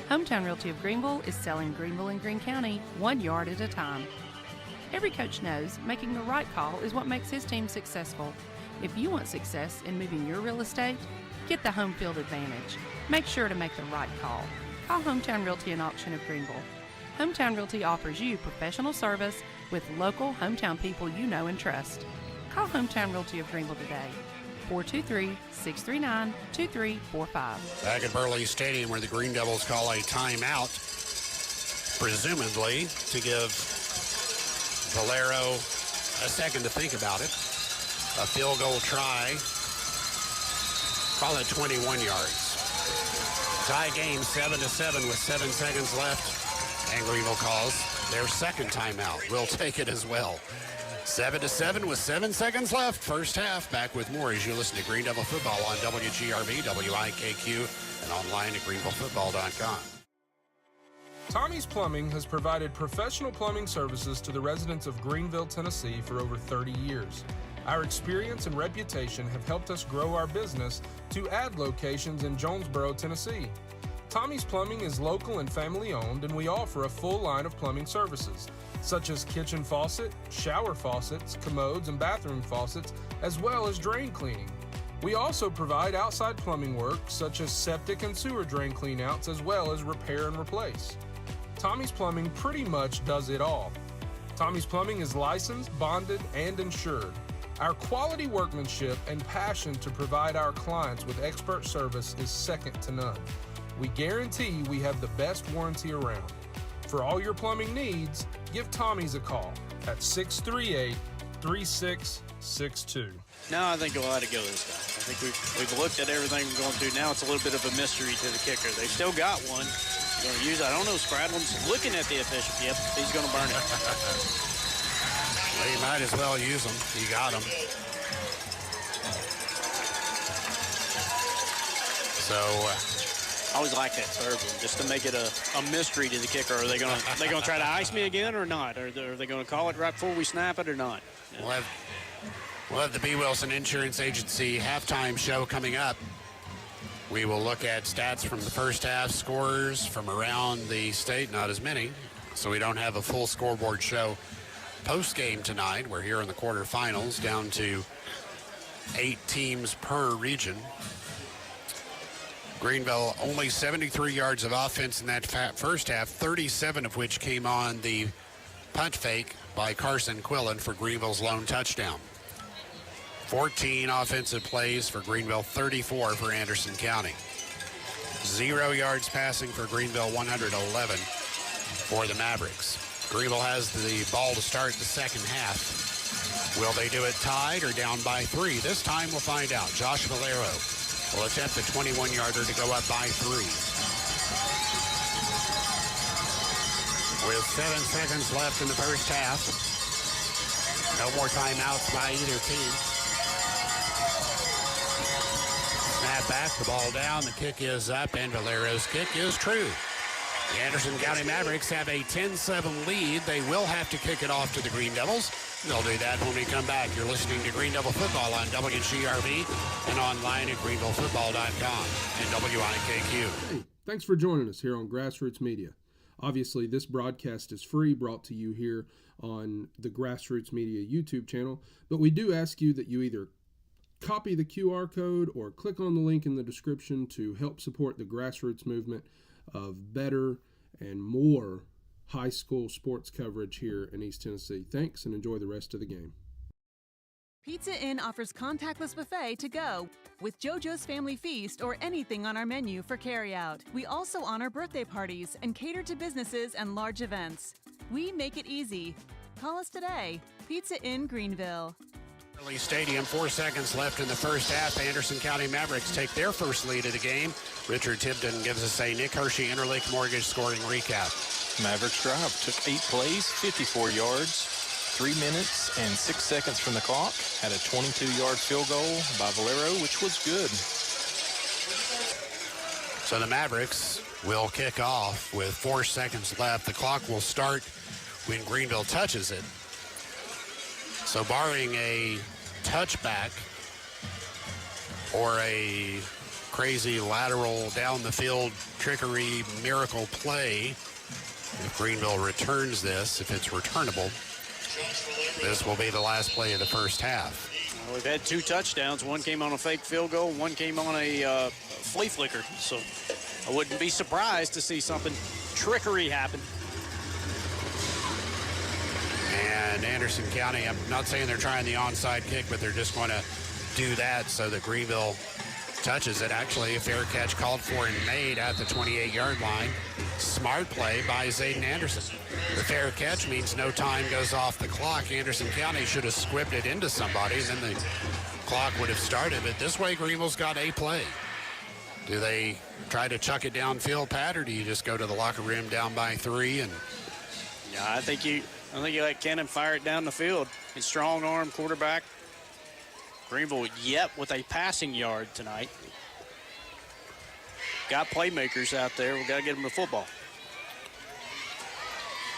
Hometown Realty of Greenville is selling Greenville and Greene County 1 yard at a time. Every coach knows making the right call is what makes his team successful. If you want success in moving your real estate, get the home field advantage. Make sure to make the right call. Call Hometown Realty and Auction of Greenville. Hometown Realty offers you professional service with local hometown people you know and trust. Call Hometown Realty of Greenville today. 423-639-2345. Back at Burley Stadium where the Green Devils call a timeout, presumably to give Valero a second to think about it. A field goal try, call it 21 yards. Tie game 7-7 with 7 seconds left, and Greenville calls their second timeout. We'll take it as well. 7-7 with 7 seconds left. First half. Back with more as you listen to Green Devil Football on WGRV, WIKQ, and online at greenvillefootball.com. Tommie's Plumbing has provided professional plumbing services to the residents of Greeneville, Tennessee for over 30 years. Our experience and reputation have helped us grow our business to add locations in Jonesboro, Tennessee. Tommie's Plumbing is local and family owned, and we offer a full line of plumbing services, such as kitchen faucet, shower faucets, commodes, and bathroom faucets, as well as drain cleaning. We also provide outside plumbing work, such as septic and sewer drain cleanouts, as well as repair and replace. Tommie's Plumbing pretty much does it all. Tommie's Plumbing is licensed, bonded, and insured. Our quality workmanship and passion to provide our clients with expert service is second to none. We guarantee we have the best warranty around. For all your plumbing needs, give Tommie's a call at 638-3662. No, I think we'll let it go this time. I think we've looked at everything we're going through. Now it's a little bit of a mystery to the kicker. They've still got one. Going to use, I don't know, Spradlin's looking at the official. Yep, he's going to burn it. Well, you might as well use them. You got them. So I always like that third one, just to make it a mystery to the kicker. Are they going to try to ice me again or not? Are they going to call it right before we snap it or not? We'll have the B. Wilson Insurance Agency halftime show coming up. We will look at stats from the first half, scores from around the state, not as many, so we don't have a full scoreboard show post-game tonight. We're here in the quarterfinals, down to 8 teams per region. Greenville only 73 yards of offense in that first half, 37 of which came on the punt fake by Carson Quillen for Greenville's lone touchdown. 14 offensive plays for Greenville, 34 for Anderson County. 0 yards passing for Greenville, 111 for the Mavericks. Greenville has the ball to start the second half. Will they do it tied or down by 3? This time we'll find out. Josh Valero will attempt a 21-yarder to go up by 3. With 7 seconds left in the first half. No more timeouts by either team. Snap back, the ball down, the kick is up, and Valero's kick is true. The Anderson County Mavericks have a 10-7 lead. They will have to kick it off to the Green Devils. They'll do that when we come back. You're listening to Green Devil Football on WGRV and online at greenvillefootball.com and WIKQ. Hey, thanks for joining us here on Grassroots Media. Obviously, this broadcast is free, brought to you here on the Grassroots Media YouTube channel, but we do ask you that you either copy the QR code or click on the link in the description to help support the grassroots movement of better and more high school sports coverage here in East Tennessee. Thanks, and enjoy the rest of the game. Pizza Inn offers contactless buffet to go with JoJo's Family Feast or anything on our menu for carryout. We also honor birthday parties and cater to businesses and large events. We make it easy. Call us today. Pizza Inn Greenville. Burley Stadium, 4 seconds left in the first half. Anderson County Mavericks take their first lead of the game. Richard Tipton gives us a Nick Hershey Interlake Mortgage scoring recap. Mavericks drive took 8 plays, 54 yards, 3 minutes and 6 seconds from the clock. Had a 22-yard field goal by Valero, which was good. So the Mavericks will kick off with 4 seconds left. The clock will start when Greenville touches it. So barring a touchback or a crazy lateral down the field trickery miracle play, if Greenville returns this, if it's returnable, this will be the last play of the first half. Well, we've had 2 touchdowns. One came on a fake field goal, one came on a flea flicker. So I wouldn't be surprised to see something trickery happen. And Anderson County, I'm not saying they're trying the onside kick, but they're just going to do that so that Greenville touches it. Actually, a fair catch called for and made at the 28-yard line. Smart play by Zayden Anderson. The fair catch means no time goes off the clock. Anderson County should have squibbed it into somebody, and then the clock would have started. But this way, Greenville's got a play. Do they try to chuck it downfield, Pat, or do you just go to the locker room down by 3? And yeah, I think you let Cannon fire it down the field. His strong arm quarterback. Greenville yet with a passing yard tonight. Got playmakers out there. We've got to get them the football.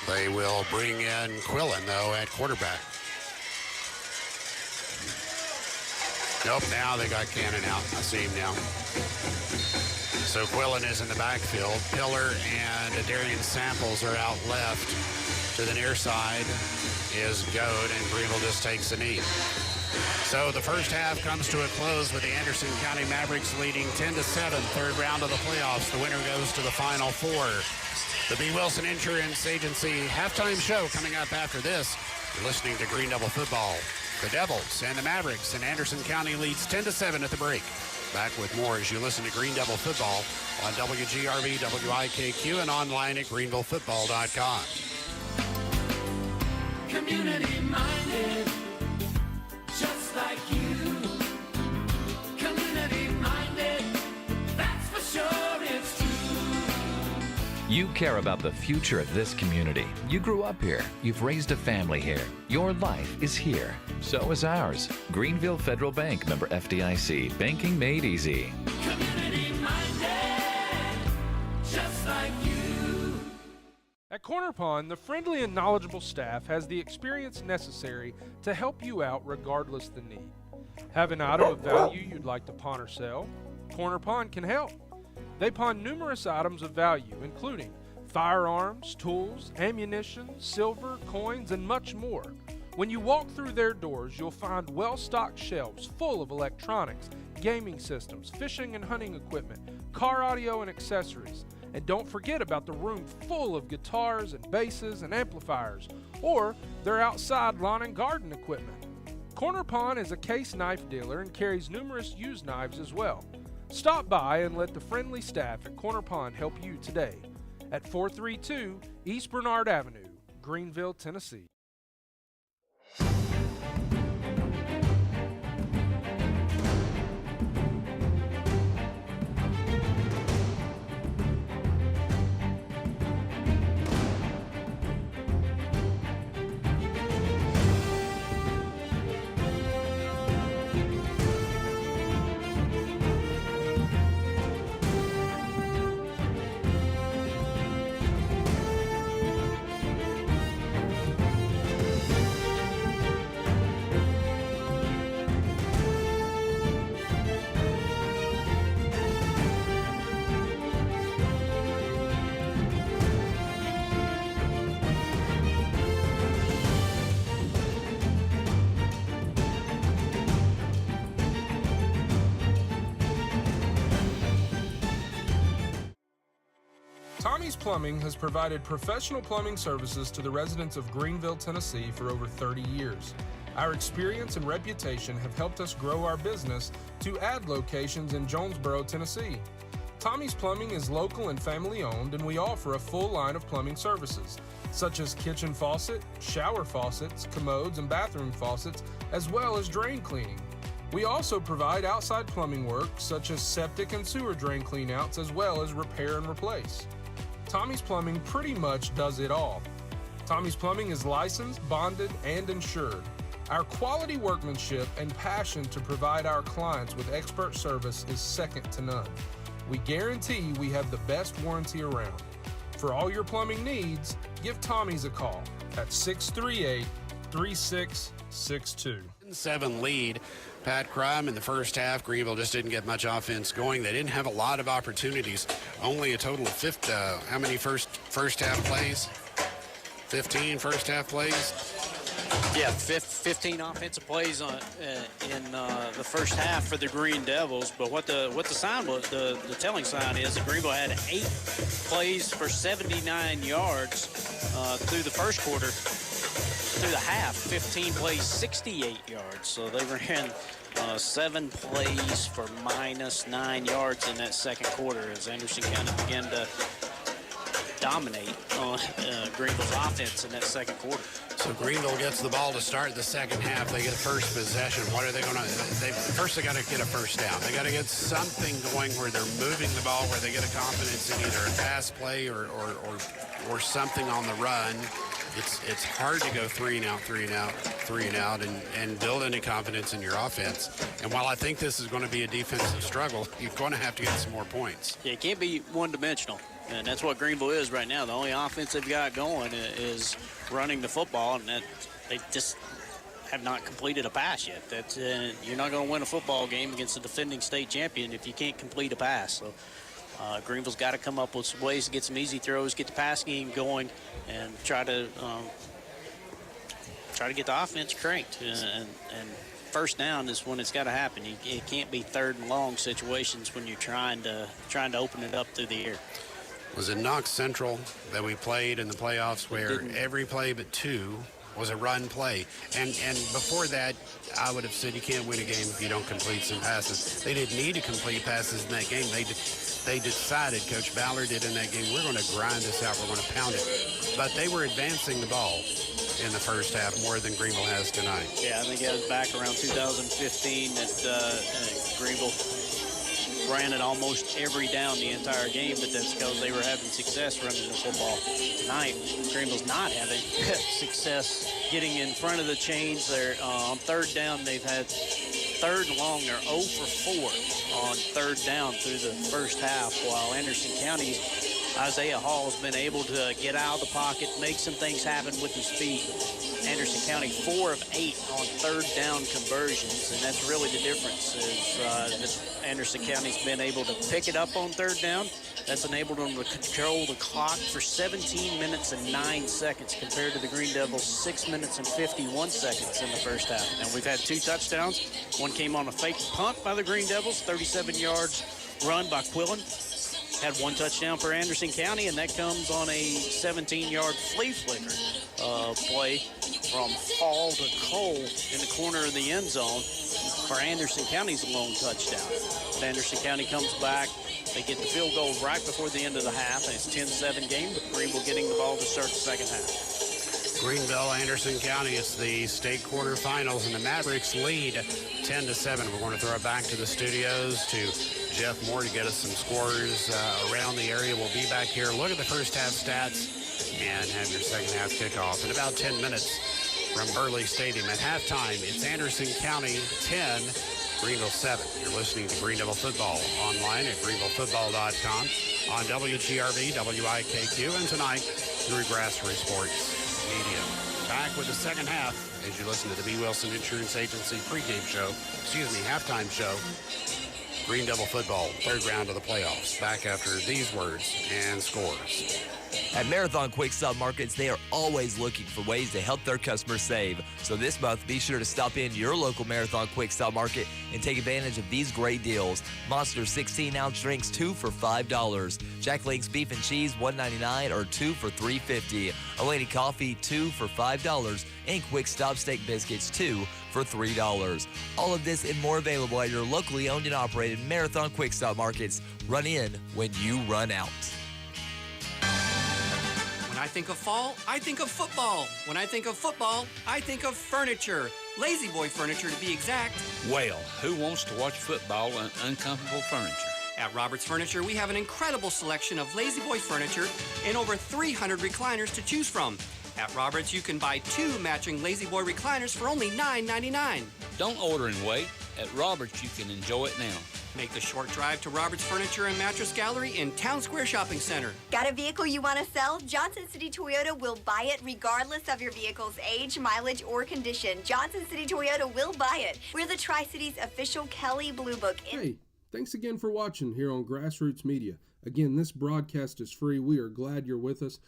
They will bring in Quillen, though, at quarterback. Nope, now they got Cannon out. I see him now. So Quillen is in the backfield. Pillar and Darian Samples are out left. To the near side is Goad, and Greenville just takes a knee. So the first half comes to a close with the Anderson County Mavericks leading 10-7, third round of the playoffs. The winner goes to the Final Four. The B. Wilson Insurance Agency halftime show coming up after this. You're listening to Greeneville football. The Devils and the Mavericks in Anderson County leads 10-7 at the break. Back with more as you listen to Greeneville football on WGRV, WIKQ, and online at greenvillefootball.com. Community minded, just like you. Community minded, that's for sure, it's true. You care about the future of this community. You grew up here. You've raised a family here. Your life is here. So is ours. Greenville Federal Bank, member FDIC. Banking made easy. Community minded, just like you. At Corner Pond, the friendly and knowledgeable staff has the experience necessary to help you out regardless the need. Have an item of value you'd like to pawn or sell? Corner Pond can help. They pawn numerous items of value, including firearms, tools, ammunition, silver, coins, and much more. When you walk through their doors, you'll find well-stocked shelves full of electronics, gaming systems, fishing and hunting equipment, car audio and accessories. And don't forget about the room full of guitars and basses and amplifiers, or their outside lawn and garden equipment. Corner Pond is a case knife dealer and carries numerous used knives as well. Stop by and let the friendly staff at Corner Pond help you today at 432 East Bernard Avenue, Greenville, Tennessee. Tommie's Plumbing has provided professional plumbing services to the residents of Greenville, Tennessee for over 30 years. Our experience and reputation have helped us grow our business to add locations in Jonesboro, Tennessee. Tommie's Plumbing is local and family owned, and we offer a full line of plumbing services, such as kitchen faucet, shower faucets, commodes, and bathroom faucets, as well as drain cleaning. We also provide outside plumbing work, such as septic and sewer drain cleanouts, as well as repair and replace. Tommie's Plumbing pretty much does it all. Tommie's Plumbing is licensed, bonded, and insured. Our quality workmanship and passion to provide our clients with expert service is second to none. We guarantee we have the best warranty around. For all your plumbing needs, give Tommie's a call at 638-3662. 7 lead. Pat Crum in the first half. Greenville just didn't get much offense going. They didn't have a lot of opportunities. Only a total of how many first half plays? 15 first half plays? Yeah, 15 offensive plays in the first half for the Green Devils. But what the sign was, the telling sign is that Greenville had 8 plays for 79 yards through the first quarter. Through the half, 15 plays, 68 yards. So they ran 7 plays for minus 9 yards in that second quarter as Anderson County began to dominate Greenville's offense in that second quarter. So Greenville gets the ball to start the second half. They get first possession. What are they going to? First, they got to get a first down. They got to get something going where they're moving the ball, where they get a confidence in either a pass play or something on the run. It's hard to go three and out, and build any confidence in your offense. And while I think this is going to be a defensive struggle, you're going to have to get some more points. Yeah, it can't be one-dimensional, and that's what Greenville is right now. The only offense they've got going is running the football, and that they just have not completed a pass yet. That's you're not going to win a football game against the defending state champion if you can't complete a pass. So Greenville's got to come up with some ways to get some easy throws, get the pass game going, and try to get the offense cranked. And first down is when it's got to happen. It can't be third and long situations when you're trying to open it up through the air. Was it Knox Central that we played in the playoffs where every play but two was a run play? And before that, I would have said you can't win a game if you don't complete some passes. They didn't need to complete passes in that game. They decided, Coach Ballard did in that game, we're going to grind this out, we're going to pound it. But they were advancing the ball in the first half more than Greenville has tonight. Yeah, I think that was back around 2015 that Greenville ran it almost every down the entire game, but that's because they were having success running the football. Tonight, Greenville's not having success getting in front of the chains. They're on third down. They've had third and long. They're 0 for 4 on third down through the first half, while Anderson County's Isaiah Hall has been able to get out of the pocket, make some things happen with his feet. Anderson County 4 of 8 on third down conversions, and that's really the difference. Is that Anderson County's been able to pick it up on third down. That's enabled them to control the clock for 17 minutes and 9 seconds compared to the Green Devils 6 minutes and 51 seconds in the first half. And we've had 2 touchdowns. One came on a fake punt by the Green Devils, 37 yards run by Quillen. Had 1 touchdown for Anderson County, and that comes on a 17-yard flea flicker play from Hall to Cole in the corner of the end zone for Anderson County's lone touchdown. But Anderson County comes back. They get the field goal right before the end of the half, and it's 10-7 game, but Greenville getting the ball to start the second half. Greenville, Anderson County, it's the state quarterfinals, and the Mavericks lead 10-7. We're going to throw it back to the studios to Jeff Moore to get us some scores around the area. We'll be back here. Look at the first half stats and have your second half kickoff in about 10 minutes from Burley Stadium. At halftime, it's Anderson County 10, Greenville 7. You're listening to Greeneville Football online at greenvillefootball.com, on WGRV, WIKQ, and tonight through Grassroots Sports Media. Back with the second half as you listen to the B. Wilson Insurance Agency halftime show. Greeneville football, third round of the playoffs. Back after these words and scores. At Marathon Quick Stop Markets, they are always looking for ways to help their customers save. So this month, be sure to stop in your local Marathon Quick Stop Market and take advantage of these great deals. Monster 16-ounce drinks, 2 for $5. Jack Link's Beef and Cheese, $1.99 or 2 for $3.50. Olaney Coffee, 2 for $5. And Quick Stop Steak Biscuits, 2 for $3. All of this and more available at your locally owned and operated Marathon Quick Stop Markets. Run in when you run out. When I think of fall, I think of football. When I think of football, I think of furniture. Lazy Boy Furniture to be exact. Well, who wants to watch football in uncomfortable furniture? At Roberts Furniture, we have an incredible selection of Lazy Boy furniture and over 300 recliners to choose from. At Roberts, you can buy 2 matching Lazy Boy recliners for only $9.99. Don't order and wait. At Roberts, you can enjoy it now. Make the short drive to Roberts Furniture and Mattress Gallery in Town Square Shopping Center. Got a vehicle you want to sell? Johnson City Toyota will buy it regardless of your vehicle's age, mileage, or condition. Johnson City Toyota will buy it. We're the Tri-Cities official Kelly Blue Book. Hey, thanks again for watching here on Grassroots Media. Again, this broadcast is free. We are glad you're with us,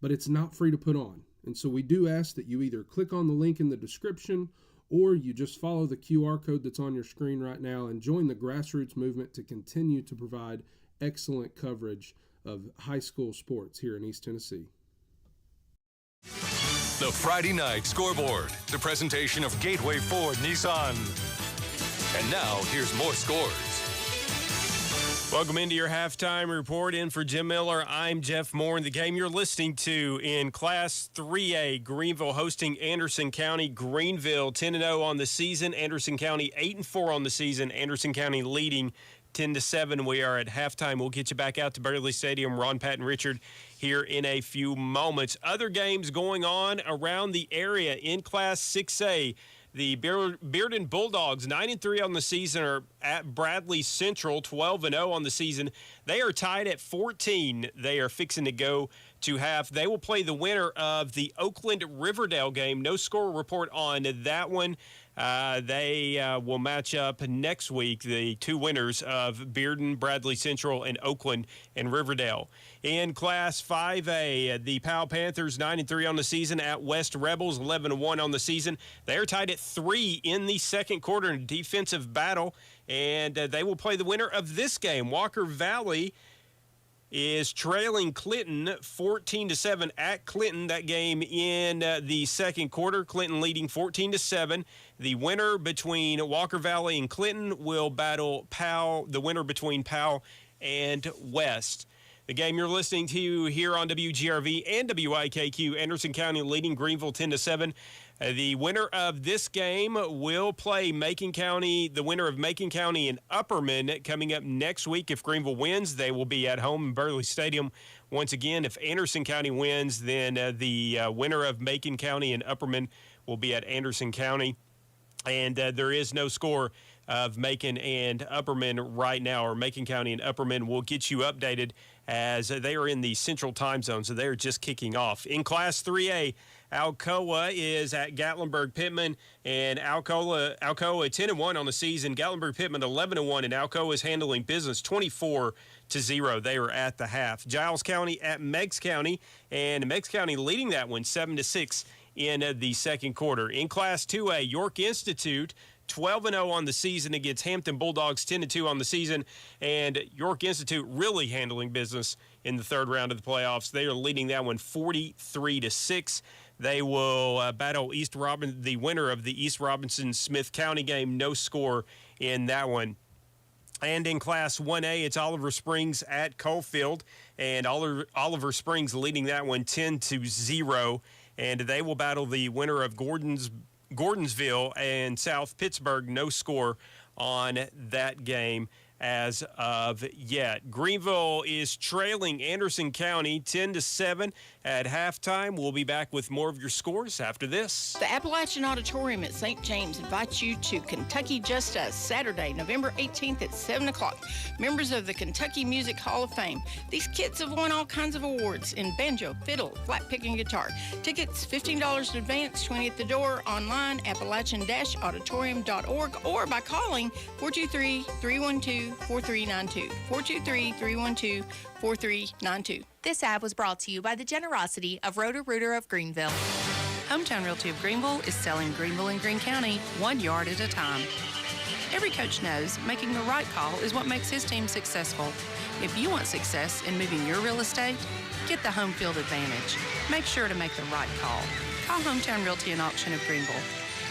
but it's not free to put on. And so we do ask that you either click on the link in the description or you just follow the QR code that's on your screen right now and join the Grassroots movement to continue to provide excellent coverage of high school sports here in East Tennessee. The Friday Night Scoreboard, the presentation of Gateway Ford Nissan. And now, here's more scores. Welcome into your halftime report. In for Jim Miller, I'm Jeff Moore. And the game you're listening to in Class 3A, Greenville hosting Anderson County. Greenville 10-0 on the season. Anderson County 8-4 on the season. Anderson County leading 10-7. We are at halftime. We'll get you back out to Burley Stadium. Ron, Pat, and Richard here in a few moments. Other games going on around the area in Class 6A. The Bearden Bulldogs, 9-3 on the season, are at Bradley Central, 12-0 on the season. They are tied at 14. They are fixing to go to half. They will play the winner of the Oakland-Riverdale game. No score report on that one. They will match up next week, the two winners of Bearden, Bradley Central, and Oakland and Riverdale. In Class 5A, the Powell Panthers, 9-3 on the season, at West Rebels, 11-1 on the season. They are tied at 3 in the second quarter in a defensive battle, and they will play the winner of this game. Walker Valley is trailing Clinton 14-7 at Clinton. That game in the second quarter, Clinton leading 14-7. The winner between Walker Valley and Clinton will battle Powell, the winner between Powell and West. The game you're listening to here on WGRV and WIKQ, Anderson County leading Greenville 10-7. The winner of this game will play Macon County, the winner of Macon County and Upperman coming up next week. If Greenville wins, they will be at home in Burley Stadium. Once again, if Anderson County wins, then the winner of Macon County and Upperman will be at Anderson County. And there is no score of Macon and Upperman right now, or Macon County and Upperman. Will get you updated as they are in the central time zone, so they're just kicking off. In Class 3A, Alcoa is at Gatlinburg-Pittman, and Alcoa 10-1 on the season. Gatlinburg-Pittman 11-1, and Alcoa is handling business 24-0. They are at the half. Giles County at Meigs County, and Meigs County leading that one 7-6 in the second quarter. In Class 2A, York Institute 12-0 on the season against Hampton Bulldogs, 10-2 on the season, and York Institute really handling business in the third round of the playoffs. They are leading that one 43-6. They will battle the winner of the East Robinson-Smith County game. No score in that one. And in Class 1A, it's Oliver Springs at Caulfield, and Oliver Springs leading that one 10-0, and they will battle the winner of Gordonsville and South Pittsburgh. No score on that game as of yet. Greenville is trailing Anderson County 10-7 at halftime. We'll be back with more of your scores after this. The Appalachian Auditorium at St. James invites you to Kentucky Just Us, Saturday, November 18th at 7 o'clock. Members of the Kentucky Music Hall of Fame. These kids have won all kinds of awards in banjo, fiddle, flat pick, and guitar. Tickets $15 in advance, $20 at the door, online, appalachian-auditorium.org, or by calling 423-312-4392. 423-312-4392. This ad was brought to you by the generosity of Roto-Rooter of Greenville. Hometown Realty of Greenville is selling Greenville and Greene County 1 yard at a time. Every coach knows making the right call is what makes his team successful. If you want success in moving your real estate, get the home field advantage. Make sure to make the right call. Call Hometown Realty and Auction of Greenville.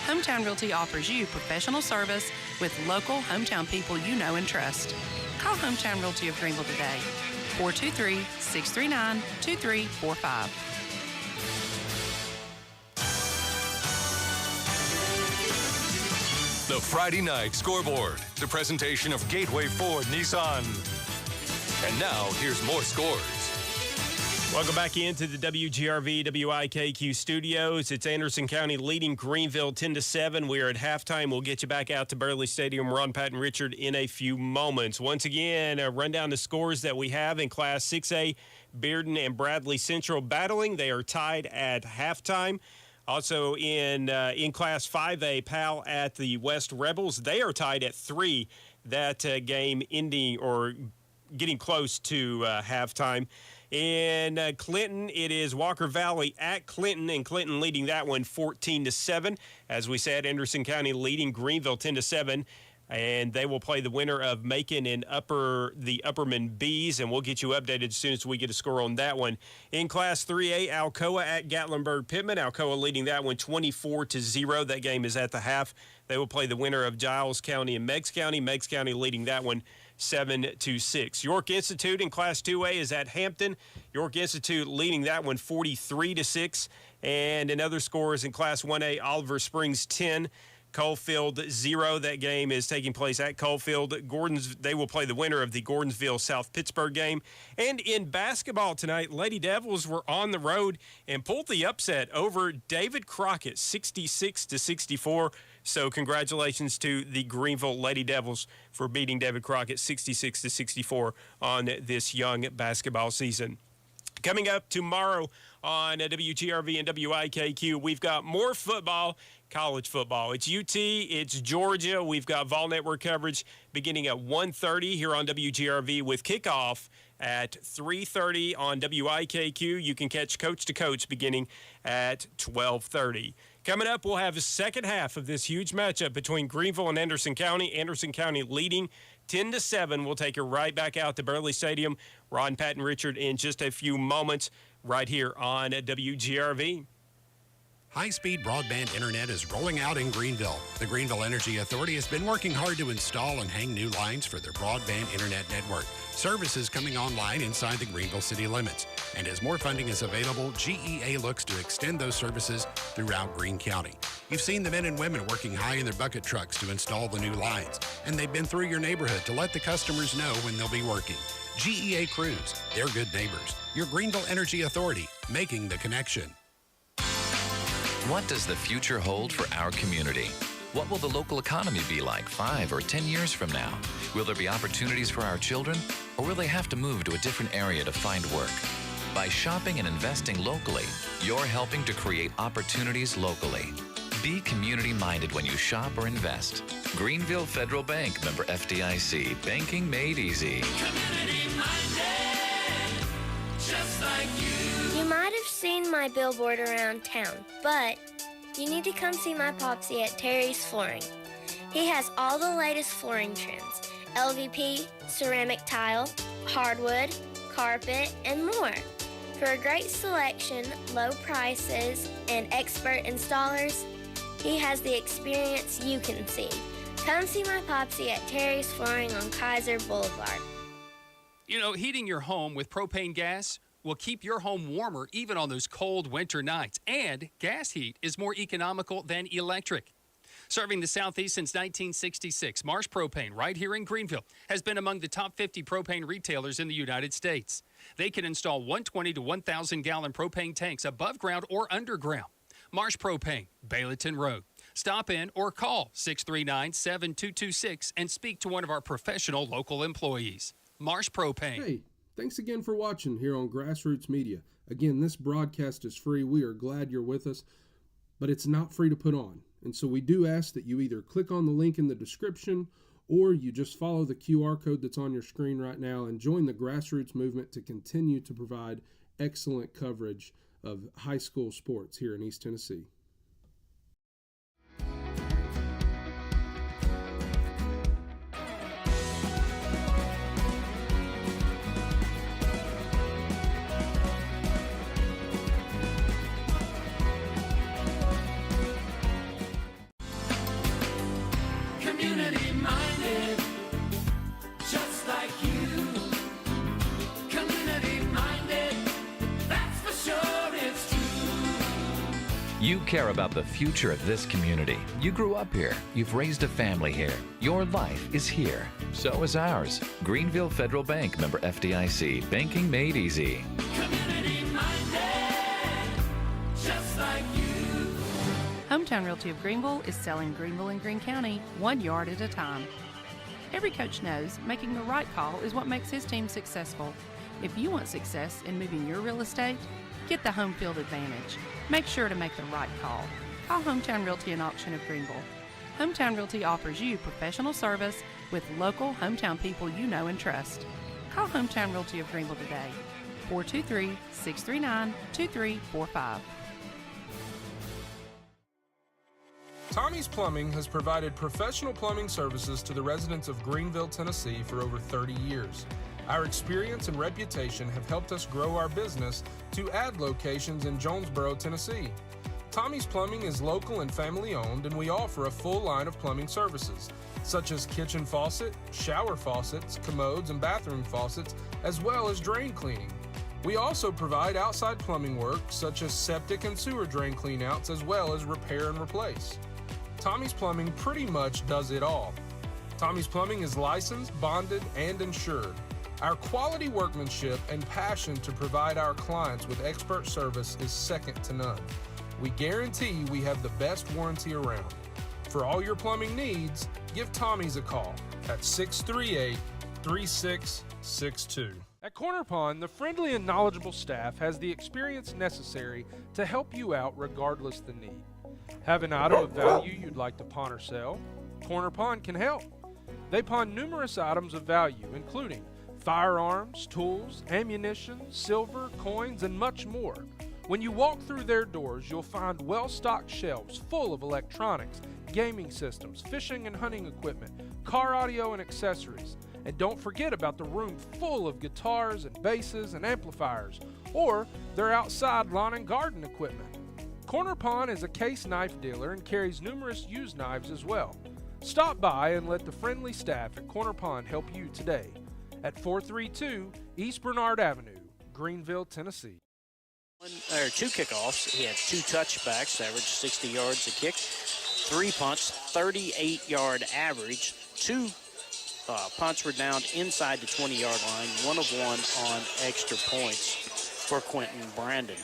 Hometown Realty offers you professional service with local hometown people you know and trust. Call Hometown Realty of Greenville today, 423-639-2345. The Friday Night Scoreboard, the presentation of Gateway Ford Nissan. And now, here's more scores. Welcome back into the WGRV WIKQ studios. It's Anderson County leading Greenville 10-7. We are at halftime. We'll get you back out to Burley Stadium. Ron, Pat, and Richard in a few moments. Once again, run down the scores that we have in Class 6A. Bearden and Bradley Central battling. They are tied at halftime. Also in Class 5A, Powell at the West Rebels. They are tied at 3. That game ending or getting close to halftime. In Clinton, it is Walker Valley at Clinton, and Clinton leading that one 14-7. As we said, Anderson County leading Greenville 10-7, and they will play the winner of Macon and the Upperman Bees, and we'll get you updated as soon as we get a score on that one. In Class 3A, Alcoa at Gatlinburg-Pittman. Alcoa leading that one 24-0. That game is at the half. They will play the winner of Giles County and Meigs County. Meigs County leading that one 7-6. York Institute in Class 2A is at Hampton. York Institute leading that one 43-6. And in other scores in Class 1A, Oliver Springs 10, Caulfield 0. That game is taking place at Caulfield. They will play the winner of the Gordonsville South Pittsburgh game. And in basketball tonight, Lady Devils were on the road and pulled the upset over David Crockett 66-64. So congratulations to the Greenville Lady Devils for beating David Crockett 66-64 on this young basketball season. Coming up tomorrow on WGRV and WIKQ, we've got more football, college football. It's UT, it's Georgia. We've got Vol Network coverage beginning at 1:30 here on WGRV with kickoff at 3:30 on WIKQ. You can catch Coach to Coach beginning at 12:30. Coming up, we'll have the second half of this huge matchup between Greenville and Anderson County. Anderson County leading 10-7. We'll take you right back out to Burley Stadium. Ron, Pat, and Richard in just a few moments right here on WGRV. High-speed broadband internet is rolling out in Greenville. The Greenville Energy Authority has been working hard to install and hang new lines for their broadband internet network. Services coming online inside the Greenville city limits. And as more funding is available, GEA looks to extend those services throughout Greene County. You've seen the men and women working high in their bucket trucks to install the new lines, and they've been through your neighborhood to let the customers know when they'll be working. GEA Crews, they're good neighbors. Your Greenville Energy Authority, making the connection. What does the future hold for our community? What will the local economy be like 5 or 10 years from now? Will there be opportunities for our children, or will they have to move to a different area to find work? By shopping and investing locally, you're helping to create opportunities locally. Be community-minded when you shop or invest. Greenville Federal Bank, member FDIC. Banking made easy. Community-minded, just like you. You might have seen my billboard around town, but you need to come see my Popsy at Terry's Flooring. He has all the latest flooring trends: LVP, ceramic tile, hardwood, carpet, and more. For a great selection, low prices, and expert installers, he has the experience you can see. Come see my Popsy at Terry's Flooring on Kaiser Boulevard. You know, heating your home with propane gas will keep your home warmer even on those cold winter nights. And gas heat is more economical than electric. Serving the Southeast since 1966, Marsh Propane, right here in Greenville, has been among the top 50 propane retailers in the United States. They can install 120 to 1,000 gallon propane tanks above ground or underground. Marsh Propane, Baileyton Road. Stop in or call 639-7226 and speak to one of our professional local employees. Marsh Propane. Hey, thanks again for watching here on Grassroots Media. Again, this broadcast is free. We are glad you're with us, but it's not free to put on. And so we do ask that you either click on the link in the description or you just follow the QR code that's on your screen right now and join the Grassroots movement to continue to provide excellent coverage of high school sports here in East Tennessee. Community-minded, just like you. Community-minded, that's for sure it's true. You care about the future of this community. You grew up here. You've raised a family here. Your life is here. So is ours. Greenville Federal Bank, member FDIC. Banking made easy. Community-minded, just like you. Hometown Realty of Greenville is selling Greenville and Greene County 1 yard at a time. Every coach knows making the right call is what makes his team successful. If you want success in moving your real estate, get the home field advantage. Make sure to make the right call. Call Hometown Realty and Auction of Greenville. Hometown Realty offers you professional service with local hometown people you know and trust. Call Hometown Realty of Greenville today, 423-639-2345. Tommie's Plumbing has provided professional plumbing services to the residents of Greeneville, Tennessee for over 30 years. Our experience and reputation have helped us grow our business to add locations in Jonesboro, Tennessee. Tommie's Plumbing is local and family owned, and we offer a full line of plumbing services, such as kitchen faucet, shower faucets, commodes, and bathroom faucets, as well as drain cleaning. We also provide outside plumbing work, such as septic and sewer drain cleanouts, as well as repair and replace. Tommie's Plumbing pretty much does it all. Tommie's Plumbing is licensed, bonded, and insured. Our quality workmanship and passion to provide our clients with expert service is second to none. We guarantee we have the best warranty around. For all your plumbing needs, give Tommie's a call at 638-3662. At Corner Pond, the friendly and knowledgeable staff has the experience necessary to help you out regardless the need. Have an item of value you'd like to pawn or sell? Corner Pond can help. They pawn numerous items of value, including firearms, tools, ammunition, silver, coins, and much more. When you walk through their doors, you'll find well-stocked shelves full of electronics, gaming systems, fishing and hunting equipment, car audio and accessories. And don't forget about the room full of guitars and basses and amplifiers, or their outside lawn and garden equipment. Corner Pond is a case knife dealer and carries numerous used knives as well. Stop by and let the friendly staff at Corner Pond help you today at 432 East Bernard Avenue, Greeneville, Tennessee. Two kickoffs. He had 2 touchbacks, averaged 60 yards a kick. 3 punts, 38-yard average. 2 punts were down inside the 20-yard line, 1 of 1 on extra points for Quentin Brandon.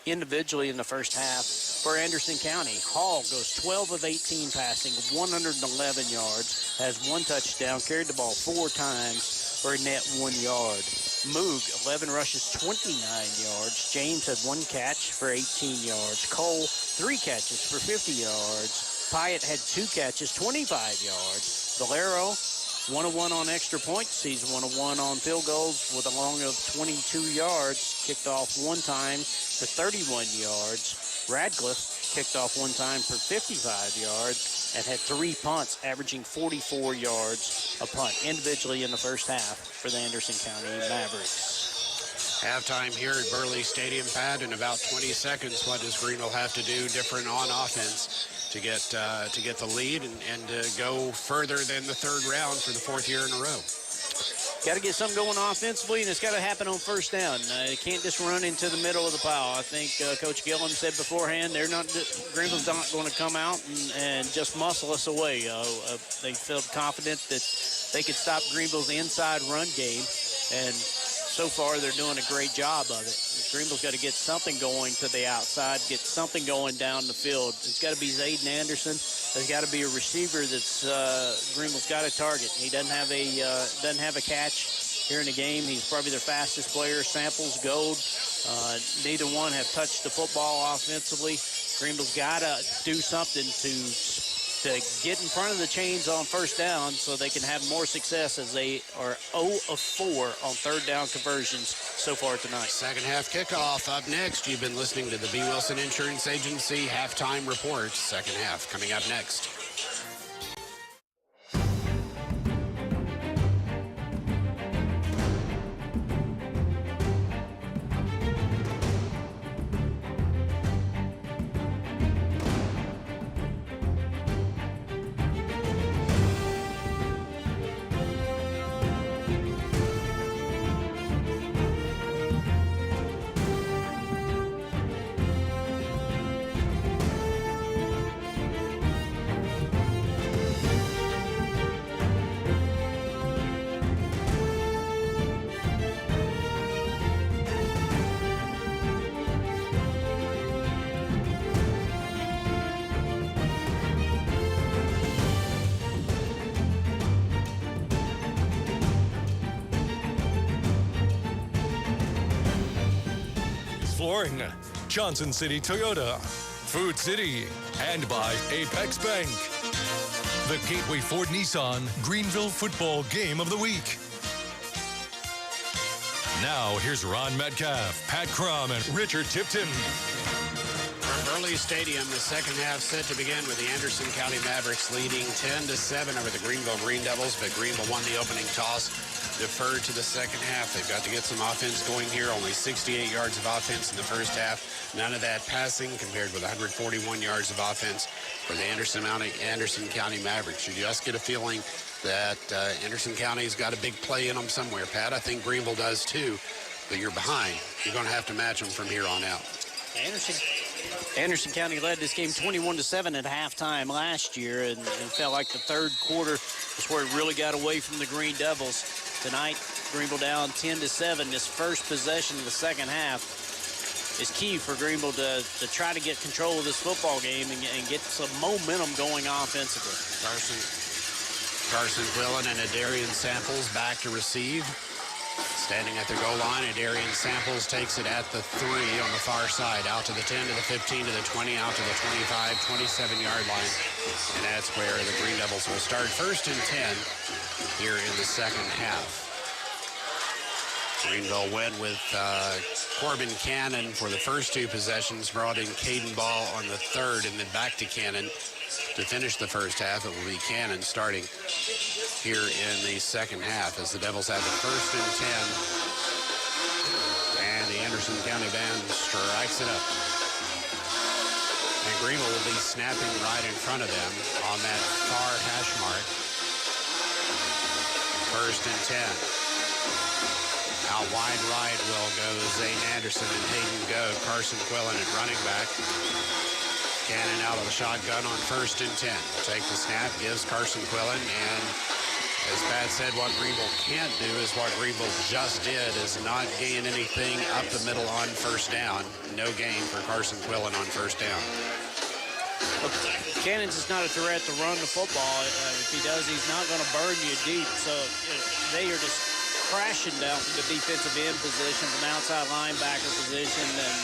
Individually in the first half for Anderson County, Hall goes 12 of 18 passing, 111 yards, has 1 touchdown, carried the ball 4 times for a net 1 yard. Moog, 11 rushes, 29 yards. James had 1 catch for 18 yards. Cole, 3 catches for 50 yards. Pyatt had 2 catches, 25 yards. Valero, 1 of 1 on extra points. He's 1 of 1 on field goals with a long of 22 yards. Kicked off 1 time for 31 yards. Radcliffe kicked off 1 time for 55 yards and had 3 punts, averaging 44 yards a punt individually in the first half for the Anderson County Mavericks. Halftime here at Burley Stadium, Pat. In about 20 seconds, what does Greenville have to do different on offense to get the lead and go further than the 3rd round for the 4th year in a row? Got to get something going offensively, and it's got to happen on first down. You can't just run into the middle of the pile. I think Coach Gillum said beforehand, Greenville's not going to come out and just muscle us away. They felt confident that they could stop Greenville's inside run game, and so far they're doing a great job of it. Greenville's got to get something going to the outside, get something going down the field. It's got to be Zayden Anderson. There's got to be a receiver that's Greenville's got a target. He doesn't have a catch here in the game. He's probably their fastest player. Samples, Gold, neither one have touched the football offensively. Greenville's got to do something to get in front of the chains on first down so they can have more success, as they are 0 of 4 on 3rd down conversions so far tonight. Second half kickoff up next. You've been listening to the B. Wilson Insurance Agency halftime report. Second half coming up next. Flooring, Johnson City Toyota, Food City, and by Apex Bank. The Gateway Ford Nissan Greenville Football Game of the Week. Now, here's Ron Metcalf, Pat Crum, and Richard Tipton. From Burley Stadium, the second half set to begin with the Anderson County Mavericks leading 10-7 over the Greenville Green Devils, but Greenville won the opening toss, deferred to the second half. They've got to get some offense going here. Only 68 yards of offense in the first half. None of that passing compared with 141 yards of offense for the Anderson County Mavericks. You just get a feeling that Anderson County's got a big play in them somewhere, Pat. I think Greenville does too, but you're behind. You're going to have to match them from here on out. Anderson County led this game 21-7 at halftime last year, and felt like the third quarter was where it really got away from the Green Devils. Tonight, Greenville down 10-7. This first possession of the second half, is key for Greenville to try to get control of this football game and get some momentum going offensively. Carson Quillen and Adarian Samples back to receive. Standing at the goal line, Adarian Samples takes it at the 3 on the far side, out to the 10, to the 15, to the 20, out to the 25, 27-yard line. And that's where the Green Devils will start 1st and 10 here in the second half. Greenville went with Corbin Cannon for the first 2 possessions, brought in Caden Ball on the 3rd, and then back to Cannon to finish the first half. It will be Cannon starting here in the second half as the Devils have it 1st and 10. And the Anderson County Band strikes it up. And Greenville will be snapping right in front of them on that far hash mark. 1st and 10. Out wide right will go Zane Anderson and Hayden Goad. Carson Quillen at running back. Cannon out of the shotgun on 1st and 10. Take the snap, gives Carson Quillen, and as Pat said, what Greenville can't do is what Greenville just did, is not gain anything up the middle on 1st down. No gain for Carson Quillen on 1st down. Cannon's is not a threat to run the football. If he does, he's not going to burn you deep. So they are just crashing down from the defensive end position, from outside linebacker position, and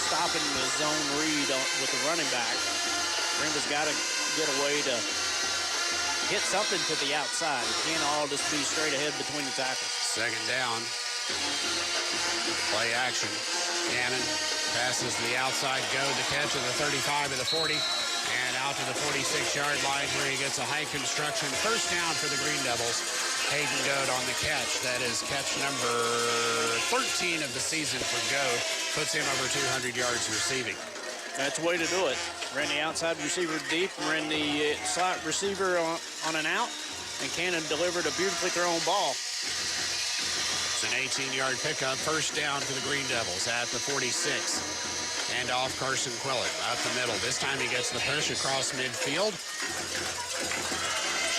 stopping the zone read with the running back. Greenville's got to get a way to hit something to the outside. It can't all just be straight ahead between the tackles. 2nd down. Play action. Cannon passes to the outside, go the catch of the 35 to the 40, and out to the 46-yard line where he gets a high construction 1st down for the Green Devils. Hayden Goad on the catch. That is catch number 13 of the season for Goad. Puts him over 200 yards receiving. That's the way to do it. Ran the outside receiver deep, ran the slot receiver on an out, and Cannon delivered a beautifully thrown ball. It's an 18-yard pickup, 1st down for the Green Devils at the 46. And off Carson Quillen up the middle. This time he gets the push across midfield.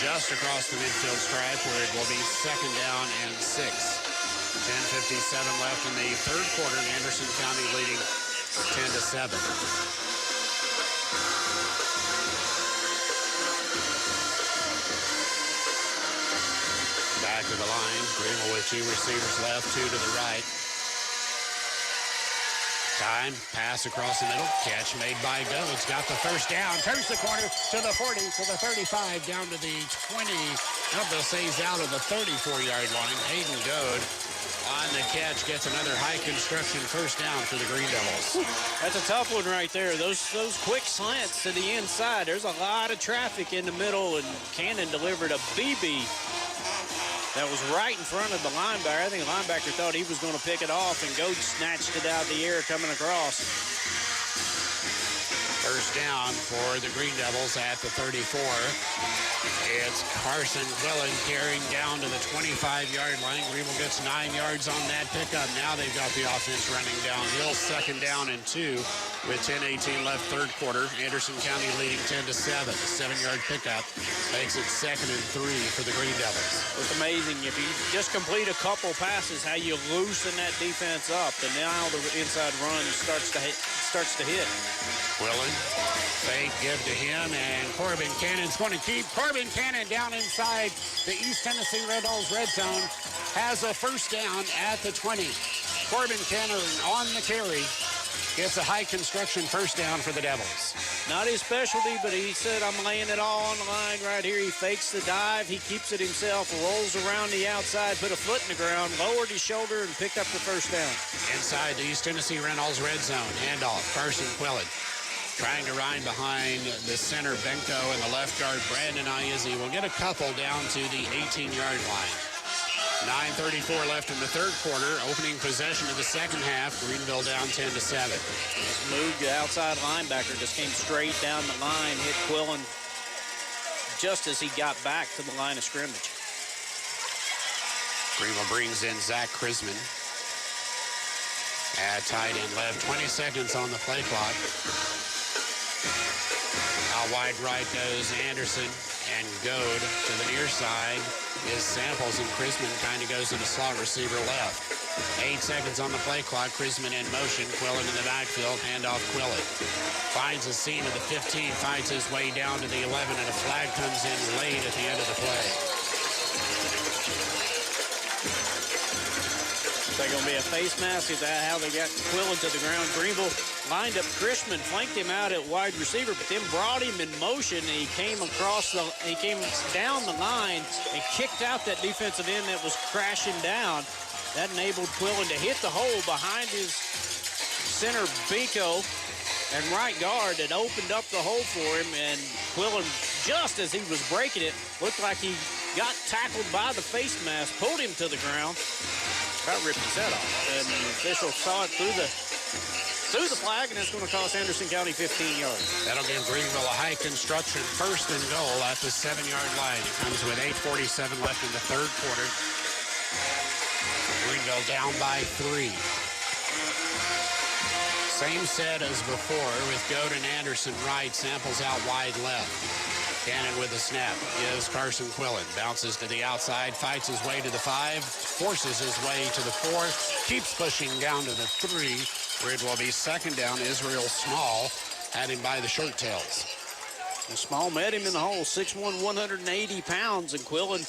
Just across the midfield stripe where it will be 2nd down and 6. 10:57 left in the 3rd quarter. Anderson County leading 10-7. Back to the line. Greenville with 2 receivers left, 2 to the right. Time, pass across the middle. Catch made by Goads. Got the 1st down. Turns the corner to the 40, to the 35, down to the 20. Now they'll say he's out of the 34-yard line. Hayden Goad on the catch gets another high construction 1st down for the Green Devils. That's a tough one right there. Those quick slants to the inside. There's a lot of traffic in the middle, and Cannon delivered a BB that was right in front of the linebacker. I think the linebacker thought he was going to pick it off, and Goad snatched it out of the air coming across. 1st down for the Green Devils at the 34. It's Carson Quillen carrying down to the 25-yard line. Greenville gets 9 yards on that pickup. Now they've got the offense running downhill. 2nd down and 2 with 10:18 left 3rd quarter. Anderson County leading 10-7. A 7-yard pickup makes it 2nd and 3 for the Green Devils. It's amazing. If you just complete a couple passes, how you loosen that defense up, and now the inside run starts to hit. Quillen, fake, give to him, and Corbin Cannon's going to keep. Corbin Cannon down inside the East Tennessee Red Bulls red zone has a 1st down at the 20. Corbin Cannon on the carry gets a high construction 1st down for the Devils. Not his specialty, but he said, I'm laying it all on the line right here. He fakes the dive. He keeps it himself, rolls around the outside, put a foot in the ground, lowered his shoulder, and picked up the 1st down. Inside the East Tennessee Reynolds red zone. Handoff. Carson Quillen trying to ride behind the center Benko and the left guard Brandon Iezzi will get a couple down to the 18-yard line. 9:34 left in the 3rd quarter. Opening possession of the 2nd half. Greenville down 10-7. Just moved the outside linebacker. Just came straight down the line. Hit Quillen just as he got back to the line of scrimmage. Greenville brings in Zach Krisman at tight end left. 20 seconds on the play clock. Out wide right goes Anderson, and Goad to the near side. is Samples, and Chrisman kind of goes to the slot receiver left. 8 seconds on the play clock. Chrisman in motion. Quillen in the backfield. Handoff Quillen. Finds a seam at the 15. Finds his way down to the 11, and a flag comes in late at the end of the play. They're going to be a face mask. Is that how they got Quillen to the ground? Greenville lined up Chrisman, flanked him out at wide receiver, but then brought him in motion. And he came down the line and kicked out that defensive end that was crashing down. That enabled Quillen to hit the hole behind his center Binko and right guard that opened up the hole for him. And Quillen, just as he was breaking it, looked like he got tackled by the face mask, pulled him to the ground, about ripped his head off. And the official saw it through the flag, and it's going to cost Anderson County 15 yards. That'll give Greenville a high construction 1st and goal at the 7-yard line. It comes with 8:47 left in the 3rd quarter. Greenville down by 3. Same set as before with Goat and Anderson right, Samples out wide left. Cannon with the snap, gives Carson Quillen, bounces to the outside, fights his way to the 5, forces his way to the 4, keeps pushing down to the 3, where it will be 2nd down. Israel Small had him by the short tails. And Small met him in the hole, 6'1", 180 pounds, and Quillen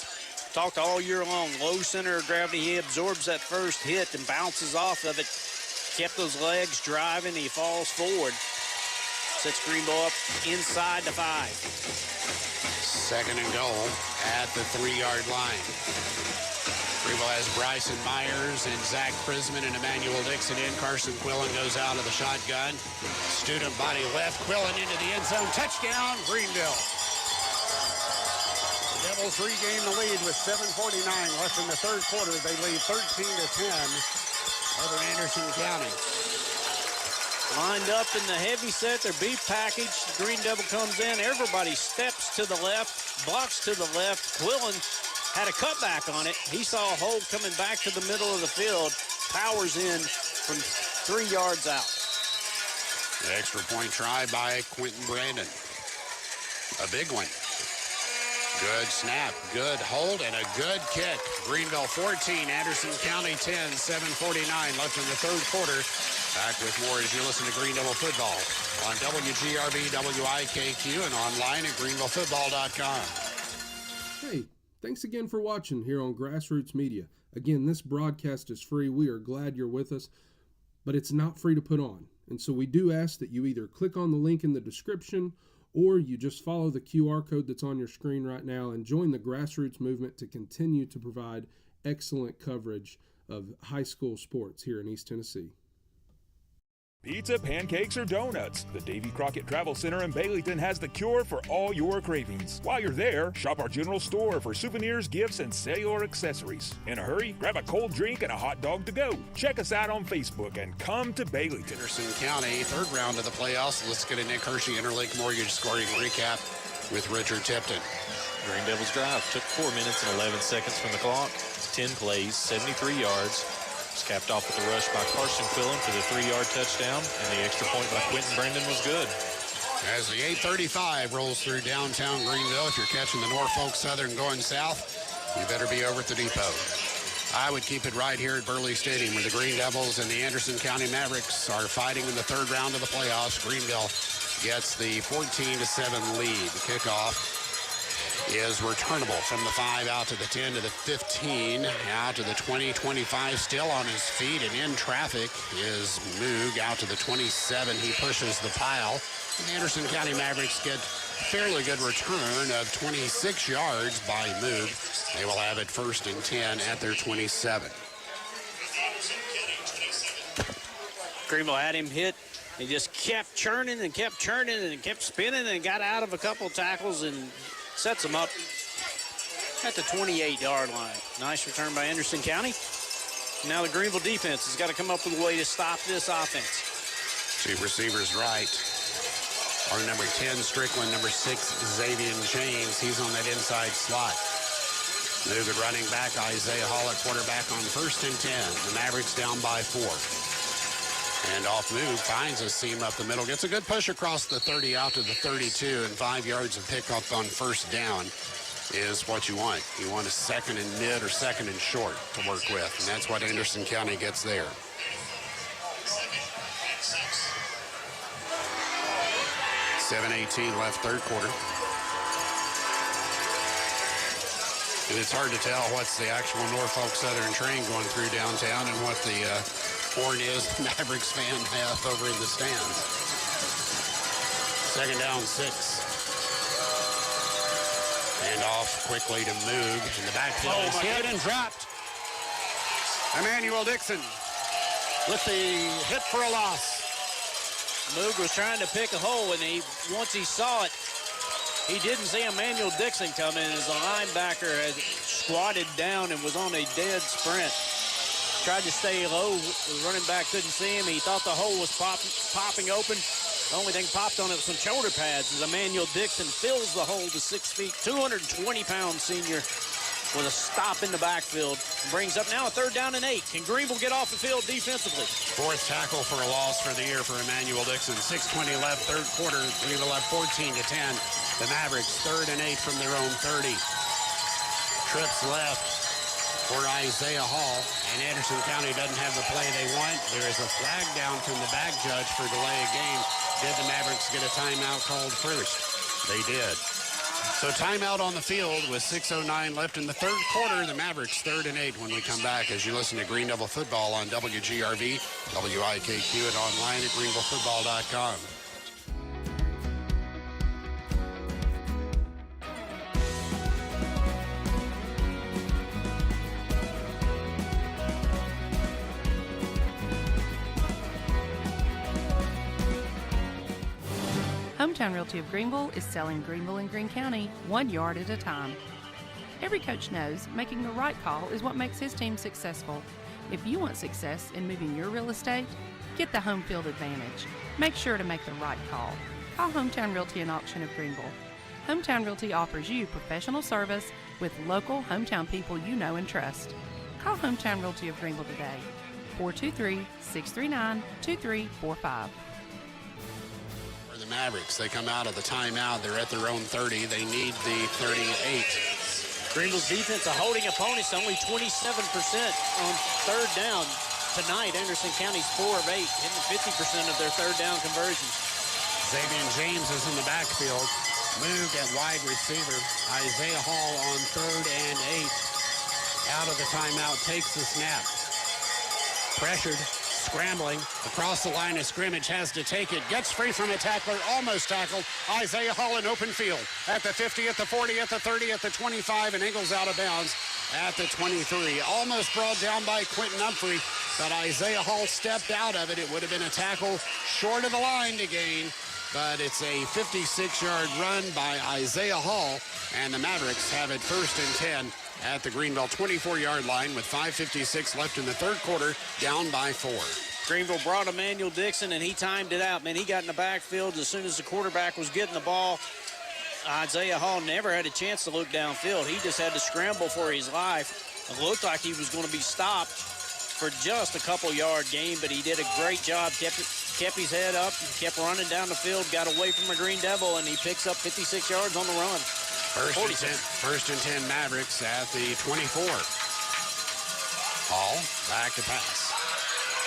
talked all year long. Low center of gravity, he absorbs that first hit and bounces off of it. Kept those legs driving, he falls forward. Sets Greenville up inside the 5. 2nd and goal at the 3-yard line. Greenville has Bryson Myers and Zach Prisman and Emmanuel Dixon in. Carson Quillen goes out of the shotgun. Student body left, Quillen into the end zone. Touchdown, Greenville. The Devils regain the lead with 7:49 left in the 3rd quarter. They lead 13-10 over Anderson County. Lined up in the heavy set, their beef package. The Green Devil comes in. Everybody steps to the left, blocks to the left. Quillen had a cutback on it. He saw a hole coming back to the middle of the field. Powers in from 3 yards out. The extra point try by Quentin Brandon. A big one. Good snap, good hold, and a good kick. Greenville 14, Anderson County 10, 7:49 left in the 3rd quarter. Back with more as you listen to Green Devil Football on WGRB, WIKQ, and online at greenvillefootball.com. Hey, thanks again for watching here on Grassroots Media. Again, this broadcast is free. We are glad you're with us, but it's not free to put on. And so we do ask that you either click on the link in the description or you just follow the QR code that's on your screen right now and join the grassroots movement to continue to provide excellent coverage of high school sports here in East Tennessee. Pizza, pancakes, or donuts. The Davy Crockett Travel Center in Baileyton has the cure for all your cravings. While you're there, shop our general store for souvenirs, gifts, and cellular accessories. In a hurry, grab a cold drink and a hot dog to go. Check us out on Facebook and come to Baileyton. Anderson County, 3rd round of the playoffs. Let's get a Nick Hershey Interlake Mortgage scoring recap with Richard Tipton. Green Devils drive took 4 minutes and 11 seconds from the clock. 10 plays, 73 yards. It's capped off with a rush by Carson Quillen for the 3-yard touchdown, and the extra point by Quentin Brandon was good. As the 8:35 rolls through downtown Greenville, if you're catching the Norfolk Southern going south, you better be over at the depot. I would keep it right here at Burley Stadium, where the Green Devils and the Anderson County Mavericks are fighting in the 3rd round of the playoffs. Greenville gets the 14-7 lead. The kickoff is returnable from the 5 out to the 10 to the 15, out to the 20, 25, still on his feet and in traffic is Moog out to the 27. He pushes the pile. And the Anderson County Mavericks get fairly good return of 26 yards by Moog. They will have it 1st and 10 at their 27. Greenville had him hit. He just kept churning and kept spinning and got out of a couple of tackles and sets them up at the 28-yard line. Nice return by Anderson County. Now the Greenville defense has got to come up with a way to stop this offense. 2 receivers right are number 10, Strickland, number 6, Xavier James. He's on that inside slot. Moving running back, Isaiah Hall at quarterback on 1st and 10. The Mavericks down by 4. And off Moog, finds a seam up the middle. Gets a good push across the 30 out to the 32 and 5 yards of pickup on 1st down. is what you want. You want a second and mid or second and short to work with, and that's what Anderson County gets there. 7:18 left third quarter. And it's hard to tell what's the actual Norfolk Southern train going through downtown and what the horn is Mavericks fan have over in the stands. Second down, 6. And off quickly to Moog. And the backfield is hit and dropped. Emmanuel Dixon with the hit for a loss. Moog was trying to pick a hole, and once he saw it, he didn't see Emmanuel Dixon coming as the linebacker had squatted down and was on a dead sprint. Tried to stay low. The running back couldn't see him. He thought the hole was popping open. The only thing popped on it was some shoulder pads as Emmanuel Dixon fills the hole to 6 feet, 220-pound senior with a stop in the backfield. Brings up now a 3rd down and 8. Can Greenville get off the field defensively? 4th tackle for a loss for the year for Emmanuel Dixon. 6:20 left, third quarter. Greenville up 14-10. The Mavericks 3rd and 8 from their own 30. Trips left for Isaiah Hall, and Anderson County doesn't have the play they want. There is a flag down from the back judge for delay of game. Did the Mavericks get a timeout called first? They did. So timeout on the field with 6:09 left in the third quarter. The Mavericks 3rd and 8 when we come back as you listen to Greeneville football on WGRV, WIKQ, and online at greenvillefootball.com. Hometown Realty of Greenville is selling Greenville and Greene County 1 yard at a time. Every coach knows making the right call is what makes his team successful. If you want success in moving your real estate, get the home field advantage. Make sure to make the right call. Call Hometown Realty and Auction of Greenville. Hometown Realty offers you professional service with local hometown people you know and trust. Call Hometown Realty of Greenville today, 423-639-2345. The Mavericks, they come out of the timeout. They're at their own 30. They need the 38. Greenville's defense holding opponents to only 27% on 3rd down. Tonight, Anderson County's 4 of 8, hitting 50% of their 3rd down conversions. Xavier James is in the backfield. Moved at wide receiver. Isaiah Hall on 3rd and 8. Out of the timeout, takes the snap. Pressured. Scrambling across the line of scrimmage, has to take it, gets free from a tackler, almost tackled. Isaiah Hall in open field at the 50, at the 40, at the 30, at the 25, and Ingles out of bounds at the 23. Almost brought down by Quentin Humphrey, but Isaiah Hall stepped out of it. It would have been a tackle short of the line to gain, but it's a 56-yard run by Isaiah Hall, and the Mavericks have it 1st and 10 at the Greenville 24-yard line with 5:56 left in the third quarter, down by 4. Greenville brought Emmanuel Dixon, and he timed it out. Man, he got in the backfield as soon as the quarterback was getting the ball. Isaiah Hall never had a chance to look downfield. He just had to scramble for his life. It looked like he was going to be stopped for just a couple-yard gain, but he did a great job, kept his head up, kept running down the field, got away from a Green Devil, and he picks up 56 yards on the run. First and 10 Mavericks at the 24. Hall back to pass.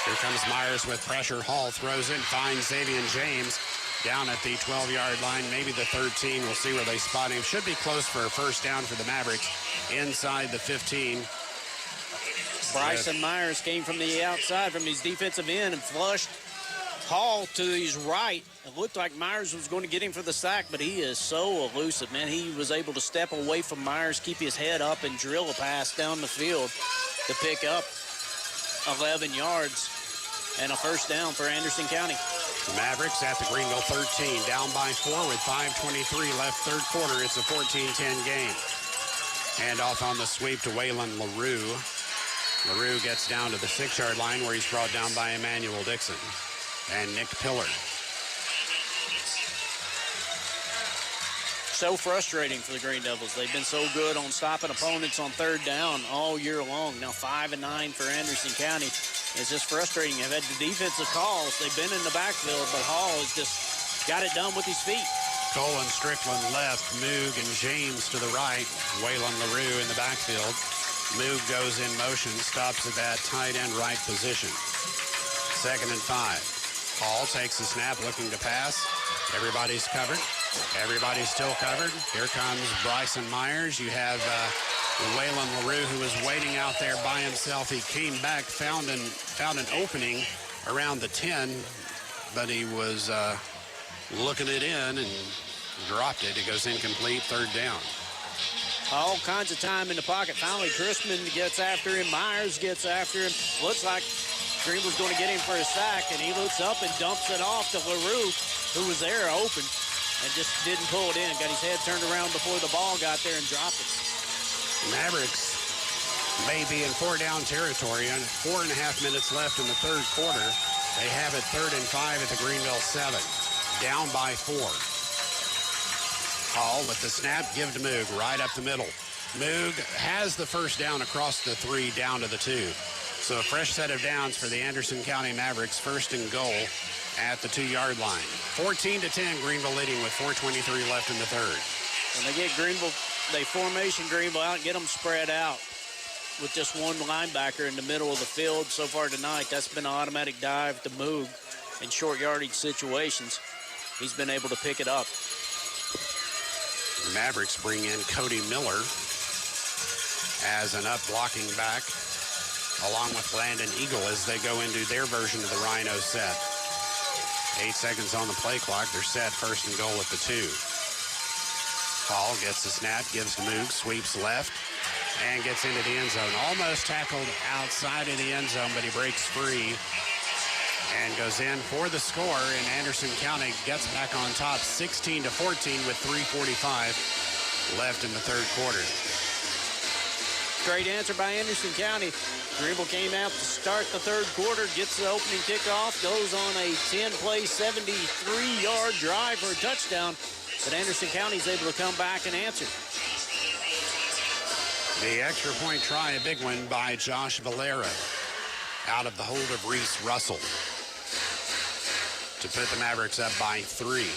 Here comes Myers with pressure. Hall throws it, finds Xavier James down at the 12-yard line, maybe the 13. We'll see where they spot him. Should be close for a first down for the Mavericks inside the 15. Bryson Myers came from the outside from his defensive end and flushed Hall to his right. It looked like Myers was going to get him for the sack, but he is so elusive, man. He was able to step away from Myers, keep his head up, and drill a pass down the field to pick up 11 yards and a first down for Anderson County. The Mavericks at the Greenville 13, down by 4 with 5:23 left third quarter. It's a 14-10 game. And off on the sweep to Waylon LaRue. LaRue gets down to the 6-yard line where he's brought down by Emmanuel Dixon and Nick Pillar. So frustrating for the Green Devils. They've been so good on stopping opponents on 3rd down all year long. Now 5-9 for Anderson County. It's just frustrating. They've had the defensive calls. They've been in the backfield, but Hall has just got it done with his feet. Golan Strickland left, Moog and James to the right, Waylon LaRue in the backfield. Moog goes in motion, stops at that tight end right position. 2nd and 5. Hall takes the snap, looking to pass. Everybody's covered. Everybody's still covered. Here comes Bryson Myers. You have Waylon LaRue, who was waiting out there by himself. He came back, found an opening around the 10, but he was looking it in and dropped it. It goes incomplete, 3rd down. All kinds of time in the pocket. Finally, Chrisman gets after him. Myers gets after him. Looks like Greenville's going to get him for a sack, and he looks up and dumps it off to LaRue, who was there open and just didn't pull it in. Got his head turned around before the ball got there and dropped it. Mavericks may be in 4-down territory, and 4.5 minutes left in the 3rd quarter. They have it 3rd and 5 at the Greenville 7. Down by 4. Hall with the snap, give to Moog, right up the middle. Moog has the first down across the 3, down to the 2. So a fresh set of downs for the Anderson County Mavericks, 1st and goal at the 2-yard line. 14-10, Greenville leading with 4:23 left in the 3rd. When they get Greenville, they formation Greenville out and get them spread out with just one linebacker in the middle of the field. So far tonight, that's been an automatic dive to Moog in short yardage situations. He's been able to pick it up. The Mavericks bring in Cody Miller as an up blocking back, along with Landon Eagle as they go into their version of the Rhino set. 8 seconds on the play clock. They're set 1st and goal at the 2. Hall gets the snap, gives to Moog, sweeps left, and gets into the end zone. Almost tackled outside of the end zone, but he breaks free and goes in for the score, and Anderson County gets back on top 16-14 with 3:45 left in the 3rd quarter. Great answer by Anderson County. Greenville came out to start the 3rd quarter, gets the opening kickoff, goes on a 10-play, 73-yard drive for a touchdown, but Anderson County is able to come back and answer. The extra point try, a big one by Josh Valera, out of the hold of Reese Russell, to put the Mavericks up by 3.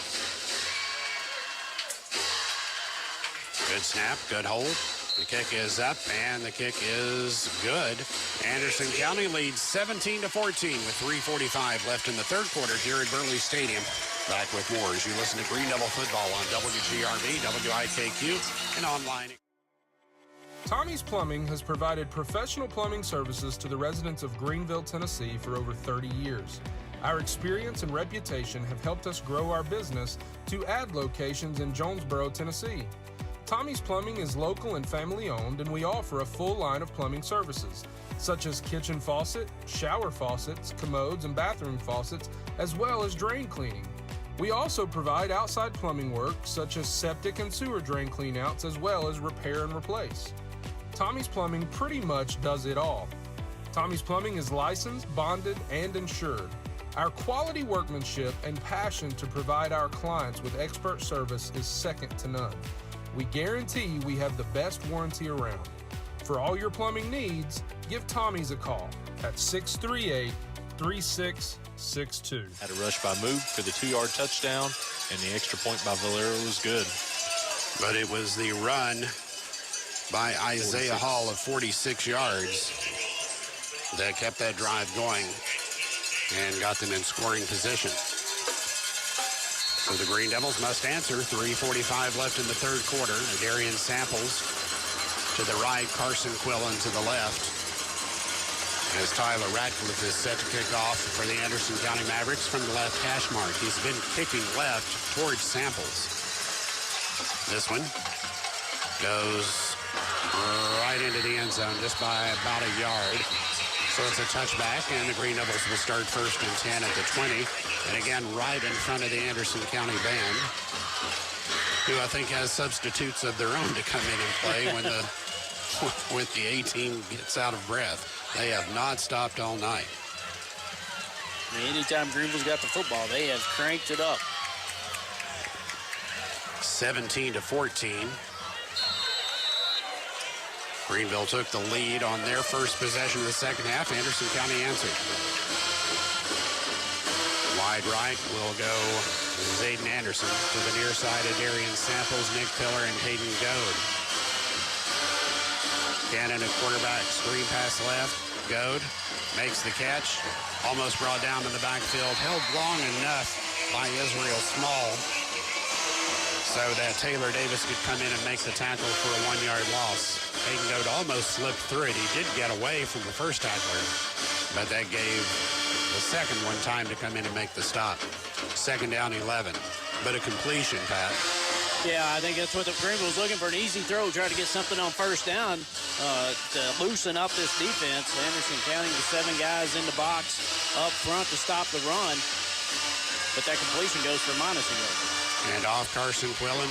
Good snap, good hold. The kick is up, and the kick is good. Anderson County leads 17-14 with 3:45 left in the 3rd quarter here at Burley Stadium. Back with more as you listen to Greeneville football on WGRV, WIKQ, and online. Tommie's Plumbing has provided professional plumbing services to the residents of Greeneville, Tennessee for over 30 years. Our experience and reputation have helped us grow our business to add locations in Jonesboro, Tennessee. Tommie's Plumbing is local and family owned, and we offer a full line of plumbing services, such as kitchen faucet, shower faucets, commodes, and bathroom faucets, as well as drain cleaning. We also provide outside plumbing work, such as septic and sewer drain cleanouts, as well as repair and replace. Tommie's Plumbing pretty much does it all. Tommie's Plumbing is licensed, bonded, and insured. Our quality workmanship and passion to provide our clients with expert service is second to none. We guarantee we have the best warranty around. For all your plumbing needs, give Tommie's a call at 638-3662. Had a rush by Moog for the 2-yard touchdown, and the extra point by Valera was good. But it was the run by Isaiah Hall of 46 yards that kept that drive going and got them in scoring position. So the Green Devils must answer. 3:45 left in the 3rd quarter. Darian Samples to the right, Carson Quillen to the left, as Tyler Ratcliffe is set to kick off for the Anderson County Mavericks from the left hash mark. He's been kicking left towards Samples. This one goes right into the end zone just by about a yard. So it's a touchback, and the Green Devils will start 1st and 10 at the 20. And again, right in front of the Anderson County band, who I think has substitutes of their own to come in and play when the A-team gets out of breath. They have not stopped all night. Anytime Greenville's got the football, they have cranked it up. 17-14. Greenville took the lead on their first possession of the second half. Anderson County answered. Wide right will go Zayden Anderson. To the near side of Darian Samples, Nick Pillar, and Hayden Goad. Cannon at quarterback, screen pass left. Goad makes the catch. Almost brought down in the backfield. Held long enough by Israel Small so that Taylor Davis could come in and make the tackle for a 1-yard loss. Hayden Goad almost slipped through it. He did get away from the first tackler, but that gave the second one time to come in and make the stop. Second down, 11. But a completion, Pat. Yeah, I think that's what the Greenville's looking for, an easy throw, try to get something on first down to loosen up this defense. Anderson County with 7 guys in the box up front to stop the run. But that completion goes for -1 yard. And off Carson Quillen.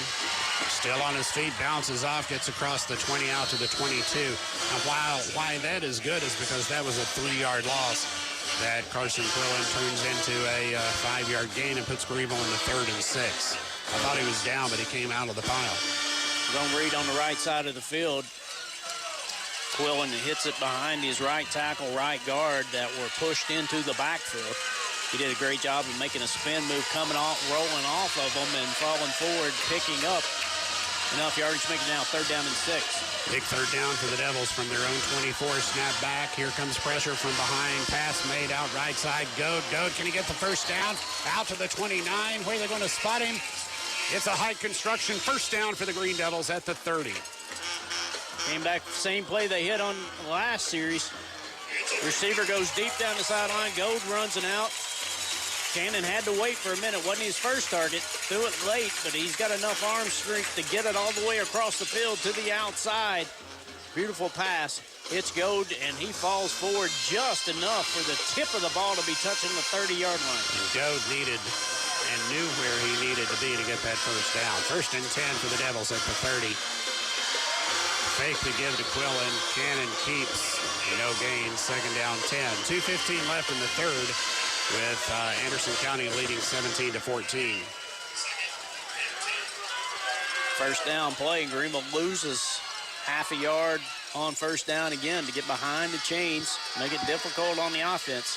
Still on his feet, bounces off, gets across the 20 out to the 22. And why that is good is because that was a 3-yard loss that Carson Quillen turns into a 5-yard gain and puts Greenville in the 3rd and 6. I thought he was down, but he came out of the pile. Zone read on the right side of the field. Quillen hits it behind his right tackle, right guard that were pushed into the backfield. He did a great job of making a spin move, coming off, rolling off of them, and falling forward, picking up enough yardage to make it now 3rd down and 6. Big 3rd down for the Devils from their own 24. Snap back. Here comes pressure from behind. Pass made out right side. Goad. Can he get the first down? Out to the 29. Where are they going to spot him? It's a high construction first down for the Green Devils at the 30. Came back, same play they hit on the last series. Receiver goes deep down the sideline. Goad runs and out. Cannon had to wait for a minute. Wasn't his first target. Threw it late, but he's got enough arm strength to get it all the way across the field to the outside. Beautiful pass. Hits Goad, and he falls forward just enough for the tip of the ball to be touching the 30-yard line. And Goad needed and knew where he needed to be to get that first down. 1st and 10 for the Devils at the 30. Fake to give to Quillen. Cannon keeps. No gain. 2nd down, 10. 2:15 left in the 3rd. With Anderson County leading 17-14. First down play, Greenville loses half a yard on first down again to get behind the chains, make it difficult on the offense.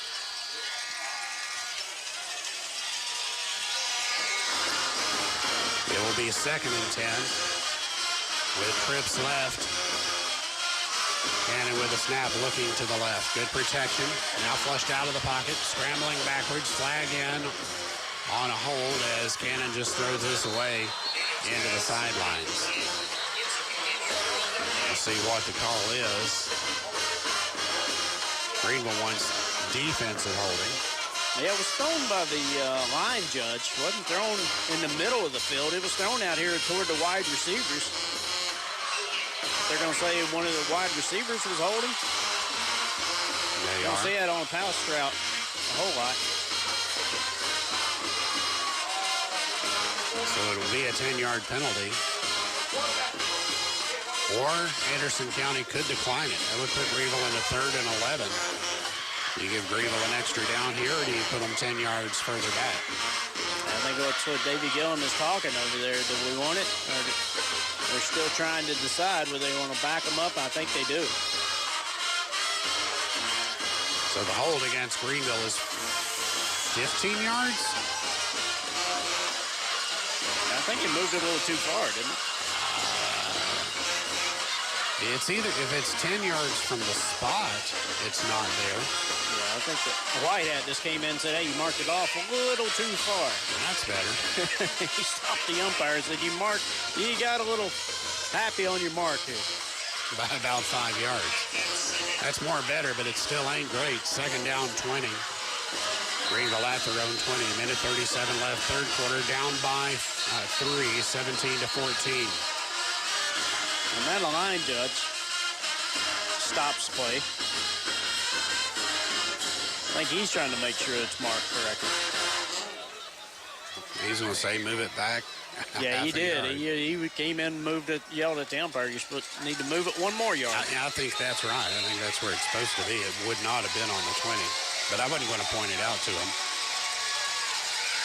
It will be 2nd and 10 with trips left. Cannon with a snap looking to the left. Good protection. Now flushed out of the pocket. Scrambling backwards. Flag in on a hold as Cannon just throws this away into the sidelines. We'll see what the call is. Greenville wants defensive holding. Yeah, it was thrown by the line judge. It wasn't thrown in the middle of the field. It was thrown out here toward the wide receivers. They're going to say one of the wide receivers was holding. They don't are. see that on a pass route a whole lot. So it'll be a 10-yard penalty. Or Anderson County could decline it. That would put Greenville into 3rd and 11. Do you give Greenville an extra down here, or do you put them 10 yards further back? I think that's what Davey Gillum is talking over there. Do we want it? Or they're still trying to decide whether they want to back them up. I think they do. So the hold against Greenville is 15 yards? I think he moved it a little too far, didn't it? It's either, if it's 10 yards from the spot, it's not there. Yeah, I think the white hat just came in and said, hey, you marked it off a little too far. That's better. He stopped the umpire and said, you got a little happy on your mark here. By about 5 yards. That's more better, but it still ain't great. 2nd down, 20. Greenville at their own 20. A minute 37 left, 3rd quarter, down by 3, 17-14. And that line judge stops play. I think he's trying to make sure it's marked correctly. He's going to say move it back. Yeah, he did. He came in and moved it, yelled at the umpire, you need to move it 1 more yard. I think that's right. I think that's where it's supposed to be. It would not have been on the 20, but I wasn't going to point it out to him.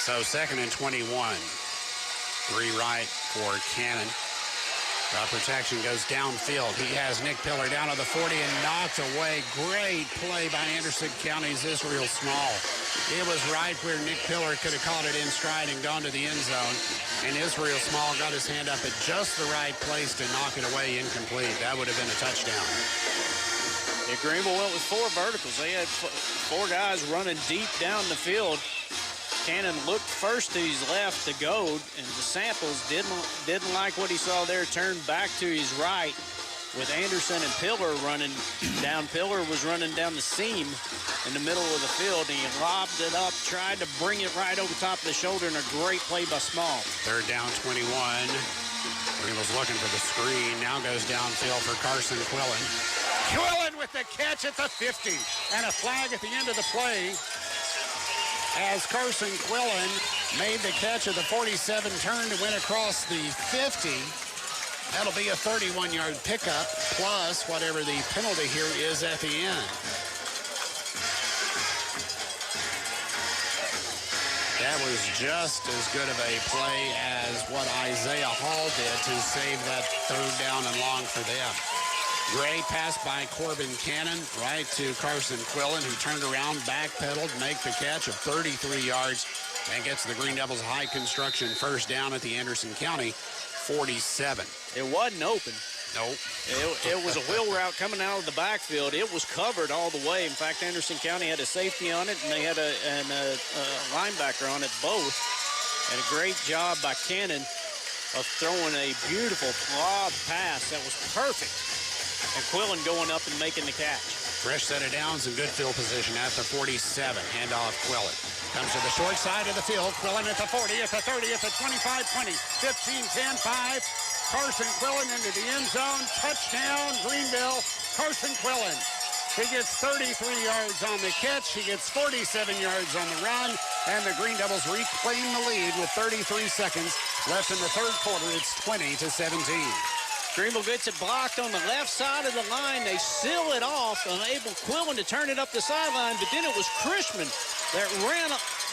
So 2nd and 21. 3 right for Cannon. Protection goes downfield. He has Nick Pillar down to the 40 and knocked away. Great play by Anderson County's Israel Small. It was right where Nick Pillar could have caught it in stride and gone to the end zone. And Israel Small got his hand up at just the right place to knock it away incomplete. That would have been a touchdown. Yeah, Greenville went with 4 verticals. They had 4 guys running deep down the field. Cannon looked first to his left to go, and the Samples didn't like what he saw there, turned back to his right with Anderson and Pillar running down. Pillar was running down the seam in the middle of the field, and he lobbed it up, tried to bring it right over top of the shoulder, and a great play by Small. Third down, 21. Greenville's looking for the screen. Now goes downfield for Carson Quillen. Quillen with the catch at the 50, and a flag at the end of the play as Carson Quillen made the catch of the 47 turn to win across the 50. That'll be a 31-yard pickup, plus whatever the penalty here is at the end. That was just as good of a play as what Isaiah Hall did to save that third down and long for them. Great pass by Corbin Cannon right to Carson Quillen, who turned around, backpedaled, make the catch of 33 yards, and gets the Green Devils a high construction first down at the Anderson County 47. It wasn't open. Nope. It was a wheel route coming out of the backfield. It was covered all the way. In fact, Anderson County had a safety on it, and they had a linebacker on it both. And a great job by Cannon of throwing a beautiful lob pass that was perfect. And Quillen going up and making the catch. Fresh set of downs in good field position at the 47. Handoff Quillen. Comes to the short side of the field. Quillen at the 40, at the 30, at the 25, 20, 15, 10, 5. Carson Quillen into the end zone. Touchdown, Greenville. Carson Quillen. He gets 33 yards on the catch. He gets 47 yards on the run. And the Green Devils reclaim the lead with 33 seconds left in the third quarter. It's 20-17. Greenville gets it blocked on the left side of the line. They seal it off, unable Quillen to turn it up the sideline, but then it was Chrisman that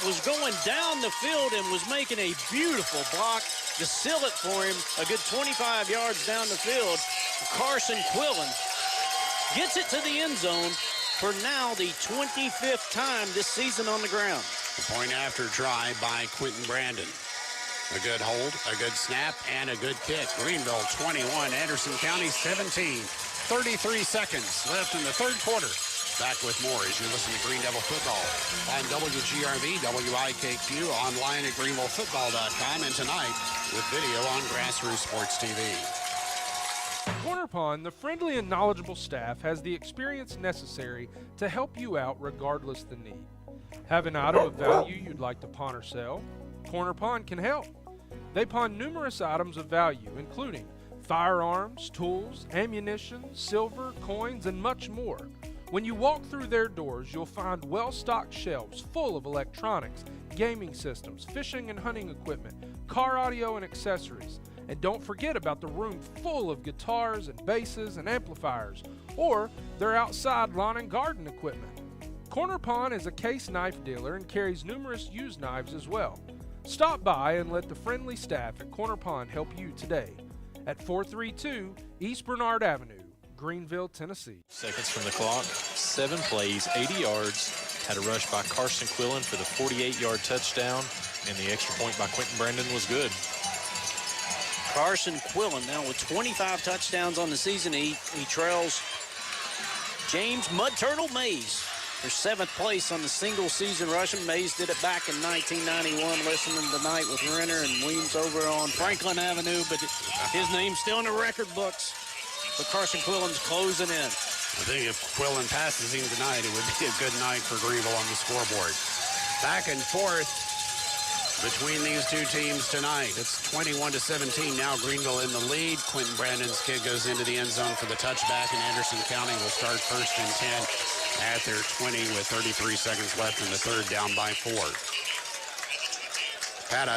was going down the field and was making a beautiful block to seal it for him, a good 25 yards down the field. Carson Quillen gets it to the end zone for now the 25th time this season on the ground. The point after try by Quentin Brandon. A good hold, a good snap, and a good kick. Greenville 21, Anderson County 17. 33 seconds left in the third quarter. Back with more as you listen to Green Devil Football on WGRV, WIKQ, online at greenvillefootball.com, and tonight with video on Grassroots Sports TV. Corner Pond, the friendly and knowledgeable staff, has the experience necessary to help you out regardless the need. Have an item of value you'd like to pawn or sell? Corner Pond can help. They pawn numerous items of value, including firearms, tools, ammunition, silver, coins, and much more. When you walk through their doors, you'll find well-stocked shelves full of electronics, gaming systems, fishing and hunting equipment, car audio and accessories. And don't forget about the room full of guitars and basses and amplifiers, or their outside lawn and garden equipment. Corner Pond is a case knife dealer and carries numerous used knives as well. Stop by and let the friendly staff at Corner Pond help you today at 432 East Bernard Avenue, Greenville, Tennessee. Seconds from the clock, 7 plays, 80 yards. Had a rush by Carson Quillen for the 48-yard touchdown, and the extra point by Quentin Brandon was good. Carson Quillen now with 25 touchdowns on the season. He trails James Mud Turtle Mays for 7th place on the single season rushing. Mays did it back in 1991, listening tonight with Renner and Weems over on Franklin Avenue, but his name's still in the record books. But Carson Quillen's closing in. I think if Quillen passes him tonight, it would be a good night for Greenville on the scoreboard. Back and forth between these two teams tonight. It's 21-17. Now Greenville in the lead. Quentin Brandon's kid goes into the end zone for the touchback, and Anderson County will start first and 10 at their 20 with 33 seconds left in the third, down by 4. Pat,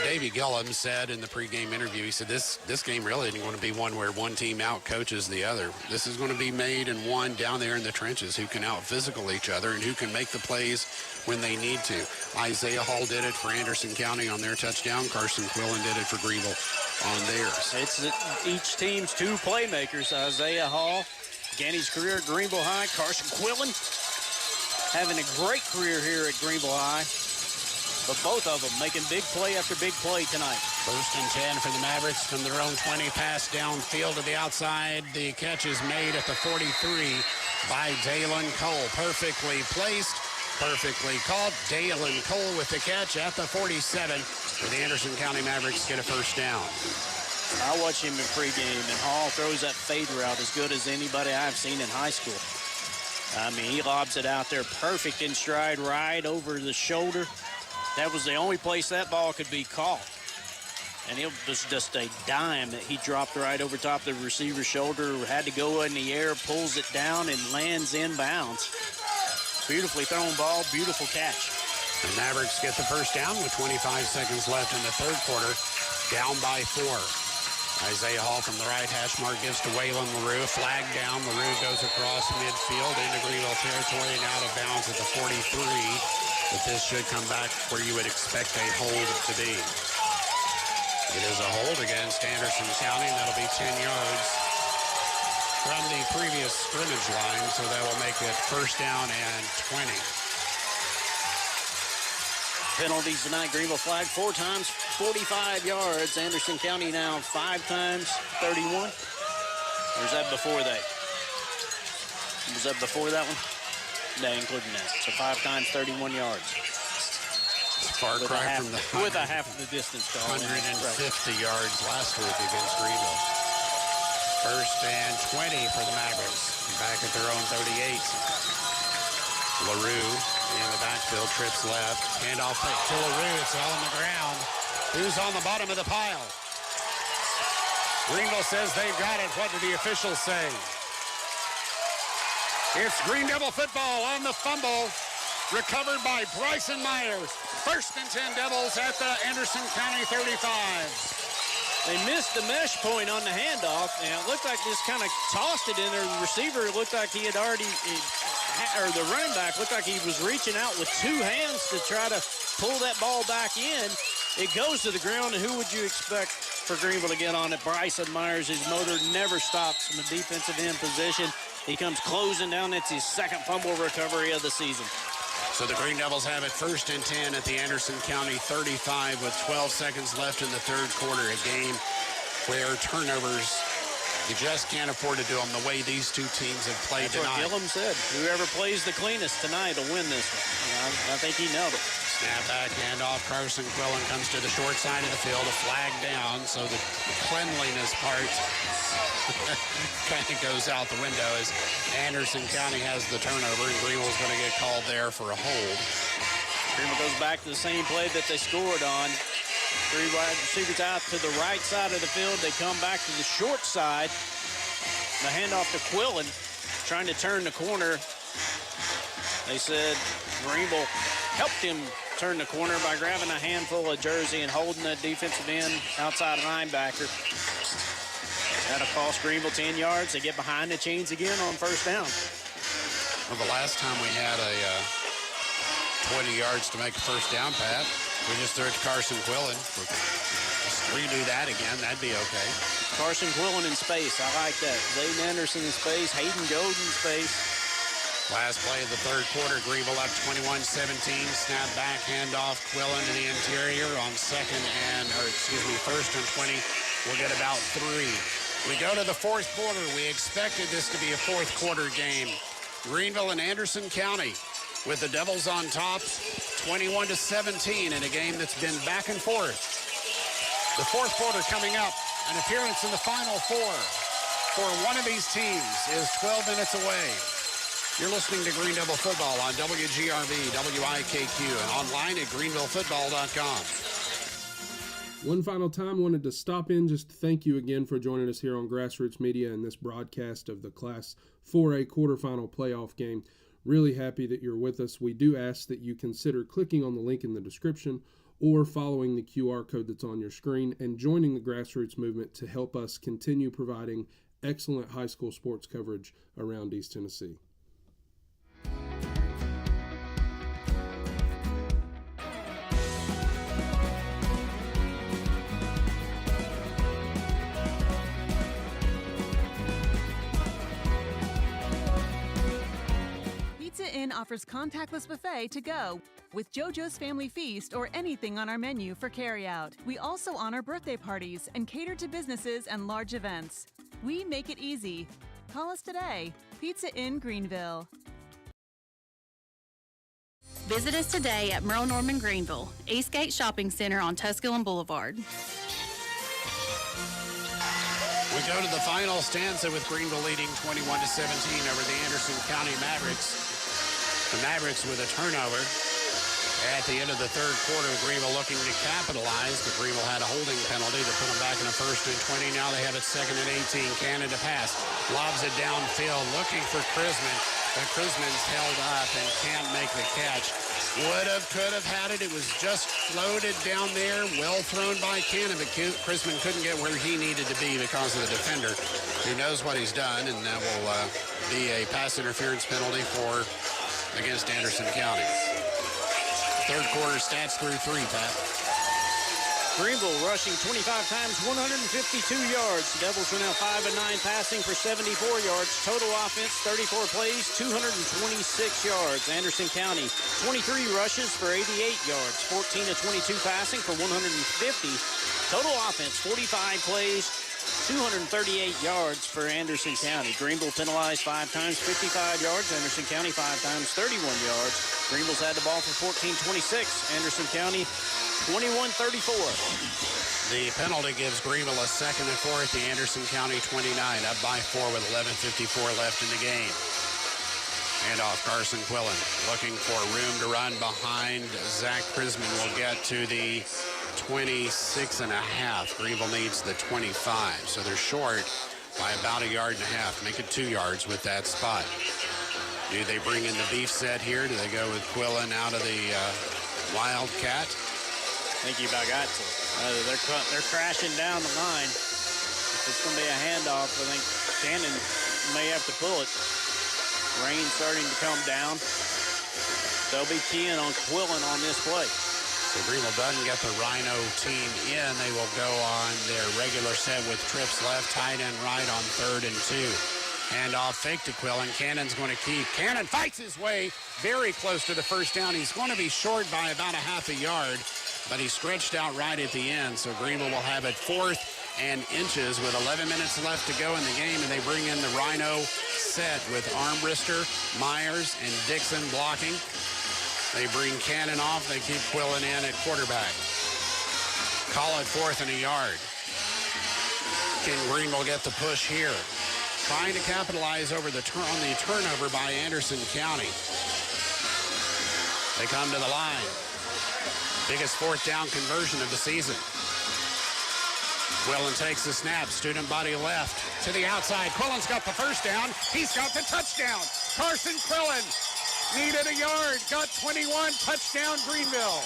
Davey Gillum said in the pregame interview, he said this game really isn't going to be one where one team out-coaches the other. This is going to be made and won down there in the trenches, who can out-physical each other and who can make the plays when they need to. Isaiah Hall did it for Anderson County on their touchdown. Carson Quillen did it for Greenville on theirs. It's each team's 2 playmakers. Isaiah Hall began his career at Greenville High. Carson Quillen having a great career here at Greenville High. But both of them making big play after big play tonight. First and 10 for the Mavericks from their own 20. Pass downfield to the outside. The catch is made at the 43 by Dalen Cole. Perfectly placed, perfectly caught. Dalen Cole with the catch at the 47. For the Anderson County Mavericks get a first down. I watch him in pregame, and Hall throws that fade route as good as anybody I've seen in high school. I mean, he lobs it out there perfect in stride, right over the shoulder. That was the only place that ball could be caught. And it was just a dime that he dropped right over top of the receiver's shoulder, had to go in the air, pulls it down, and lands inbounds. Beautifully thrown ball, beautiful catch. The Mavericks get the first down with 25 seconds left in the third quarter, down by 4. Isaiah Hall from the right hash mark gives to Waylon LaRue. Flag down. LaRue goes across midfield into Greenville territory and out of bounds at the 43. But this should come back where you would expect a hold to be. It is a hold against Anderson County, and that'll be 10 yards from the previous scrimmage line, so that will make it first down and 20. Penalties tonight. Greenville flag 4 times, 45 yards. Anderson County now 5 times, 31. Or is that before that? Was that before that one? No, including that. So 5 times, 31 yards. Far cry from the with a half of the distance call. 150 yards last week against Greenville. First and 20 for the Mavericks. Back at their own 38. LaRue in the backfield, trips left. Handoff to LaRue. It's all on the ground. Who's on the bottom of the pile? Greenville says they've got it. What do the officials say? It's Green Devil football on the fumble. Recovered by Bryson Myers. First and 10 Devils at the Anderson County 35. They missed the mesh point on the handoff, and it looked like just kind of tossed it in there. The receiver looked like he had already, or the running back looked like he was reaching out with 2 hands to try to pull that ball back in. It goes to the ground, and who would you expect for Greenville to get on it? Bryson Myers. His motor never stops from a defensive end position. He comes closing down. It's his second fumble recovery of the season. So the Green Devils have it first and 10 at the Anderson County 35 with 12 seconds left in the third quarter. A game where turnovers, you just can't afford to do them the way these two teams have played tonight. That's what Gillum said. Whoever plays the cleanest tonight will win this one. I think he nailed it. Snap back, handoff. Carson Quillen comes to the short side of the field. A flag down, so the cleanliness part kind of goes out the window as Anderson County has the turnover, and Greenville's going to get called there for a hold. Greenville goes back to the same play that they scored on. 3 wide receivers out to the right side of the field. They come back to the short side. The handoff to Quillen, trying to turn the corner. They said Greenville helped him turn the corner by grabbing a handful of jersey and holding that defensive end outside linebacker. That'll cost Greenville 10 yards. They get behind the chains again on first down. Well, the last time we had a 20 yards to make a first down, Pat, we just threw it to Carson Quillen. Just redo that again, that'd be okay. Carson Quillen in space. I like that. Zayden Anderson in space. Hayden Gold in space. Last play of the third quarter, Greenville up 21-17. Snap back, handoff, Quillen to the interior on first and 20. We'll get about 3. We go to the fourth quarter. We expected this to be a fourth quarter game. Greenville and Anderson County with the Devils on top, 21-17 in a game that's been back and forth. The fourth quarter coming up. An appearance in the Final Four for one of these teams is 12 minutes away. You're listening to Green Devil Football on WGRV, WIKQ, and online at greenvillefootball.com. One final time, wanted to stop in just to thank you again for joining us here on Grassroots Media in this broadcast of the Class 4A quarterfinal playoff game. Really happy that you're with us. We do ask that you consider clicking on the link in the description or following the QR code that's on your screen and joining the Grassroots movement to help us continue providing excellent high school sports coverage around East Tennessee. offers contactless buffet to go with JoJo's Family Feast or anything on our menu for carryout. We also honor birthday parties and cater to businesses and large events. We make it easy. Call us today. Pizza in Greenville. Visit us today at Merle Norman Greenville, Eastgate Shopping Center on Tusculum Boulevard. We go to the final stanza with Greenville leading 21-17 over the Anderson County Mavericks. The Mavericks with a turnover at the end of the third quarter. Greenville looking to capitalize, but Greenville had a holding penalty to put them back in a 1st and 20. Now they have it 2nd and 18. Canada pass, lobs it downfield, looking for Chrisman, but Chrisman's held up and can't make the catch. Would have, could have had it. It was just floated down there. Well thrown by Cannon, but Chrisman couldn't get where he needed to be because of the defender who knows what he's done, and that will be a pass interference penalty against Anderson County. Third quarter stats through 3, Pat. Greenville rushing 25 times, 152 yards. The Devils are now 5 of 9 passing for 74 yards. Total offense, 34 plays, 226 yards. Anderson County, 23 rushes for 88 yards. 14 of 22 passing for 150. Total offense, 45 plays, 238 yards for Anderson County. Greenville penalized 5 times, 55 yards. Anderson County 5 times, 31 yards. Greenville's had the ball for 14-26. Anderson County 21-34. The penalty gives Greenville a 2nd and 4 at the Anderson County 29, up by 4 with 11:54 left in the game. And off Carson Quillen, looking for room to run behind Zach Chrisman. Will get to the 26.5. Greenville needs the 25, so they're short by about 1.5 yards. Make it 2 yards with that spot. Do they bring in the beef set here? Do they go with Quillen out of the Wildcat? I think you about got to. They're crashing down the line. If it's going to be a handoff, I think Cannon may have to pull it. Rain starting to come down. They'll be keying on Quillen on this play. So Greenville doesn't get the Rhino team in. They will go on their regular set with trips left, tight end right on 3rd and 2. Handoff fake to Quillen. Cannon's going to keep. Cannon fights his way very close to the first down. He's going to be short by about 0.5 yard, but he stretched out right at the end. So Greenville will have it 4th and inches with 11 minutes left to go in the game, and they bring in the Rhino set with Armbrister, Myers, and Dixon blocking. They bring Cannon off. They keep Quillen in at quarterback. Call it 4th and 1 yard. Can Greenville get the push here? Trying to capitalize over the turnover by Anderson County. They come to the line. Biggest 4th down conversion of the season. Quillen takes the snap. Student body left to the outside. Quillen's got the first down. He's got the touchdown. Carson Quillen needed 1 yard. Got 21. Touchdown Greenville.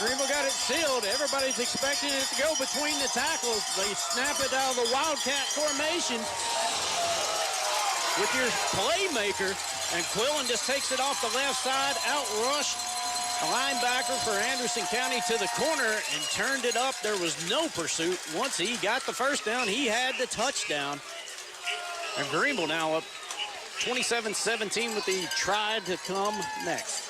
Greenville got it sealed. Everybody's expecting it to go between the tackles. They snap it out of the Wildcat formation with your playmaker, and Quillen just takes it off the left side, outrushed a linebacker for Anderson County to the corner and turned it up. There was no pursuit. Once he got the first down, he had the touchdown. And Greenville now up 27-17 with the try to come next.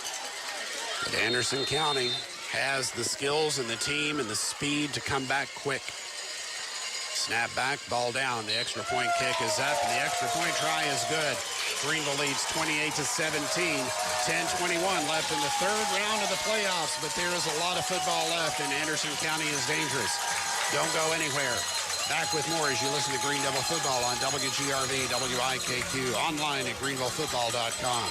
But Anderson County has the skills and the team and the speed to come back quick. Snap back, ball down. The extra point kick is up, and the extra point try is good. Greenville leads 28-17. 10:21 left in the third round of the playoffs, but there is a lot of football left, and Anderson County is dangerous. Don't go anywhere. Back with more as you listen to Green Devil Football on WGRV, WIKQ, online at greenvillefootball.com.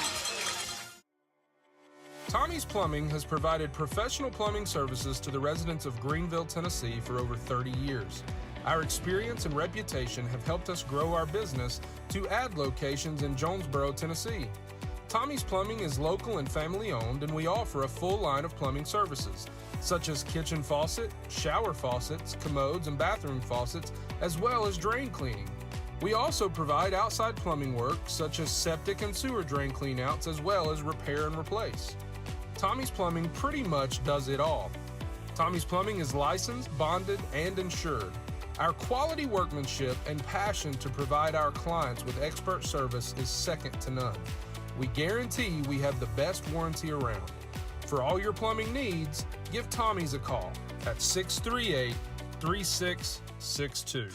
Tommie's Plumbing has provided professional plumbing services to the residents of Greeneville, Tennessee for over 30 years. Our experience and reputation have helped us grow our business to add locations in Jonesboro, Tennessee. Tommie's Plumbing is local and family owned, and we offer a full line of plumbing services, such as kitchen faucet, shower faucets, commodes, and bathroom faucets, as well as drain cleaning. We also provide outside plumbing work, such as septic and sewer drain cleanouts, as well as repair and replace. Tommie's Plumbing pretty much does it all. Tommie's Plumbing is licensed, bonded, and insured. Our quality workmanship and passion to provide our clients with expert service is second to none. We guarantee we have the best warranty around. For all your plumbing needs, give Tommie's a call at 638-3662.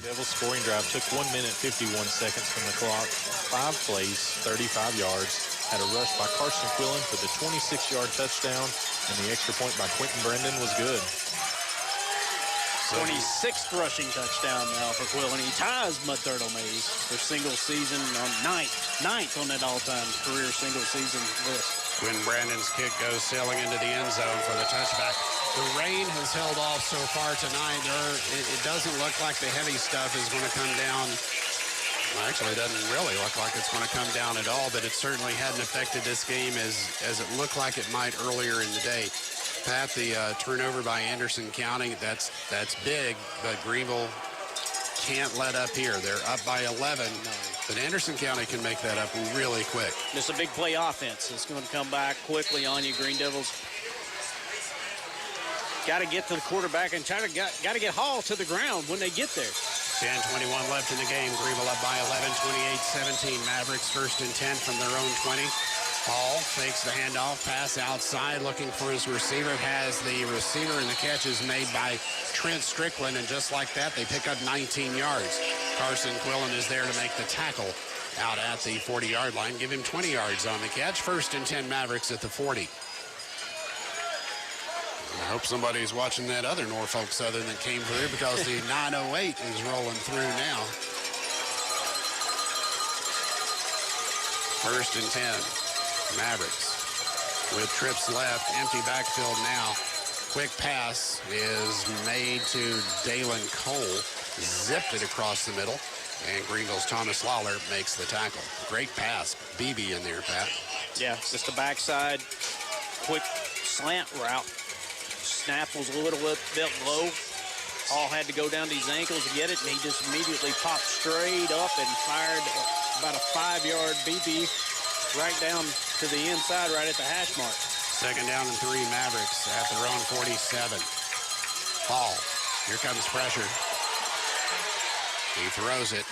Devils scoring drive took 1 minute 51 seconds from the clock. 5 plays, 35 yards. Had a rush by Carson Quillen for the 26-yard touchdown, and the extra point by Quentin Brendan was good. 26th rushing touchdown now for Quillen. He ties Mud Turtle Mays for single season on ninth on that all-time career single season list. Quentin Brandon's kick goes sailing into the end zone for the touchback. The rain has held off so far tonight. It doesn't look like the heavy stuff is going to come down. Well, actually, it doesn't really look like it's going to come down at all, but it certainly hadn't affected this game as it looked like it might earlier in the day. Pat, the turnover by Anderson County, that's big, but Greenville can't let up here. They're up by 11, but Anderson County can make that up really quick. Just a big play offense. It's going to come back quickly on you, Green Devils. Got to get to the quarterback and got to get Hall to the ground when they get there. 10:21 left in the game. Greenville up by 11, 28-17. Mavericks first and 10 from their own 20. Hall fakes the handoff, pass outside, looking for his receiver. Has the receiver, and the catch is made by Trent Strickland, and just like that, they pick up 19 yards. Carson Quillen is there to make the tackle out at the 40-yard line. Give him 20 yards on the catch. First and 10 Mavericks at the 40. I hope somebody's watching that other Norfolk Southern that came through, because the 908 is rolling through now. First and 10, Mavericks with trips left, empty backfield now. Quick pass is made to Dalen Cole, zipped it across the middle, and Greenville's Thomas Lawler makes the tackle. Great pass, BB in there, Pat. Yeah, just a backside, quick slant route. Snap was a little bit low. Hall had to go down to his ankles to get it, and he just immediately popped straight up and fired about a 5-yard BB right down to the inside, right at the hash mark. Second down and 3, Mavericks at their own 47. Hall, here comes pressure. He throws it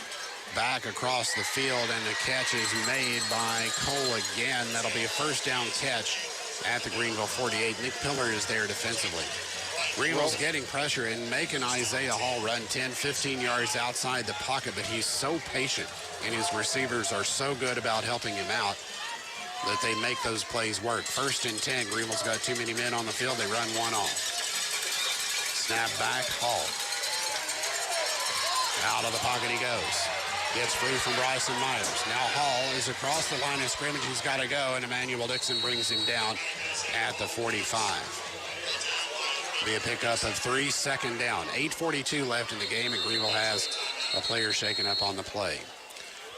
back across the field, and the catch is made by Cole again. That'll be a first down catch at the Greenville 48. Nick Pillar is there defensively. Greenville's getting pressure and making Isaiah Hall run 10, 15 yards outside the pocket, but he's so patient, and his receivers are so good about helping him out that they make those plays work. First and 10, Greenville's got too many men on the field. They run one off. Snap back, Hall. Out of the pocket he goes. Gets free from Bryson Myers. Now Hall is across the line of scrimmage. He's got to go, and Emmanuel Dixon brings him down at the 45. Be a pickup of 3, second down. 8:42 left in the game, and Greenville has a player shaken up on the play.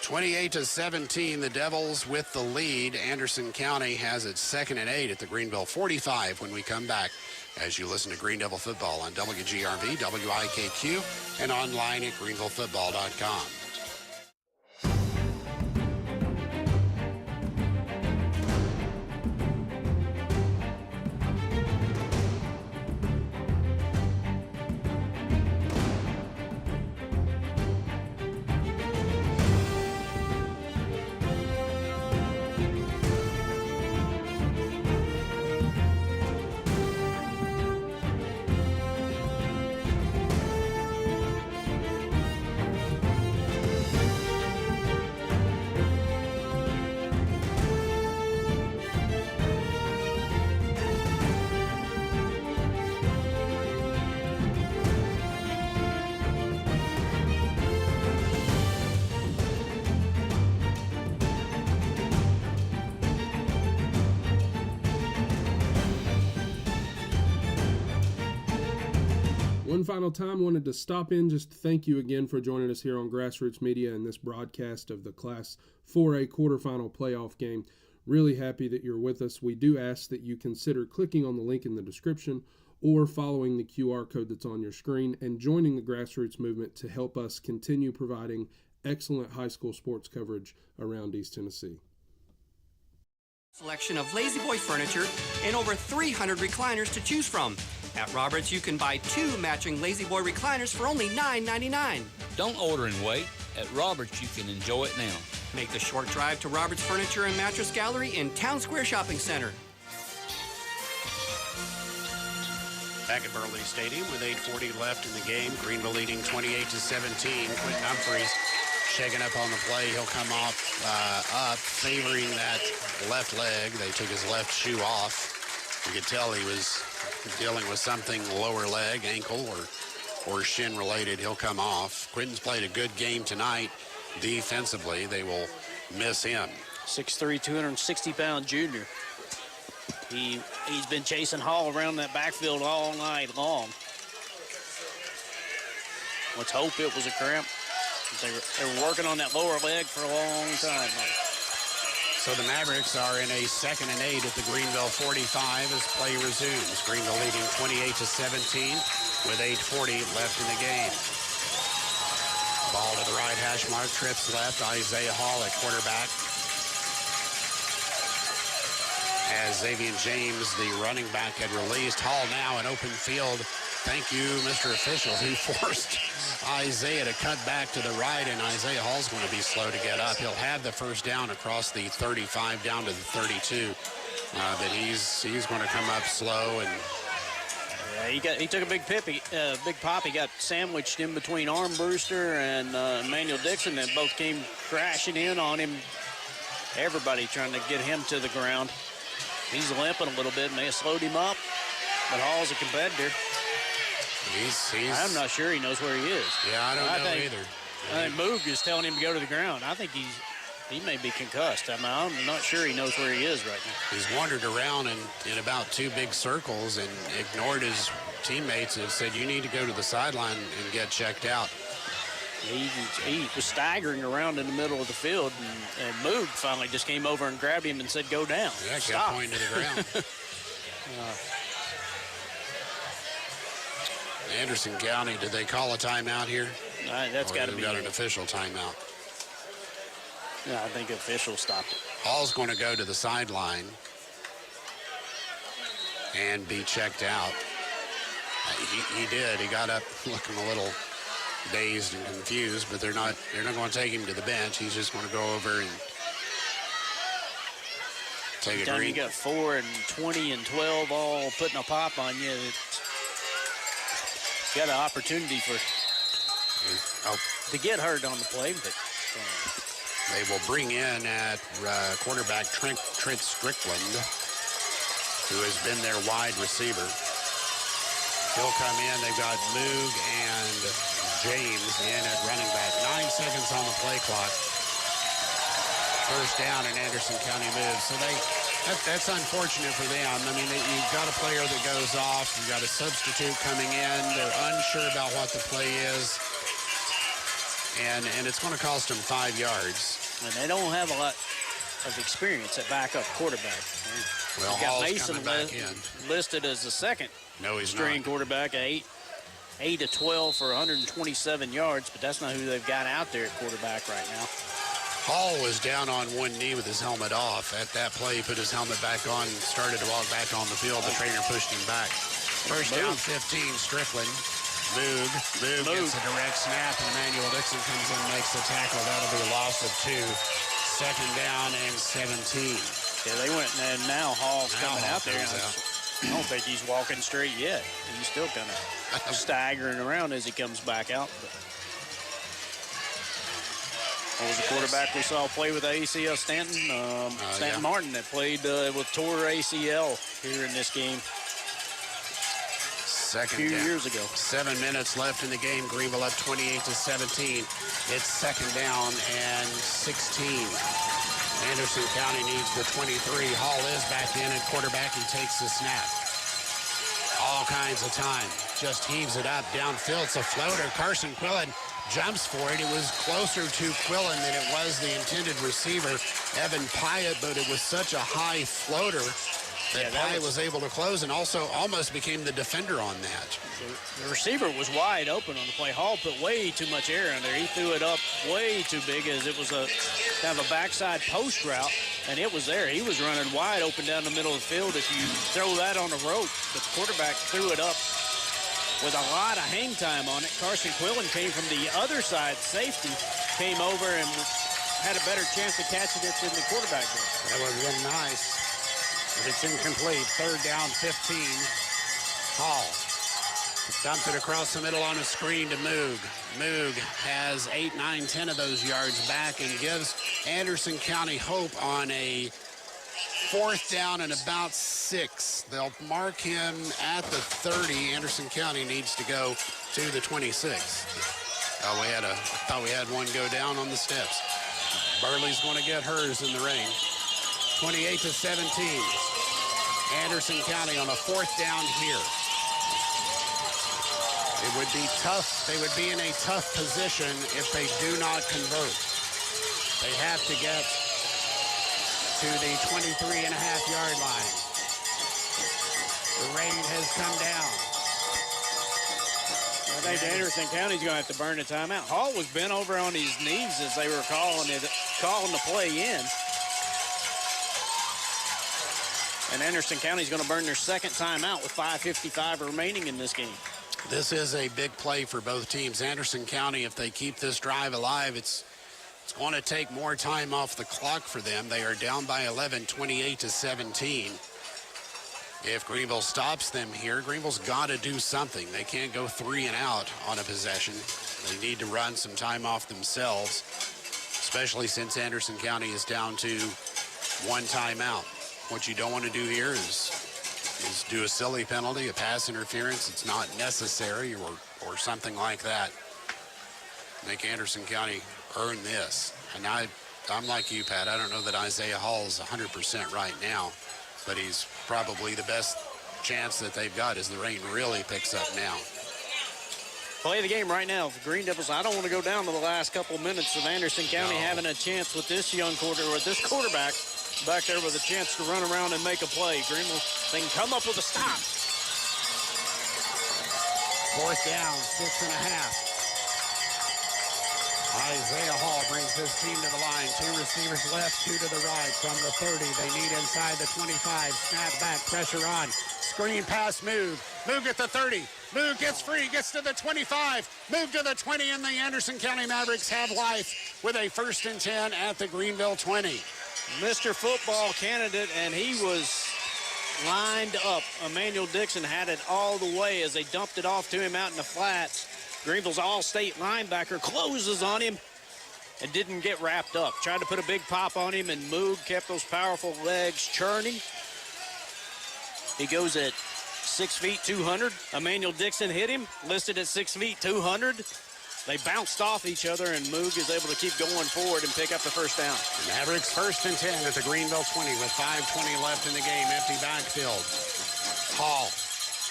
28-17, the Devils with the lead. Anderson County has it 2nd and 8 at the Greenville 45 when we come back, as you listen to Green Devil Football on WGRV, WIKQ, and online at greenvillefootball.com. One final time, wanted to stop in just to thank you again for joining us here on Grassroots Media in this broadcast of the Class 4A quarterfinal playoff game. Really happy that you're with us. We do ask that you consider clicking on the link in the description or following the QR code that's on your screen and joining the Grassroots movement to help us continue providing excellent high school sports coverage around East Tennessee. Selection of Lazy Boy furniture and over 300 recliners to choose from. At Roberts, you can buy 2 matching Lazy Boy recliners for only $9.99. Don't order and wait. At Roberts, you can enjoy it now. Make the short drive to Roberts Furniture and Mattress Gallery in Town Square Shopping Center. Back at Burley Stadium with 8:40 left in the game. Greenville leading 28-17. Quentin Humphreys shaking up on the play. He'll come off up, favoring that left leg. They took his left shoe off. You could tell he was dealing with something lower leg, ankle, or shin related. He'll come off. Quentin's played a good game tonight defensively. They will miss him. 6'3", 260-pound junior. He's been chasing Hall around that backfield all night long. Let's hope it was a cramp. They were working on that lower leg for a long time. So the Mavericks are in a 2nd and 8 at the Greenville 45 as play resumes. Greenville leading 28-17 with 8:40 left in the game. Ball to the right hash mark, trips left. Isaiah Hall at quarterback. As Xavier James, the running back, had released. Hall now in open field. Thank you, Mr. Official, who forced Isaiah to cut back to the right, and Isaiah Hall's going to be slow to get up. He'll have the first down across the 35 down to the 32, but he's going to come up slow. And he took a big pop. He got sandwiched in between Armbruster and Emmanuel Dixon, and both came crashing in on him. Everybody trying to get him to the ground. He's limping a little bit, and they slowed him up. But Hall's a competitor. I'm not sure he knows where he is. Yeah, I don't know either. I think Moog is telling him to go to the ground. I think he may be concussed. I'm not sure he knows where he is right now. He's wandered around in about 2 big circles and ignored his teammates and said, you need to go to the sideline and get checked out. He was staggering around in the middle of the field, and Moog finally just came over and grabbed him and said, go down. Yeah, Stop. kept pointing to the ground. Anderson County, did they call a timeout here? That's got to be got an official timeout. Yeah, I think the official stopped it. Hall's going to go to the sideline and be checked out. He did. He got up looking a little dazed and confused, but they're not going to take him to the bench. He's just going to go over and take a Anytime drink. you got 4 and 20 and 12 all putting a pop on you, got an opportunity to get hurt on the play, but they will bring in at quarterback Trent Strickland, who has been their wide receiver. He'll come in. They've got Moog and James in at running back. 9 seconds on the play clock. First down, and Anderson County moves. So that's unfortunate for them. I mean, you've got a player that goes off. You've got a substitute coming in. They're unsure about what the play is. And it's going to cost them 5 yards. And they don't have a lot of experience at backup quarterback. Well, got Hall's Mason coming back in. listed as the second string quarterback, 8 of 12 for 127 yards, but that's not who they've got out there at quarterback right now. Hall was down on one knee with his helmet off. At that play, he put his helmet back on and started to walk back on the field. The trainer pushed him back. First down, 15, Strickland. Moog gets a direct snap, and Emmanuel Dixon comes in and makes the tackle. That'll be a loss of 2. Second down and 17. Yeah, they went, and now Hall's coming out there. I don't think he's walking straight yet. He's still kind of staggering around as he comes back out. But what was the quarterback we saw play with ACL? Stanton Martin that played with tore ACL here in this game. Second a few down. years ago. 7 minutes left in the game. Greenville up 28-17. It's second down and 16. Anderson County needs the 23. Hall is back in at quarterback. He takes the snap. All kinds of time. Just heaves it up downfield. It's a floater. Carson Quillen jumps for it. It was closer to Quillen than it was the intended receiver, Evan Pyatt, but it was such a high floater that Pyatt was able to close and also almost became the defender on that. The receiver was wide open on the play. Hall put way too much air in there. He threw it up way too big as it was a kind of a backside post route, and it was there. He was running wide open down the middle of the field. If you throw that on a rope, the quarterback threw it up with a lot of hang time on it. Carson Quillen came from the other side. Safety came over and had a better chance of catching it than the quarterback did. That would have been nice. But it's incomplete. 3rd down, 15. Hall dumps it across the middle on a screen to Moog. Moog has 8, 9, 10 of those yards back and gives Anderson County hope on a 4th down and about 6. They'll mark him at the 30. Anderson County needs to go to the 26. I thought we had one go down on the steps. Burley's going to get hers in the rain. 28-17. Anderson County on a 4th down here. It would be tough. They would be in a tough position if they do not convert. They have to get to the 23.5-yard line. The rain has come down. I think Anderson County's going to have to burn the timeout. Hall was bent over on his knees as they were calling the play in. And Anderson County's going to burn their 2nd timeout with 5:55 remaining in this game. This is a big play for both teams. Anderson County, if they keep this drive alive, it's going to take more time off the clock for them. They are down by 11, 28-17. If Greenville stops them here, Greenville's got to do something. They can't go 3 and out on a possession. They need to run some time off themselves, especially since Anderson County is down to 1 timeout. What you don't want to do here is do a silly penalty, a pass interference. It's not necessary or something like that. Make Anderson County earn this. And I'm like you, Pat. I don't know that Isaiah Hall is 100% right now, but he's probably the best chance that they've got as the rain really picks up now. Play of the game right now for Green Devils. I don't want to go down to the last couple minutes of Anderson County having a chance with this quarterback back there with a chance to run around and make a play. Greenville, they can come up with a stop. 4th down, 6.5. Isaiah Hall brings his team to the line. 2 receivers left, 2 to the right. From the 30, they need inside the 25. Snap back, pressure on. Screen pass, Moog. Moog at the 30. Moog gets free, gets to the 25. Move to the 20, and the Anderson County Mavericks have life with a 1st and 10 at the Greenville 20. Mr. Football candidate, and he was lined up. Emmanuel Dixon had it all the way as they dumped it off to him out in the flats. Greenville's all-state linebacker closes on him and didn't get wrapped up. Tried to put a big pop on him, and Moog kept those powerful legs churning. He goes at 6 feet, 200. Emmanuel Dixon hit him, listed at 6 feet, 200. They bounced off each other, and Moog is able to keep going forward and pick up the 1st down. The Mavericks 1st and 10 at the Greenville 20 with 5:20 left in the game. Empty backfield. Hall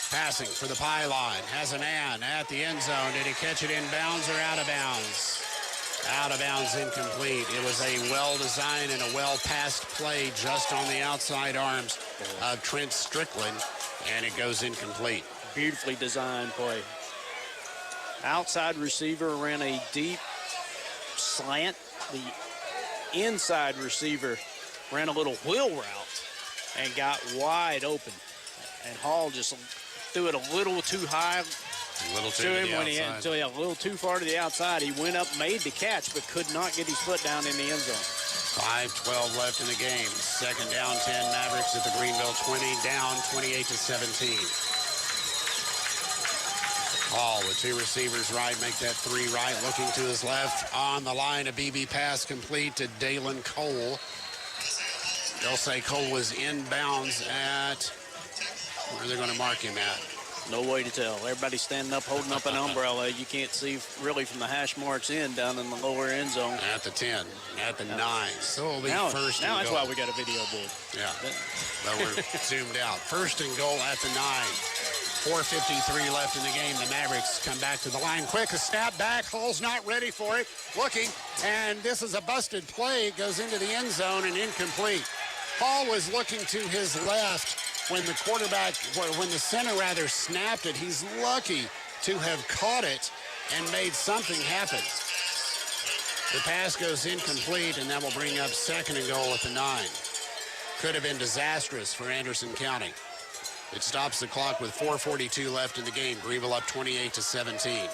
passing for the pylon. Has a man at the end zone. Did he catch it in bounds or out of bounds? Out of bounds, incomplete. It was a well-designed and a well-passed play just on the outside arms of Trent Strickland, and it goes incomplete. Beautifully designed play. Outside receiver ran a deep slant. The inside receiver ran a little wheel route and got wide open. And Hall just threw it a little too high to him when he had a little too far to the outside. He went up, made the catch, but could not get his foot down in the end zone. 5:12 left in the game. 2nd down, 10 Mavericks at the Greenville 20, down 28-17. Hall with 2 receivers right, make that 3 right, looking to his left. On the line, a BB pass complete to Dalen Cole. They'll say Cole was inbounds at, where are they going to mark him at? No way to tell. Everybody's standing up, holding up an umbrella. You can't see really from the hash marks in down in the lower end zone. At the 10, at the 9. So it'll be now, 1st now and that's goal. why we got a video board. Yeah, but we're zoomed out. 1st and goal at the 9. 4:53 left in the game. The Mavericks come back to the line quick. A snap back. Hall's not ready for it. Looking, and this is a busted play. Goes into the end zone and incomplete. Hall was looking to his left when the center rather snapped it. He's lucky to have caught it and made something happen. The pass goes incomplete, and that will bring up 2nd and goal at the 9. Could have been disastrous for Anderson County. It stops the clock with 4:42 left in the game. Greenville up 28-17.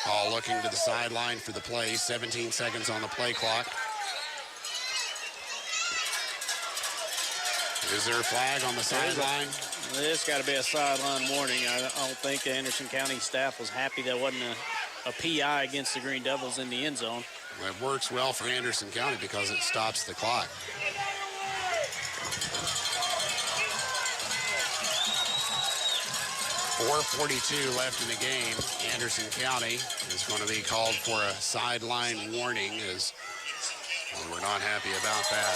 Hall looking to the sideline for the play. 17 seconds on the play clock. Is there a flag on the sideline? This got to be a sideline warning. I don't think the Anderson County staff was happy that wasn't a PI against the Green Devils in the end zone. Well, it works well for Anderson County because it stops the clock. .442 left in the game. Anderson County is going to be called for a sideline warning, as we're not happy about that.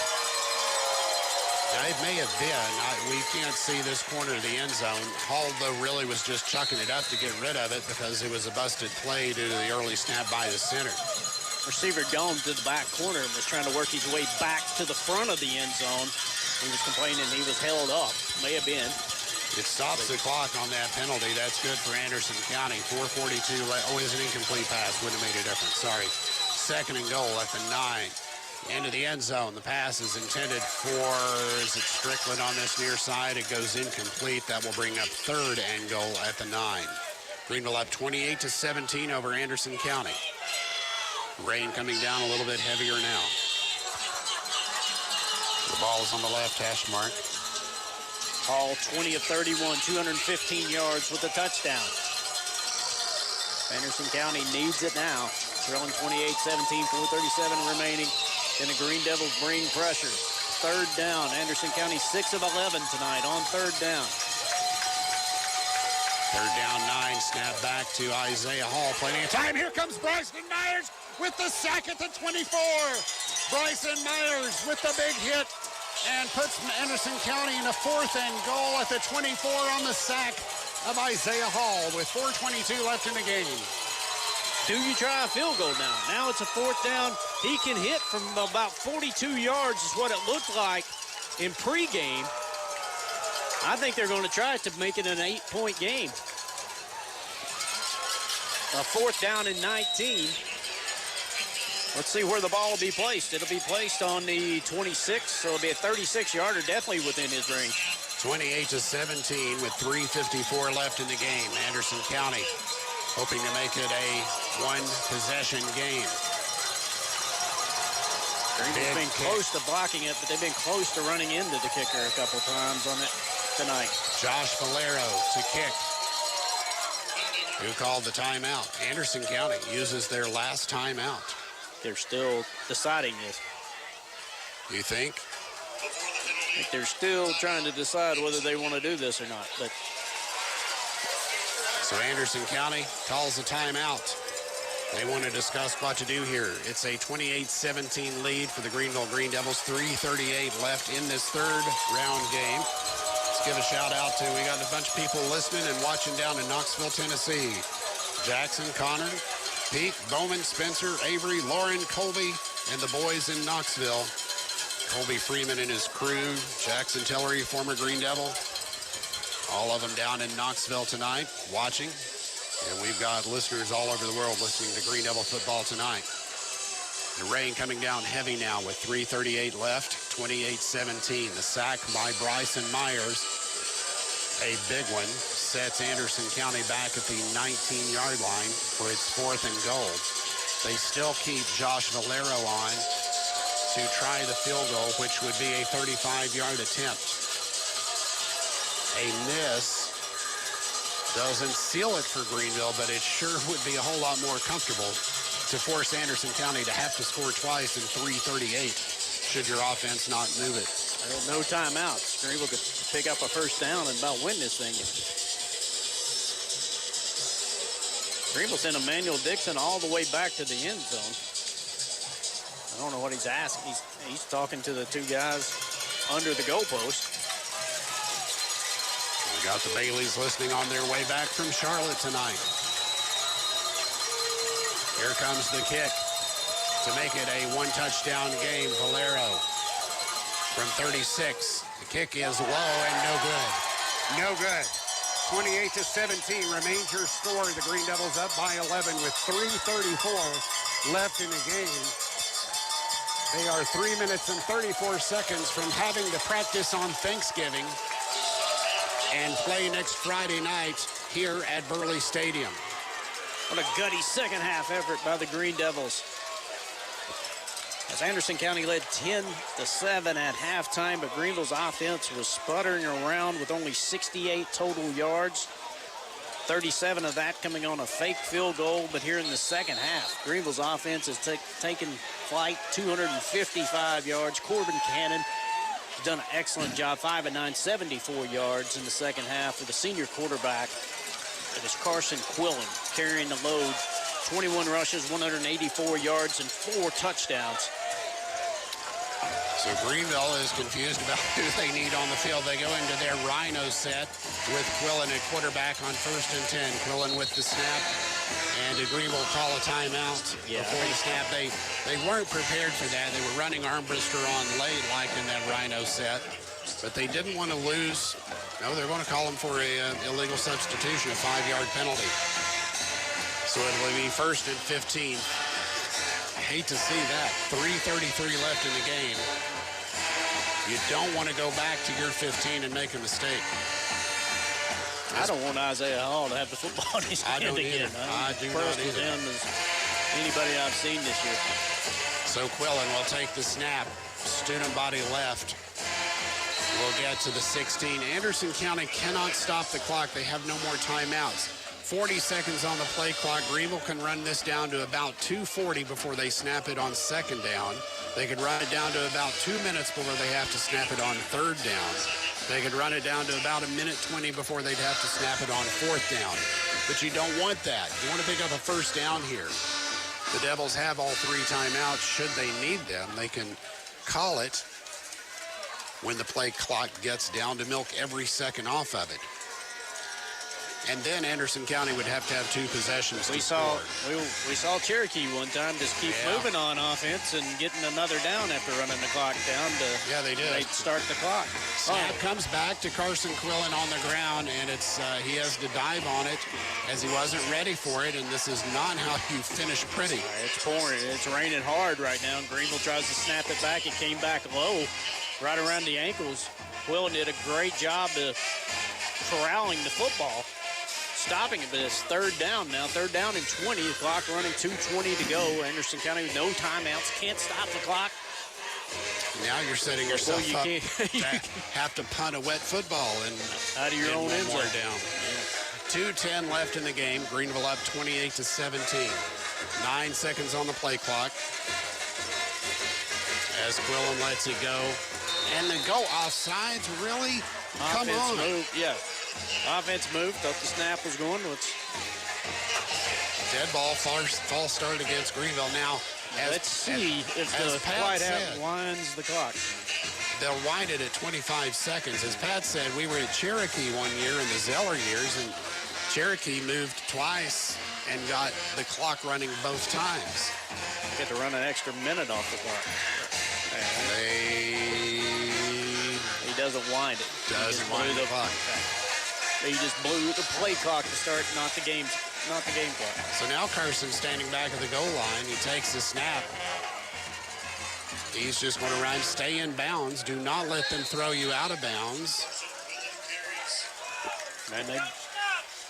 Now, it may have been. We can't see this corner of the end zone. Hall, though, really was just chucking it up to get rid of it because it was a busted play due to the early snap by the center. Receiver gone to the back corner and was trying to work his way back to the front of the end zone. He was complaining he was held up. May have been. It stops the clock on that penalty. That's good for Anderson County. 4:42 left. Oh, it's an incomplete pass. Wouldn't have made a difference. Sorry. 2nd and goal at the 9. Into the end zone. The pass is intended for, is it Strickland on this near side? It goes incomplete. That will bring up 3rd and goal at the 9. Greenville up 28-17 over Anderson County. Rain coming down a little bit heavier now. The ball is on the left hash mark. Hall 20 of 31, 215 yards with a touchdown. Anderson County needs it now. Trailing 28-17, 4:37 remaining. And the Green Devils bring pressure. 3rd down. Anderson County 6 of 11 tonight on 3rd down. 3rd down, 9. Snap back to Isaiah Hall. Plenty of time. Here comes Bryson Myers with the sack at the 24. Bryson Myers with the big hit and puts Anderson County in a 4th and goal at the 24 on the sack of Isaiah Hall with 4:22 left in the game. Do you try a field goal now? Now it's a 4th down. He can hit from about 42 yards is what it looked like in pregame. I think they're going to try to make it an 8-point game. A 4th down and 19. Let's see where the ball will be placed. It'll be placed on the 26, so it'll be a 36-yarder, definitely within his range. 28-17 with 3:54 left in the game. Anderson County hoping to make it a 1-possession game. Greenville's been close to blocking it, but they've been close to running into the kicker a couple times on it tonight. Josh Valero to kick. Who called the timeout? Anderson County uses their last timeout. They're still deciding this. You think? I think they're still trying to decide whether they want to do this or not. But so Anderson County calls a timeout. They want to discuss what to do here. It's a 28-17 lead for the Greenville Green Devils. 3:38 left in this 3rd round game. Let's give a shout out to, we got a bunch of people listening and watching down in Knoxville, Tennessee. Jackson, Connor, Pete, Bowman, Spencer, Avery, Lauren, Colby, and the boys in Knoxville. Colby Freeman and his crew, Jackson Tillery, former Green Devil. All of them down in Knoxville tonight watching. And we've got listeners all over the world listening to Green Devil football tonight. The rain coming down heavy now with 3:38 left, 28-17. The sack by Bryson Myers, a big one, sets Anderson County back at the 19-yard line for its 4th and goal. They still keep Josh Valero on to try the field goal, which would be a 35-yard attempt. A miss doesn't seal it for Greenville, but it sure would be a whole lot more comfortable to force Anderson County to have to score twice in 3:38 should your offense not move it. no timeouts. Greenville could pick up a 1st down and about win this thing. Greenville sent Emmanuel Dixon all the way back to the end zone. I don't know what he's asking. He's talking to the 2 guys under the goalpost. We got the Baileys listening on their way back from Charlotte tonight. Here comes the kick to make it a 1-touchdown game. Valero from 36. The kick is low and no good. No good. 28-17 remains your score. The Green Devils up by 11 with 3:34 left in the game. They are 3 minutes and 34 seconds from having to practice on Thanksgiving and play next Friday night here at Burley Stadium. What a gutty second half effort by the Green Devils. As Anderson County led 10-7 at halftime, but Greenville's offense was sputtering around with only 68 total yards. 37 of that coming on a fake field goal, but here in the second half, Greenville's offense has taken flight, 255 yards. Corbin Cannon has done an excellent job, 5 of 9, 74 yards in the second half for the senior quarterback. It is Carson Quillen carrying the load, 21 rushes, 184 yards, and 4 touchdowns. So Greenville is confused about who they need on the field. They go into their Rhino set with Quillen at quarterback on 1st and 10. Quillen with the snap, and did Greenville call a timeout before the snap? They weren't prepared for that. They were running Armbruster on late like in that Rhino set, but they didn't want to lose. No, they're going to call him for a illegal substitution, a 5-yard penalty. So it will be 1st and 15. Hate to see that. 3:33 left in the game. You don't want to go back to your 15 and make a mistake. I don't want Isaiah Hall to have the football in his hand again. I do not either. Him as anybody I've seen this year. So Quillen will take the snap. Student body left. We'll get to the 16. Anderson County cannot stop the clock. They have no more timeouts. 40 seconds on the play clock. Greenville can run this down to about 2:40 before they snap it on 2nd down. They could run it down to about 2 minutes before they have to snap it on 3rd down. They could run it down to about 1:20 before they'd have to snap it on 4th down. But you don't want that. You want to pick up a 1st down here. The Devils have all 3 timeouts. Should they need them, they can call it when the play clock gets down to milk every second off of it. And then Anderson County would have to have 2 possessions. We saw Cherokee one time just keep moving on offense and getting another down after running the clock down to they did. They'd start the clock. Snap comes back to Carson Quillen on the ground, and it's he has to dive on it as he wasn't ready for it, and this is not how you finish pretty. It's pouring. It's raining hard right now. Greenville tries to snap it back. It came back low, right around the ankles. Quillen did a great job of corralling the football, stopping it, but it's 3rd down now. 3rd down and 20. The clock running, 2:20 to go. Anderson County with no timeouts. Can't stop the clock. Now you're setting yourself up to have to punt a wet football and out of your own end zone. Down. 2:10 left in the game. Greenville up 28-17. 9 seconds on the play clock. As Quillen lets it go. And the go offsides, really? Come on. Move, yeah. Offense moved. Thought the snap was going. Dead ball, false start against Greenville. Now, let's see if the whiteout winds the clock. They'll wind it at 25 seconds. As Pat said, we were at Cherokee one year in the Zeller years, and Cherokee moved twice and got the clock running both times. Get to run an extra minute off the clock. He doesn't wind it. Doesn't wind the clock. He just blew the play clock to start, not the game clock. So now Carson's standing back at the goal line. He takes the snap. He's just going to run, stay in bounds. Do not let them throw you out of bounds. And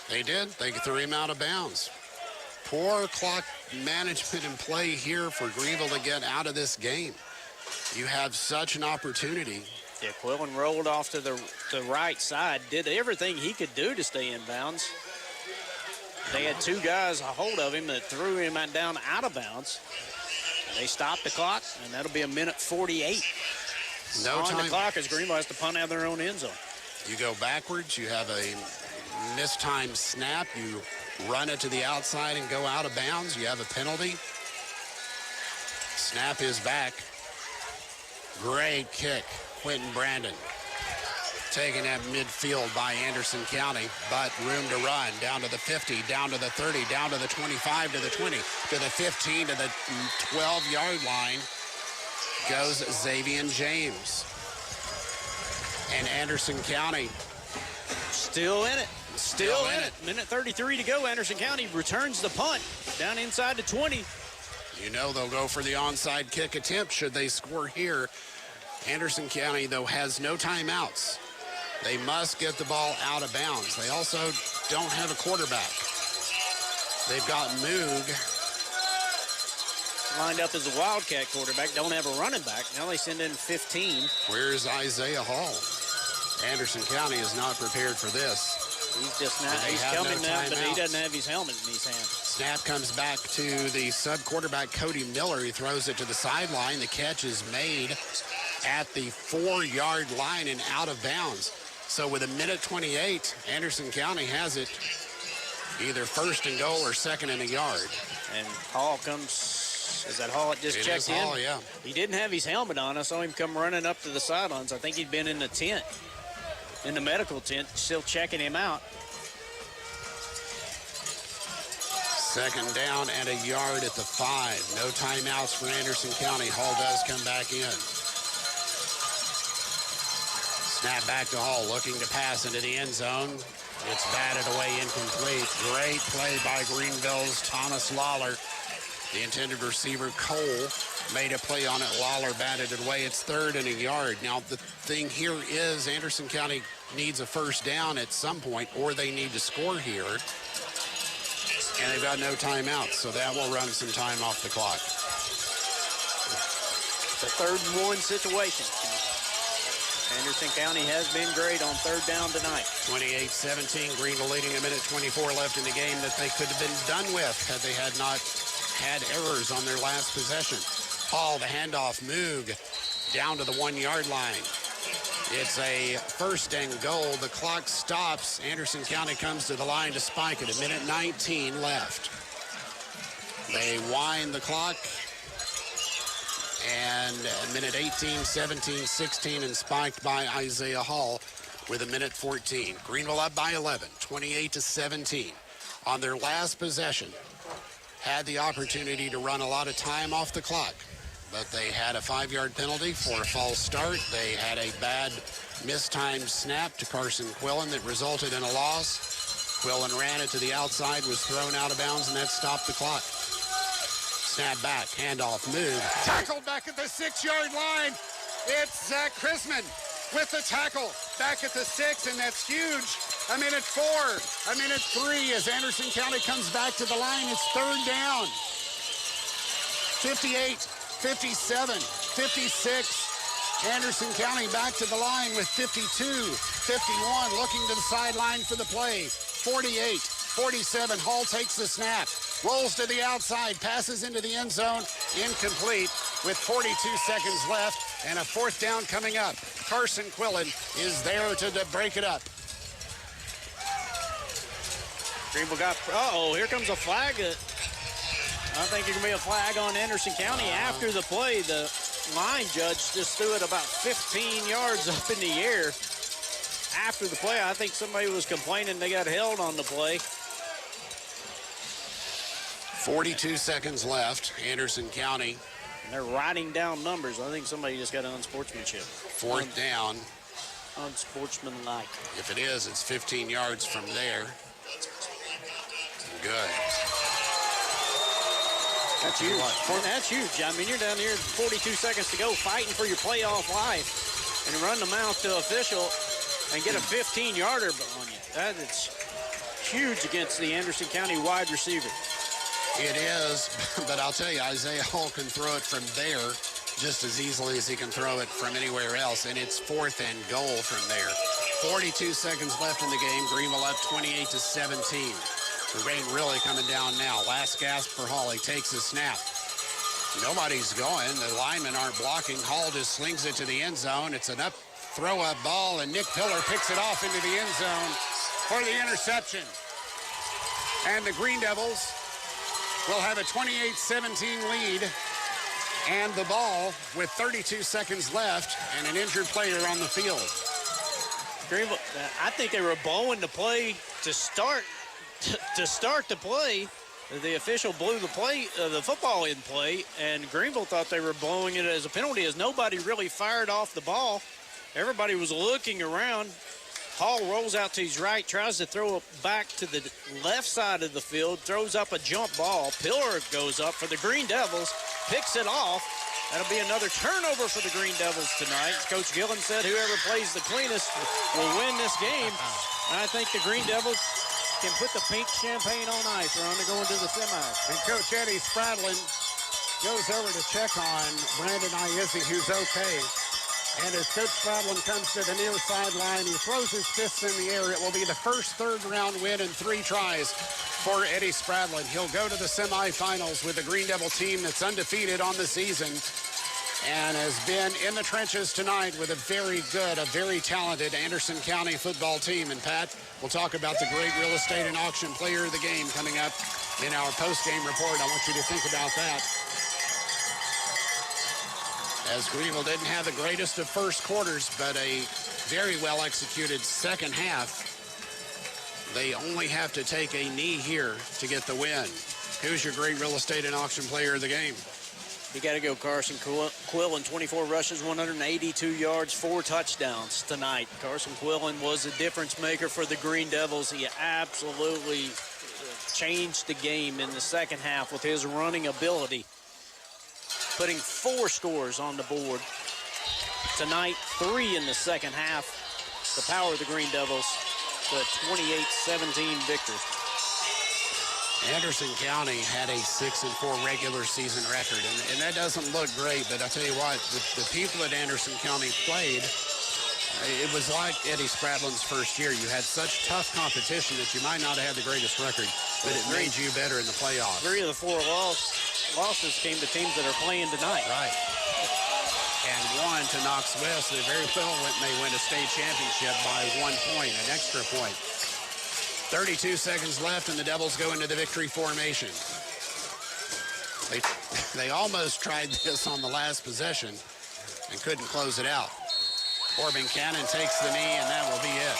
they did. They threw him out of bounds. Poor clock management and play here for Greenville to get out of this game. You have such an opportunity. Yeah, Quillen rolled off to the right side, did everything he could do to stay in bounds. They had 2 guys a hold of him that threw him down out of bounds. And they stopped the clock, and that'll be 1:48. No time. On the clock as Greenville has to punt out of their own end zone. You go backwards. You have a mistimed snap. You run it to the outside and go out of bounds. You have a penalty. Snap is back. Great kick. Quentin Brandon taken at midfield by Anderson County, but room to run. Down to the 50, down to the 30, down to the 25, to the 20, to the 15, to the 12-yard line goes Xavier James. And Anderson County still in it. Still in it. 1:33 to go. Anderson County returns the punt down inside the 20. You know they'll go for the onside kick attempt should they score here. Anderson County, though, has no timeouts. They must get the ball out of bounds. They also don't have a quarterback. They've got Moog lined up as a Wildcat quarterback. Don't have a running back. Now they send in 15. Where's Isaiah Hall? Anderson County is not prepared for this. He's just not. He's coming now, but he doesn't have his helmet in his hand. Snap comes back to the sub-quarterback, Cody Miller. He throws it to the sideline. The catch is made at the 4-yard line and out of bounds. So with 1:28, Anderson County has it either first and goal or second and a yard. And Hall comes, is that Hall that just checked in? Hall, yeah. He didn't have his helmet on. I saw him come running up to the sidelines. I think he'd been in the tent, in the medical tent, still checking him out. Second down and a yard at the 5. No timeouts for Anderson County. Hall does come back in. Snap back to Hall, looking to pass into the end zone. It's batted away, incomplete. Great play by Greenville's Thomas Lawler. The intended receiver, Cole, made a play on it. Lawler batted it away. It's third and a yard. Now, the thing here is Anderson County needs a first down at some point, or they need to score here. And they've got no timeouts, so that will run some time off the clock. It's a 3rd-and-1 situation. Anderson County has been great on 3rd down tonight. 28-17, Greenville leading 1:24 left in the game that they could have been done with had they had not had errors on their last possession. Hall, the handoff, Moog, down to the 1-yard line. It's a first and goal. The clock stops. Anderson County comes to the line to spike it. 1:19 left. They wind the clock. And 1:18, 17, 16, and spiked by Isaiah Hall with 1:14. Greenville up by 11, 28-17. On their last possession, had the opportunity to run a lot of time off the clock, but they had a 5-yard penalty for a false start. They had a bad mistimed snap to Carson Quillen that resulted in a loss. Quillen ran it to the outside, was thrown out of bounds, and that stopped the clock. Snap back, handoff, move. Tackled back at the 6-yard line. It's Zach Chrisman with the tackle back at the 6, and that's huge. 1:04, 1:03 as Anderson County comes back to the line. It's 3rd down. 58, 57, 56. Anderson County back to the line with 52, 51, looking to the sideline for the play. 48, 47, Hall takes the snap. Rolls to the outside, passes into the end zone, incomplete with 42 seconds left and a 4th down coming up. Carson Quillen is there to break it up. Greenville got, here comes a flag. I think it can be a flag on Anderson County after the play. The line judge just threw it about 15 yards up in the air. After the play, I think somebody was complaining they got held on the play. 42 seconds left. Anderson County. And they're writing down numbers. I think somebody just got unsportsmanship. 4th down. Unsportsmanlike. If it is, it's 15 yards from there. Good. That's huge. And that's huge. I mean, you're down here 42 seconds to go fighting for your playoff life and run the mouth to official and get a 15-yarder on you. That is huge against the Anderson County wide receiver. It is, but I'll tell you, Isaiah Hall can throw it from there just as easily as he can throw it from anywhere else, and it's 4th and goal from there. 42 seconds left in the game. Greenville up 28-17. The rain really coming down now. Last gasp for Hall. He takes the snap. Nobody's going. The linemen aren't blocking. Hall just slings it to the end zone. It's an throw-up ball, and Nick Pillar picks it off into the end zone for the interception. And the Green Devils will have a 28-17 lead and the ball with 32 seconds left and an injured player on the field. Greenville, I think they were blowing the play to start the play. The official blew the football in play, and Greenville thought they were blowing it as a penalty as nobody really fired off the ball. Everybody was looking around. Hall rolls out to his right, tries to throw it back to the left side of the field, throws up a jump ball. Pillar goes up for the Green Devils, picks it off. That'll be another turnover for the Green Devils tonight. Coach Gillen said whoever plays the cleanest will win this game. And I think the Green Devils can put the pink champagne on ice. We're on to going to the semis. And Coach Eddie Spradlin goes over to check on Brandon Iezzi, who's okay. And as Coach Spradlin comes to the near sideline, he throws his fists in the air. It will be the first third-round win in 3 tries for Eddie Spradlin. He'll go to the semifinals with the Green Devil team that's undefeated on the season and has been in the trenches tonight with a very good, a very talented Anderson County football team. And Pat, we'll talk about the great real estate and auction player of the game coming up in our post-game report. I want you to think about that. As Greenville didn't have the greatest of first quarters, but a very well-executed second half. They only have to take a knee here to get the win. Who's your great real estate and auction player of the game? You got to go Carson Quillen, 24 rushes, 182 yards, 4 touchdowns tonight. Carson Quillen was a difference maker for the Green Devils. He absolutely changed the game in the second half with his running ability, putting 4 scores on the board. Tonight, 3 in the second half. The power of the Green Devils to a 28-17 victory. Anderson County had a 6-4 regular season record, and that doesn't look great, but I'll tell you what, the people that Anderson County played, it was like Eddie Spradlin's first year. You had such tough competition that you might not have had the greatest record, but it made you better in the playoffs. 3 of the 4 losses came to teams that are playing tonight. Right. And 1 to Knox West. They very well may win a state championship by 1 point, an extra point. 32 seconds left, and the Devils go into the victory formation. They almost tried this on the last possession and couldn't close it out. Corbin Cannon takes the knee, and that will be it.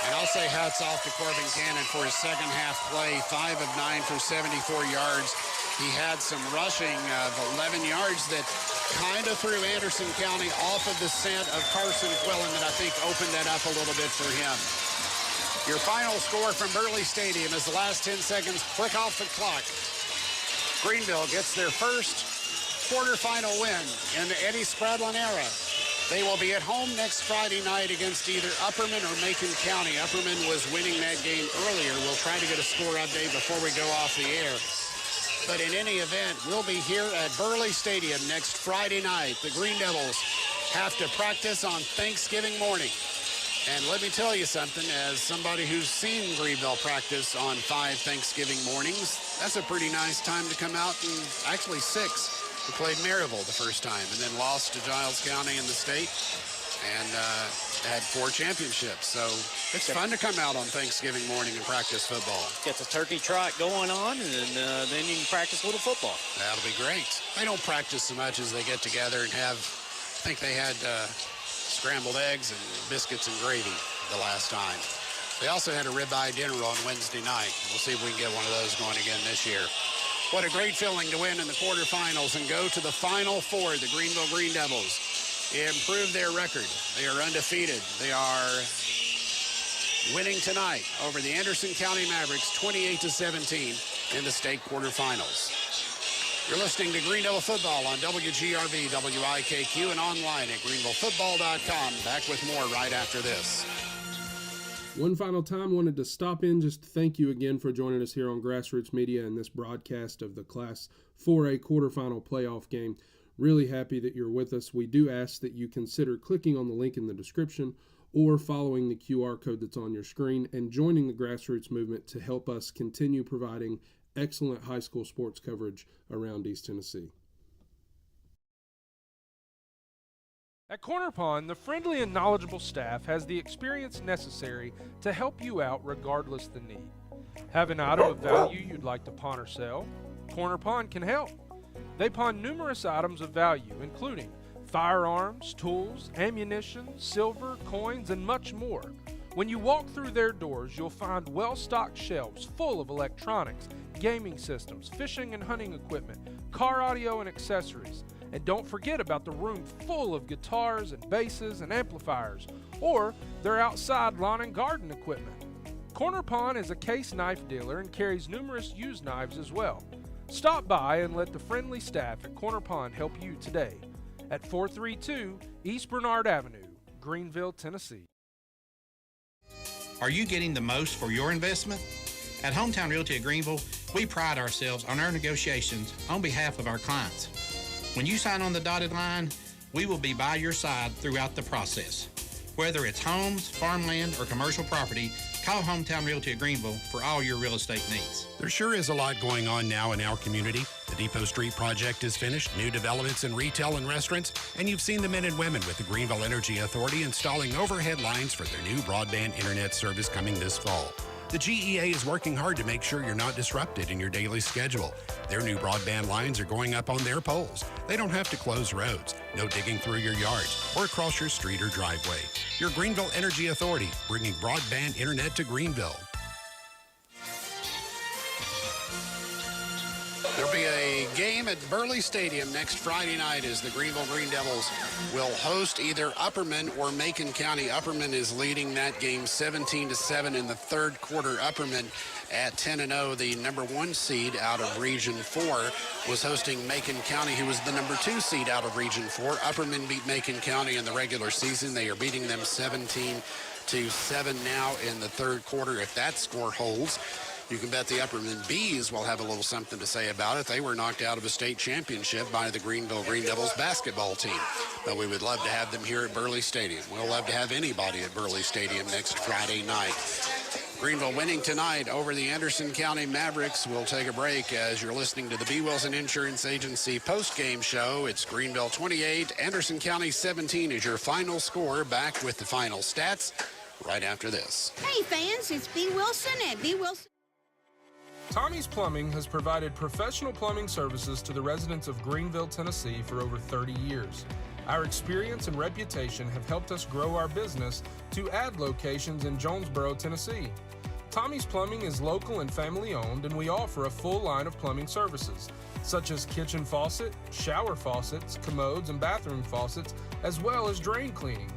And I'll say hats off to Corbin Cannon for his second half play, 5 of 9 for 74 yards. He had some rushing of 11 yards that kind of threw Anderson County off of the scent of Carson Quillen, that I think opened that up a little bit for him. Your final score from Burley Stadium as the last 10 seconds click off the clock. Greenville gets their first quarterfinal win in the Eddie Spradlin era. They will be at home next Friday night against either Upperman or Macon County. Upperman was winning that game earlier. We'll try to get a score update before we go off the air. But in any event, we'll be here at Burley Stadium next Friday night. The Green Devils have to practice on Thanksgiving morning. And let me tell you something, as somebody who's seen Greenville practice on 5 Thanksgiving mornings, that's a pretty nice time to come out, and actually 6. We played Maryville the first time and then lost to Giles County in the state and had 4 championships. So it's fun to come out on Thanksgiving morning and practice football. Get the turkey trot going on, and then you can practice a little football. That'll be great. They don't practice so much as they get together and have, I think they had scrambled eggs and biscuits and gravy the last time. They also had a ribeye dinner on Wednesday night. We'll see if we can get one of those going again this year. What a great feeling to win in the quarterfinals and go to the Final Four. The Greenville Green Devils improve their record. They are undefeated. They are winning tonight over the Anderson County Mavericks 28-17 in the state quarterfinals. You're listening to Greenville Football on WGRV, WIKQ, and online at greenvillefootball.com. Back with more right after this. One final time, wanted to stop in just to thank you again for joining us here on Grassroots Media in this broadcast of the Class 4A quarterfinal playoff game. Really happy that you're with us. We do ask that you consider clicking on the link in the description or following the QR code that's on your screen and joining the Grassroots movement to help us continue providing excellent high school sports coverage around East Tennessee. At Corner Pond, the friendly and knowledgeable staff has the experience necessary to help you out regardless the need. Have an item of value you'd like to pawn or sell? Corner Pond can help. They pawn numerous items of value, including firearms, tools, ammunition, silver, coins, and much more. When you walk through their doors, you'll find well-stocked shelves full of electronics, gaming systems, fishing and hunting equipment, car audio and accessories. And don't forget about the room full of guitars and basses and amplifiers, or their outside lawn and garden equipment. Corner Pond is a case knife dealer and carries numerous used knives as well. Stop by and let the friendly staff at Corner Pond help you today at 432 East Bernard Avenue, Greenville, Tennessee. Are you getting the most for your investment? At Hometown Realty of Greenville, we pride ourselves on our negotiations on behalf of our clients. When you sign on the dotted line, we will be by your side throughout the process. Whether it's homes, farmland, or commercial property, call Hometown Realty of Greenville for all your real estate needs. There sure is a lot going on now in our community. The Depot Street project is finished, new developments in retail and restaurants, and you've seen the men and women with the Greenville Energy Authority installing overhead lines for their new broadband internet service coming this fall. The GEA is working hard to make sure you're not disrupted in your daily schedule. Their new broadband lines are going up on their poles. They don't have to close roads, no digging through your yards or across your street or driveway. Your Greenville Energy Authority, bringing broadband internet to Greenville. There'll be a game at Burley Stadium next Friday night as the Greenville Green Devils will host either Upperman or Macon County. Upperman is leading that game 17-7 in the third quarter. Upperman at 10-0, the number 1 seed out of Region 4, was hosting Macon County, who was the number 2 seed out of Region 4. Upperman beat Macon County in the regular season. They are beating them 17-7 now in the third quarter. If that score holds, you can bet the Upperman Bees will have a little something to say about it. They were knocked out of a state championship by the Greenville Green Devils basketball team. But we would love to have them here at Burley Stadium. We'll love to have anybody at Burley Stadium next Friday night. Greenville winning tonight over the Anderson County Mavericks. We'll take a break as you're listening to the B. Wilson Insurance Agency post-game show. It's Greenville 28, Anderson County 17 is your final score. Back with the final stats right after this. Hey fans, it's B. Wilson at B. Wilson. Tommie's Plumbing has provided professional plumbing services to the residents of Greeneville, Tennessee for over 30 years. Our experience and reputation have helped us grow our business to add locations in Jonesboro, Tennessee. Tommie's Plumbing is local and family owned, and we offer a full line of plumbing services, such as kitchen faucet, shower faucets, commodes, and bathroom faucets, as well as drain cleaning.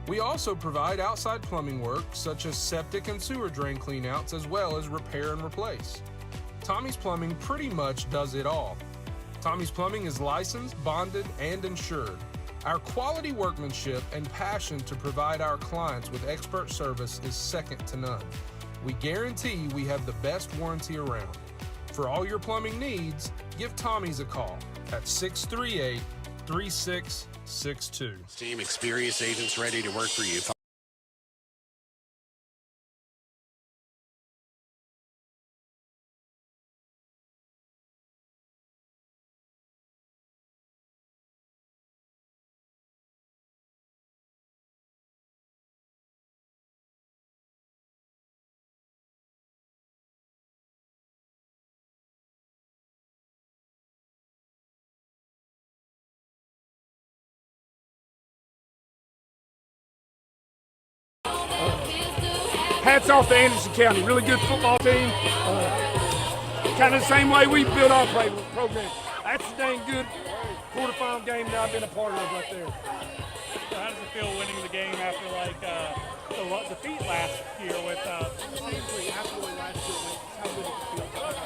We also provide outside plumbing work, such as septic and sewer drain cleanouts, as well as repair and replace. Tommie's Plumbing pretty much does it all. Tommie's Plumbing is licensed, bonded, and insured. Our quality workmanship and passion to provide our clients with expert service is second to none. We guarantee we have the best warranty around. For all your plumbing needs, give Tommie's a call at 638-3662. Team experienced agents ready to work for you. Hats off to Anderson County, really good football team. Kind of the same way we built our program. That's a dang good quarterfinal game that I've been a part of right there. So how does it feel winning the game after the defeat last year with Absolutely last year. How good it feels.